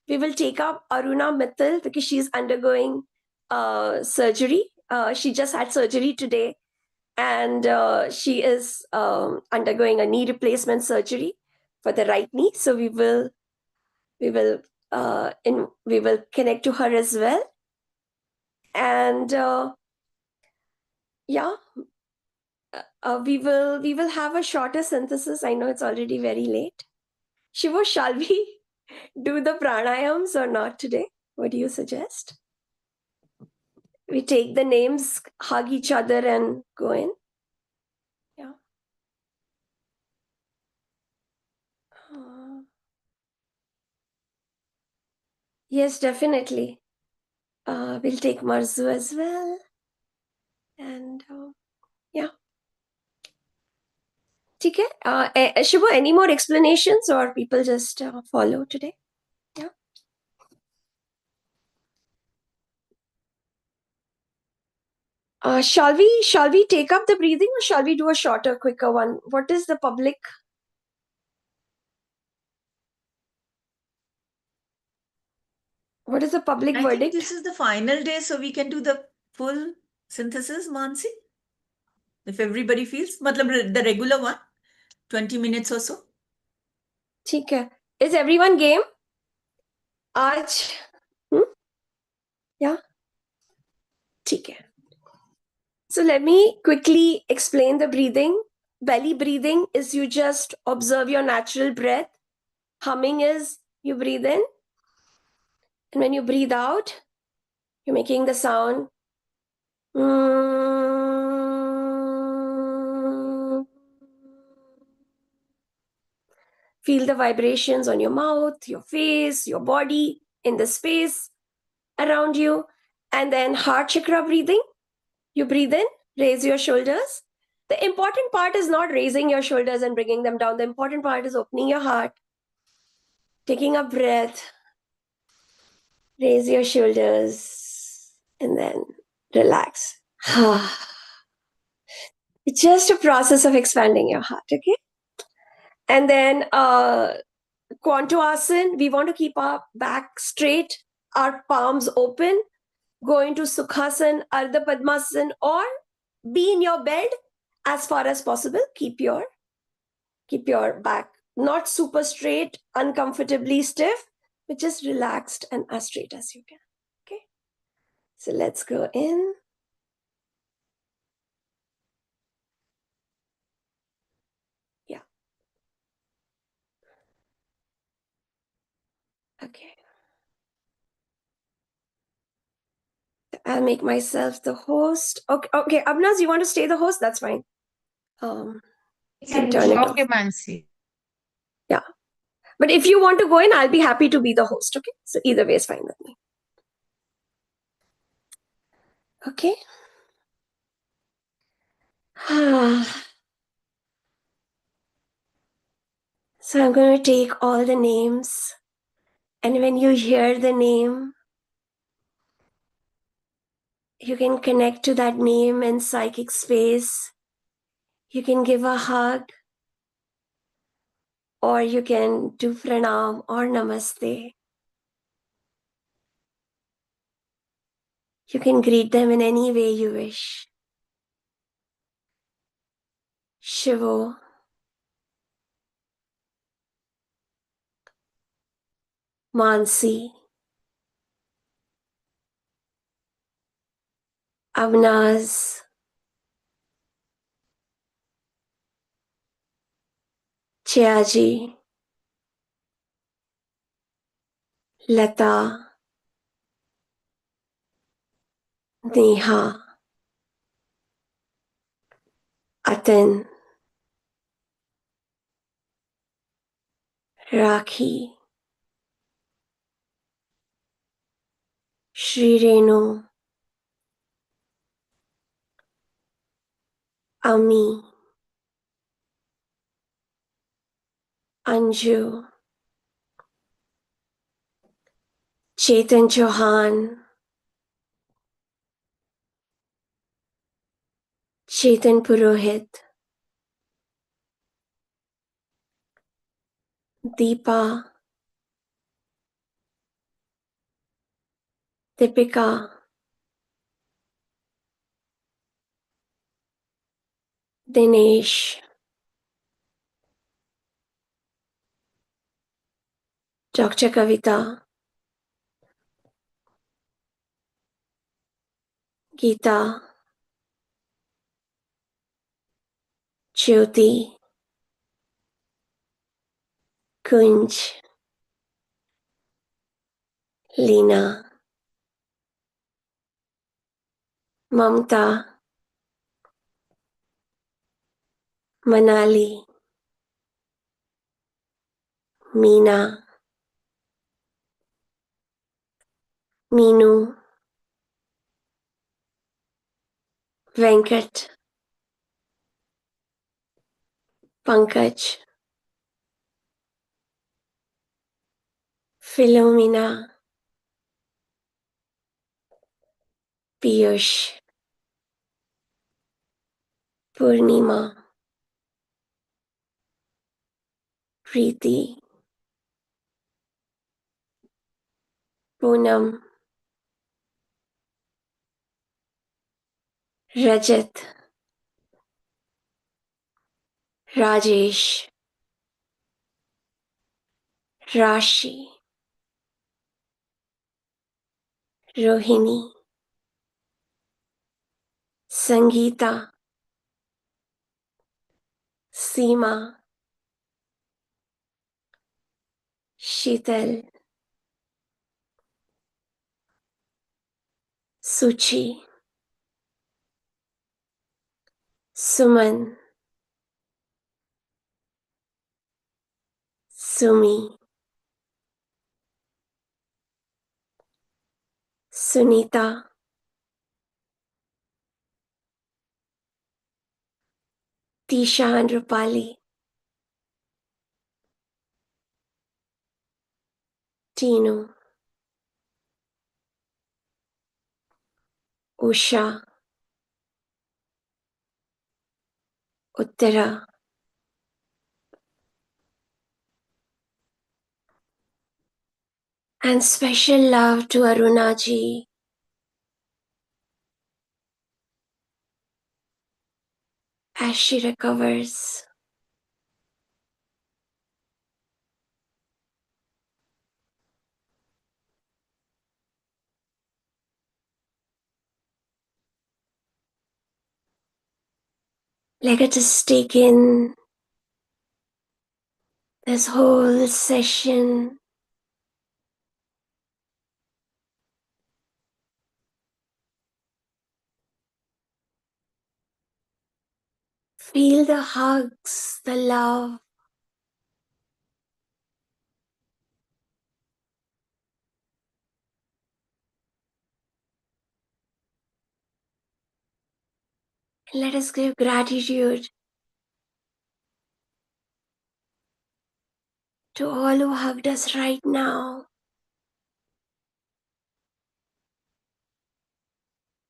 We will take up Aruna Mittal because she's undergoing surgery. She just had surgery today, and she is undergoing a knee replacement surgery for the right knee. So we will connect to her as well. And yeah, we will have a shorter synthesis. I know it's already very late. Shivo, shall we do the pranayams or not today? What do you suggest? We take the names, hug each other, and go in. Yeah. Yes, definitely. We'll take Marzu as well. And yeah. Okay. Shivo, any more explanations or people just follow today? Yeah. Shall we take up the breathing or shall we do a shorter, quicker one? What is the public? What is the public I verdict? think this is the final day, so we can do the full synthesis, Mansi. If everybody feels, matlab the regular one, 20 minutes or so. ठीक है. Is everyone game? आज yeah. ठीक है. So let me quickly explain the breathing. Belly breathing is you just observe your natural breath. Humming is you breathe in, and when you breathe out, you're making the sound. Feel the vibrations on your mouth, your face, your body, in the space around you. And then heart chakra breathing. You breathe in, raise your shoulders. The important part is not raising your shoulders and bringing them down. The important part is opening your heart, taking a breath, raise your shoulders, and then relax. It's just a process of expanding your heart, okay? And then Quanto Asan, we want to keep our back straight, our palms open, go into Sukhasan, Ardha Padmasan, or be in your bed as far as possible. Keep your back not super straight, uncomfortably stiff, but just relaxed and as straight as you can. Okay. So let's go in. Yeah. Okay. I'll make myself the host. Okay. Okay. Abnaz, you want to stay the host? That's fine. You can turn it off. Okay, Mansi. Yeah. But if you want to go in, I'll be happy to be the host. Okay. So either way is fine with me. Okay. So I'm going to take all the names. And when you hear the name, you can connect to that name in psychic space. You can give a hug, or you can do pranam or namaste. You can greet them in any way you wish. Shivo, Mansi, Avnaz, Chiaji, Lata, Neha, Atan, Rakhi, Shri Renu, Ami, Anju, Chetan Chauhan, Chetan Purohit, Deepa, Deepika, Dinesh, Dr. Kavita, Geeta, Jyoti, Kunj, Leena, Mamta, Manali, Meena, Meenu, Venkat, Pankaj, Philomena, Piyush, Purnima, Preeti, Poonam, Rajat, Rajesh, Rashi, Rohini, Sangeeta, Seema, Sheetal, Suchi, Suman, Sumi, Sunita, Tisha and Rupali, Tinu, Usha, Uttara, and special love to Arunaji, as she recovers. Let us just take in this whole session. Feel the hugs, the love. Let us give gratitude to all who hugged us right now.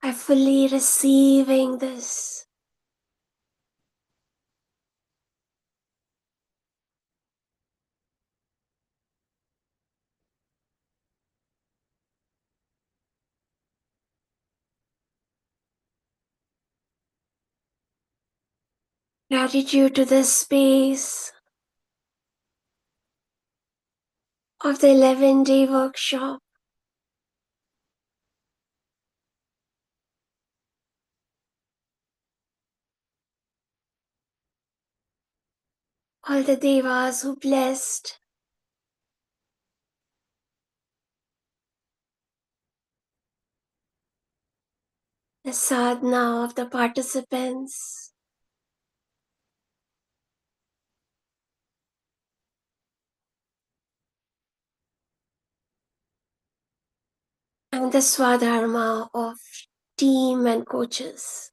I fully receiving this. Gratitude to this space of the 11-day workshop. All the devas who blessed. The sadhana of the participants. And the swadharma of team and coaches.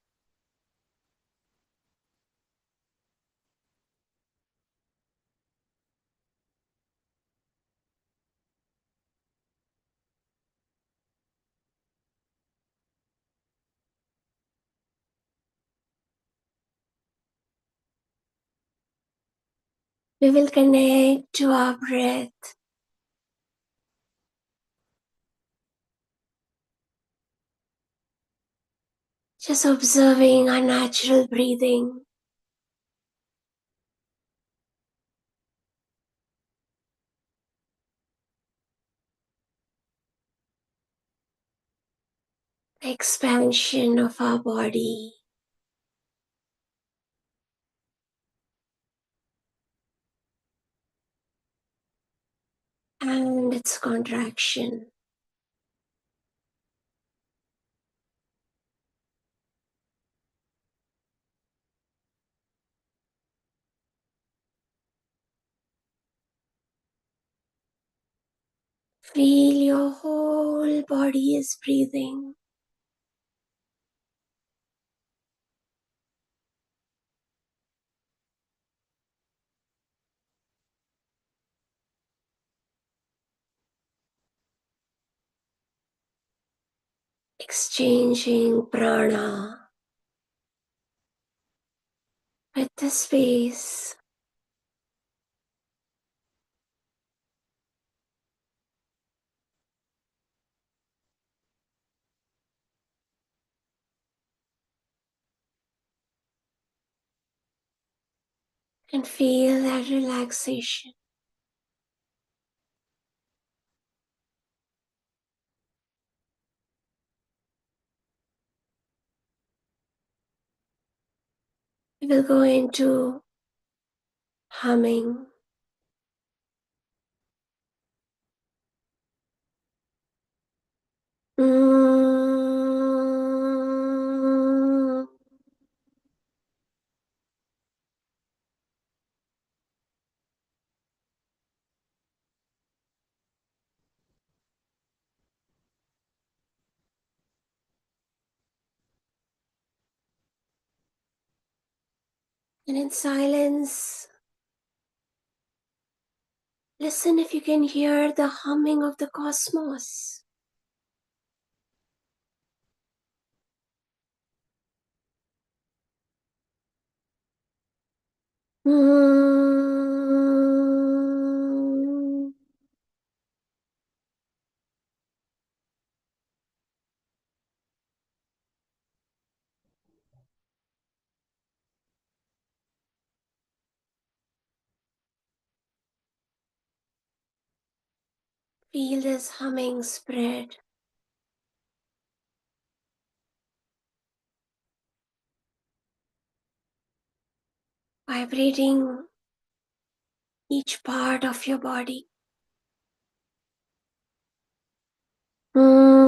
We will connect to our breath. Just observing our natural breathing. Expansion of our body. And its contraction. Feel your whole body is breathing. Exchanging prana with the space. And feel that relaxation. We will go into humming. Mm. And in silence, listen if you can hear the humming of the cosmos. Mm. Feel this humming spread. Vibrating each part of your body. Mm.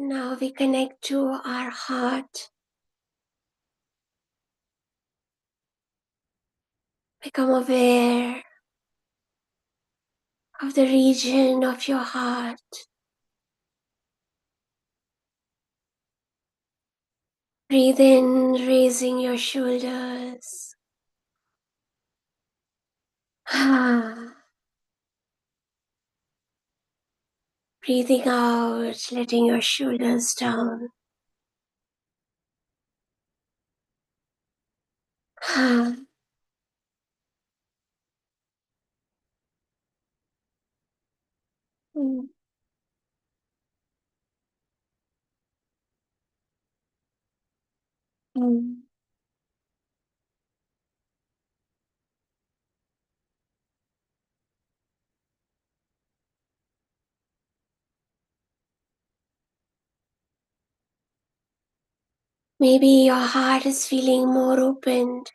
Now we connect to our heart. Become aware of the region of your heart. Breathe in, raising your shoulders. Breathing out, letting your shoulders down. Mm. Mm. Maybe your heart is feeling more opened,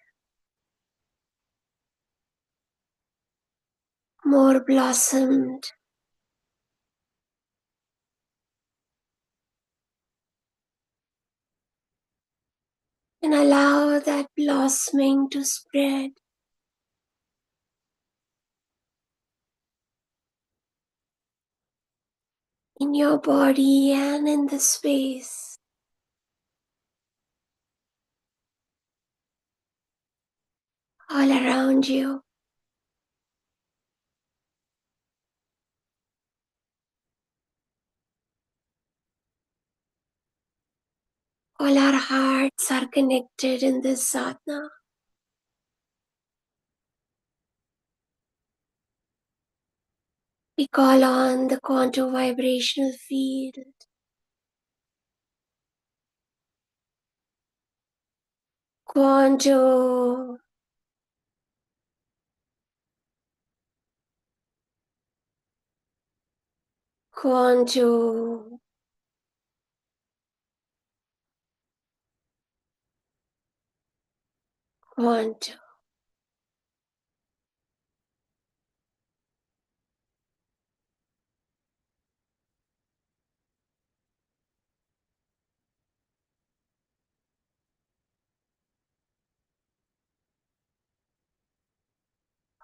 more blossomed. And allow that blossoming to spread in your body and in the space. all around you. All our hearts are connected in this sadhana. We call on the quantum vibrational field. Quanto. Quanto. Quanto.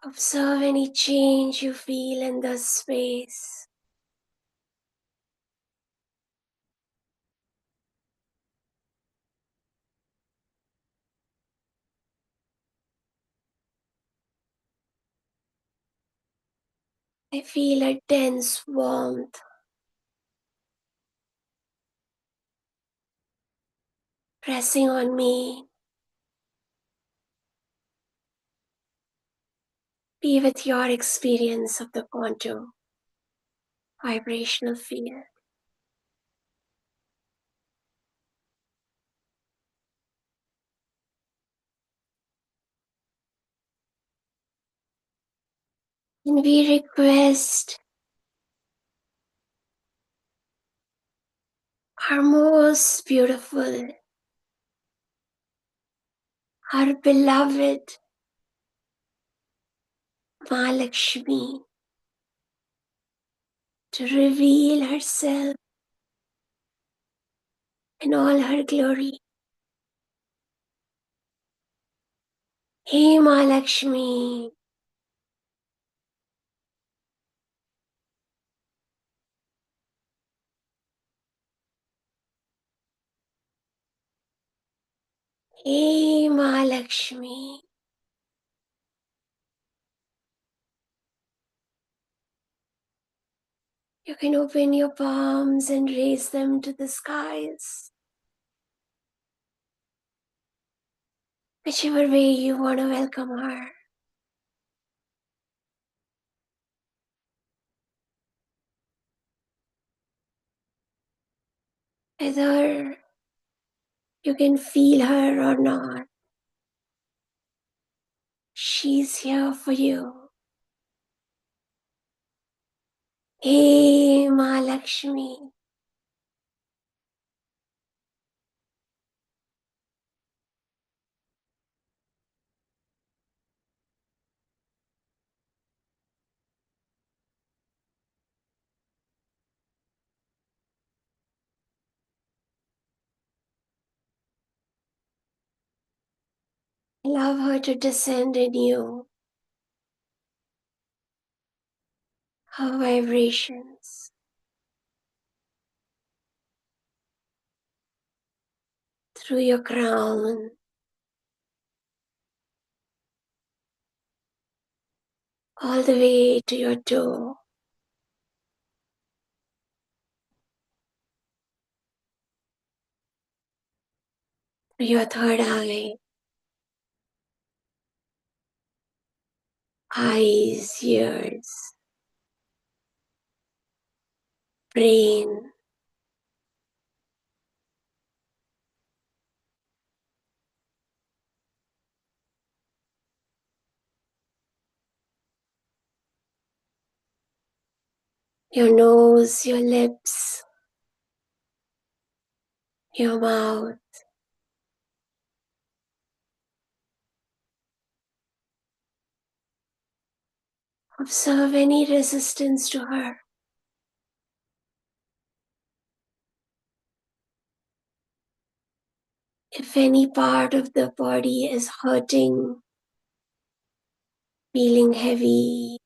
Observe any change you feel in the space. I feel a dense warmth pressing on me. Be with your experience of the quantum vibrational field. And we request our most beautiful, our beloved Mahalakshmi to reveal herself in all her glory. Hey Mahalakshmi, hey Mahalakshmi. You can open your palms and raise them to the skies. Whichever way you want to welcome her. Whether you can feel her or not, she's here for you. Hey Mahalakshmi. Allow her to descend in you. Her vibrations through your crown, all the way to your toe, to your third eye, eyes, ears, brain, your nose, your lips, your mouth. Observe any resistance to her. If any part of the body is hurting, feeling heavy,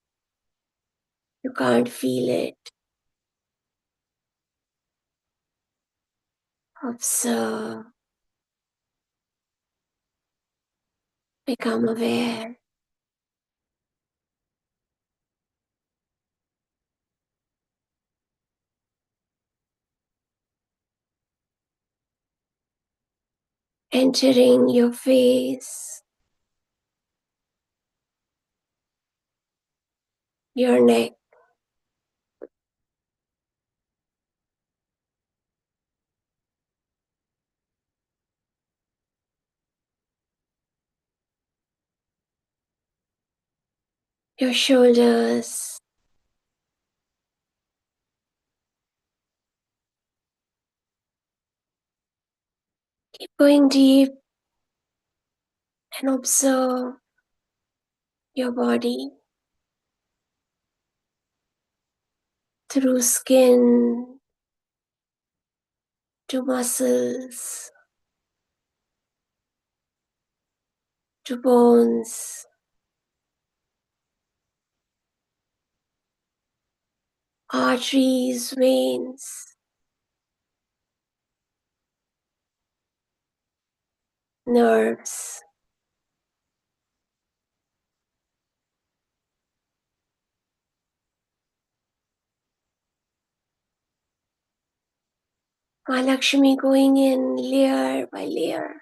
you can't feel it. Observe. Become aware. Entering your face, your neck, your shoulders, keep going deep and observe your body through skin to muscles to bones, arteries, veins, nerves. Mahalakshmi going in layer by layer.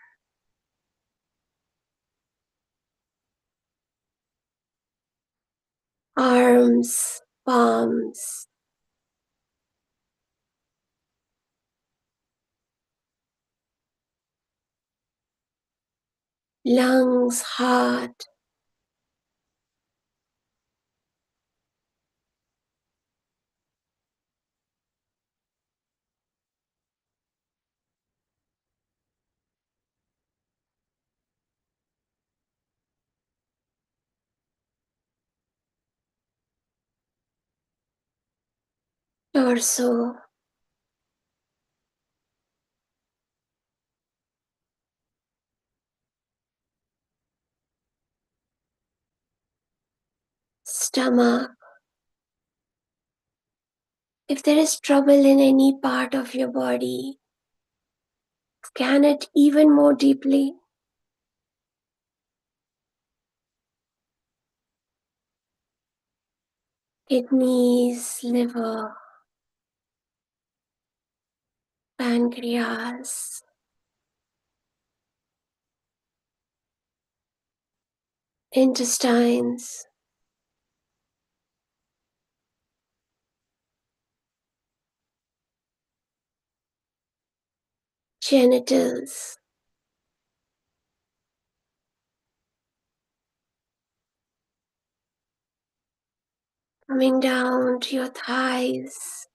Arms, palms, lungs, heart, torso, stomach. If there is trouble in any part of your body, scan it even more deeply. Kidneys, liver, pancreas, intestines, genitals, coming down to your thighs,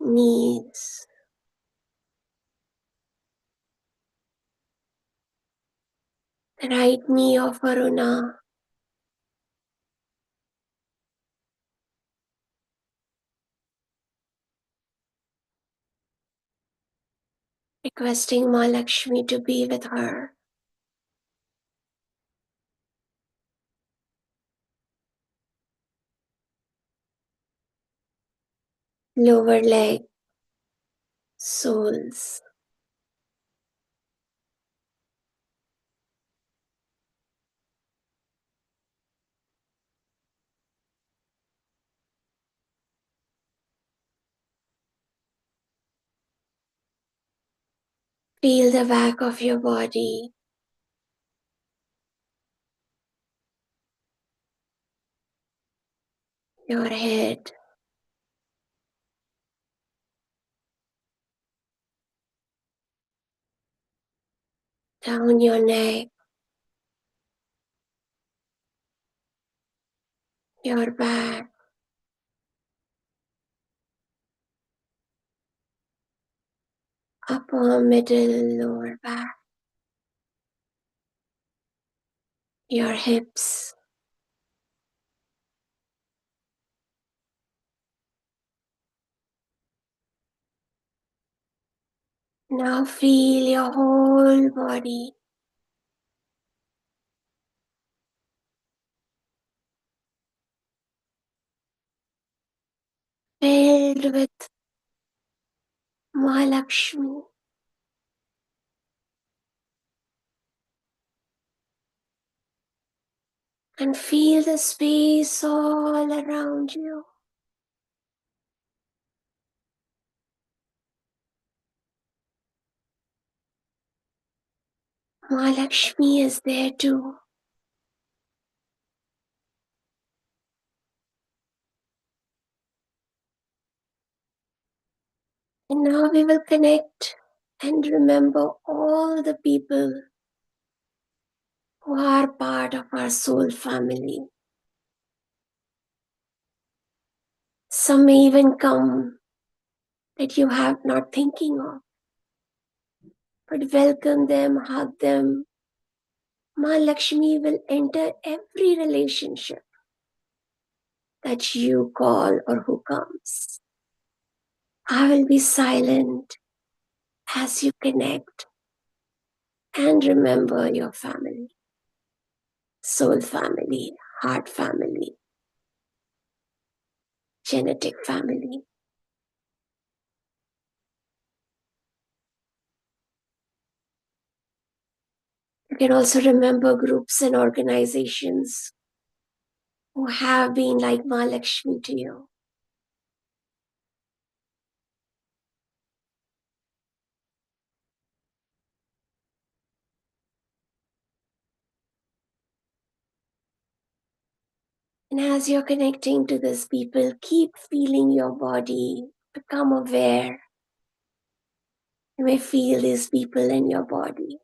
knees, the right knee of Varuna, requesting Mahalakshmi to be with her. Lower leg, soles, feel the back of your body, your head, down your neck, your back, upper, middle, lower back, your hips, now feel your whole body, filled with Mahalakshmi. And feel the space all around you. Mahalakshmi is there too. And now we will connect and remember all the people who are part of our soul family. Some may even come that you have not thinking of. But welcome them, hug them. Ma Lakshmi will enter every relationship that you call or who comes. I will be silent as you connect and remember your family. Soul family, heart family, genetic family. You can also remember groups and organizations who have been like Mahalakshmi to you. And as you're connecting to these people, keep feeling your body, become aware. You may feel these people in your body.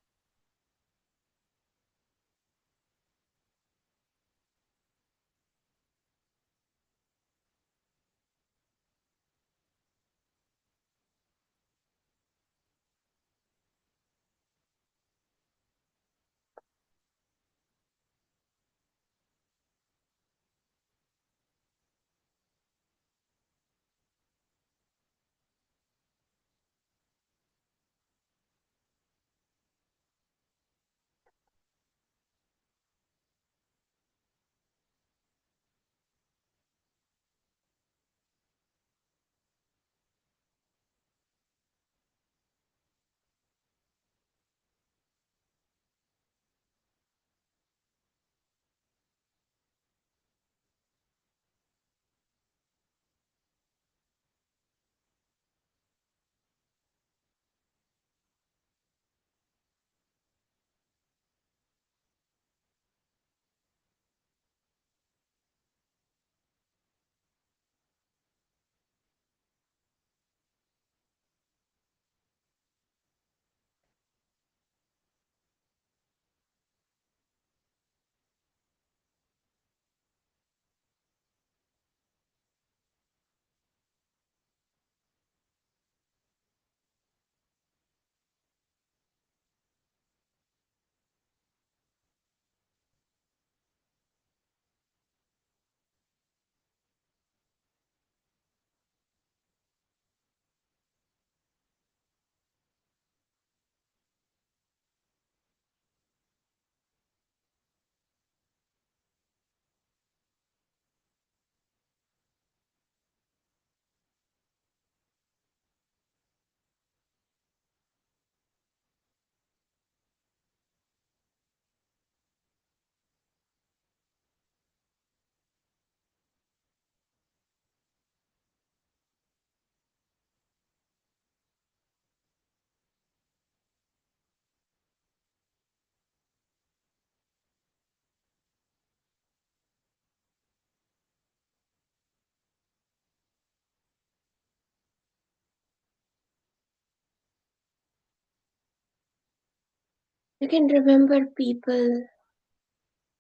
You can remember people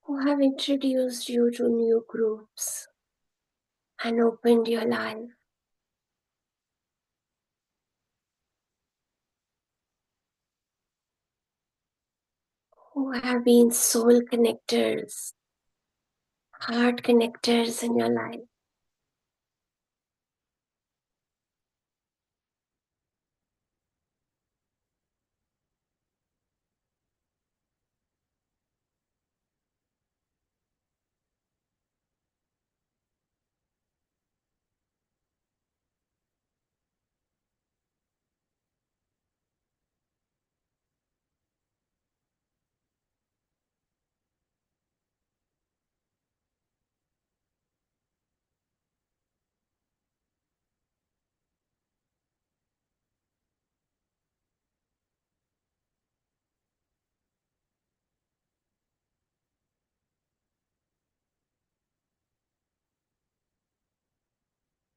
who have introduced you to new groups and opened your life. Who have been soul connectors, heart connectors in your life.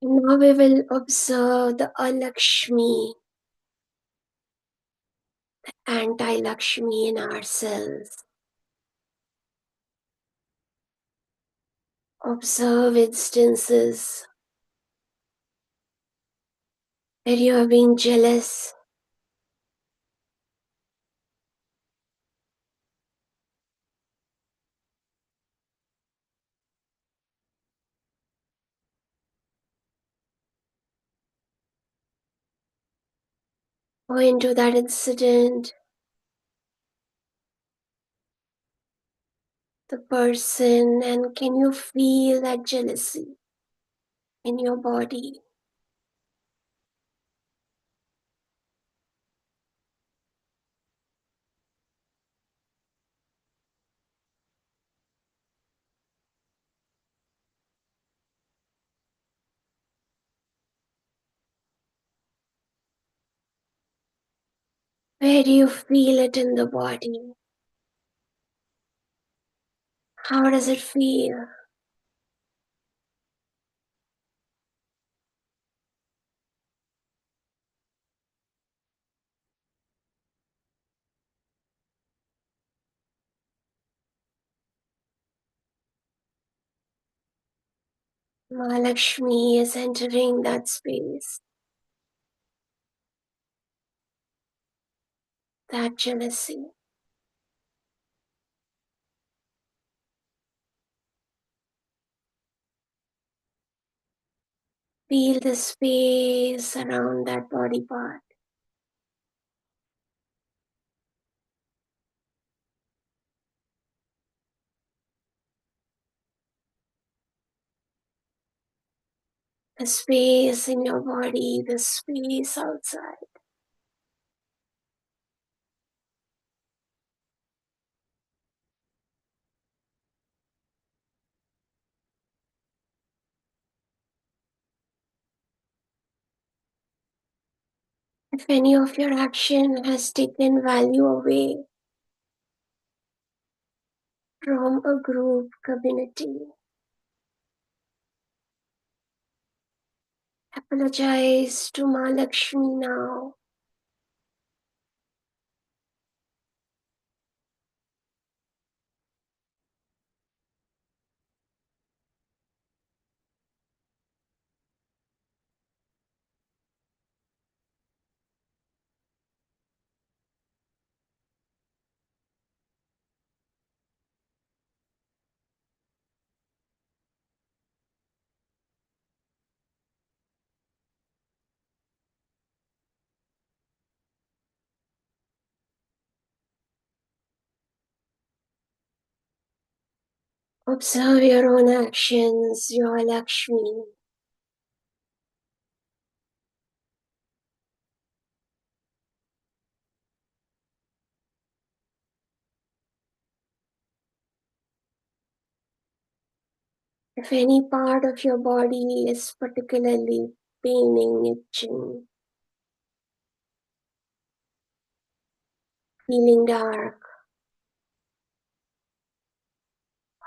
Now we will observe the Alakshmi, the anti-Lakshmi in ourselves. Observe instances where you have been jealous, go into that incident, the person, and can you feel that jealousy in your body? Where do you feel it in the body? How does it feel? Mahalakshmi is entering that space, that jealousy. Feel the space around that body part. The space in your body, the space outside. If any of your action has taken value away from a group community, apologize to Mahalakshmi now. Observe your own actions, your Lakshmi. If any part of your body is particularly paining, itching, feeling dark,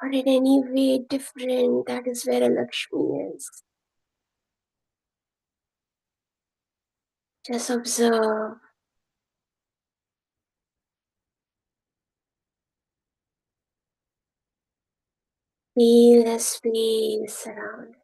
or in any way different, that is where a Lakshmi is. Just observe. Feel the space around.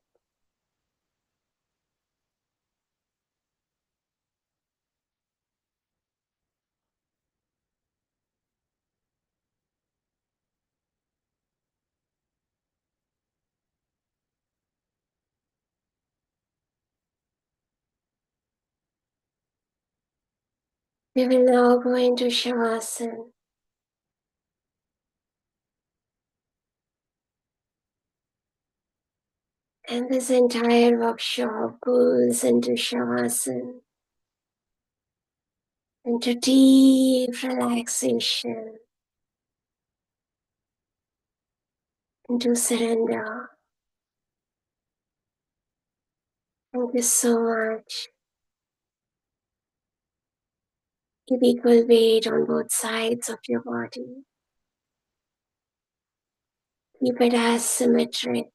We will now go into Shavasana. And this entire workshop goes into Shavasana, into deep relaxation, into surrender. Thank you so much. Keep equal weight on both sides of your body. Keep it as symmetric.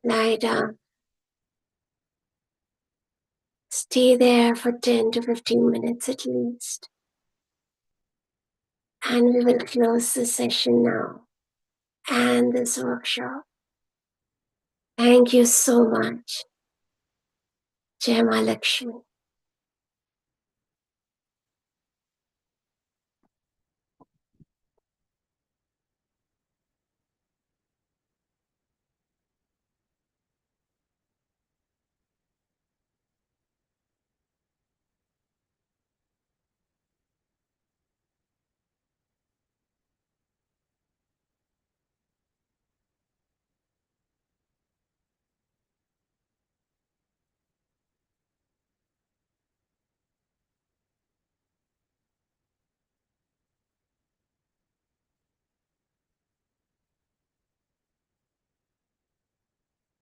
Lie down. Stay there for 10 to 15 minutes at least. And we will close the session now and this workshop. Thank you so much. Jai Mahalakshmi.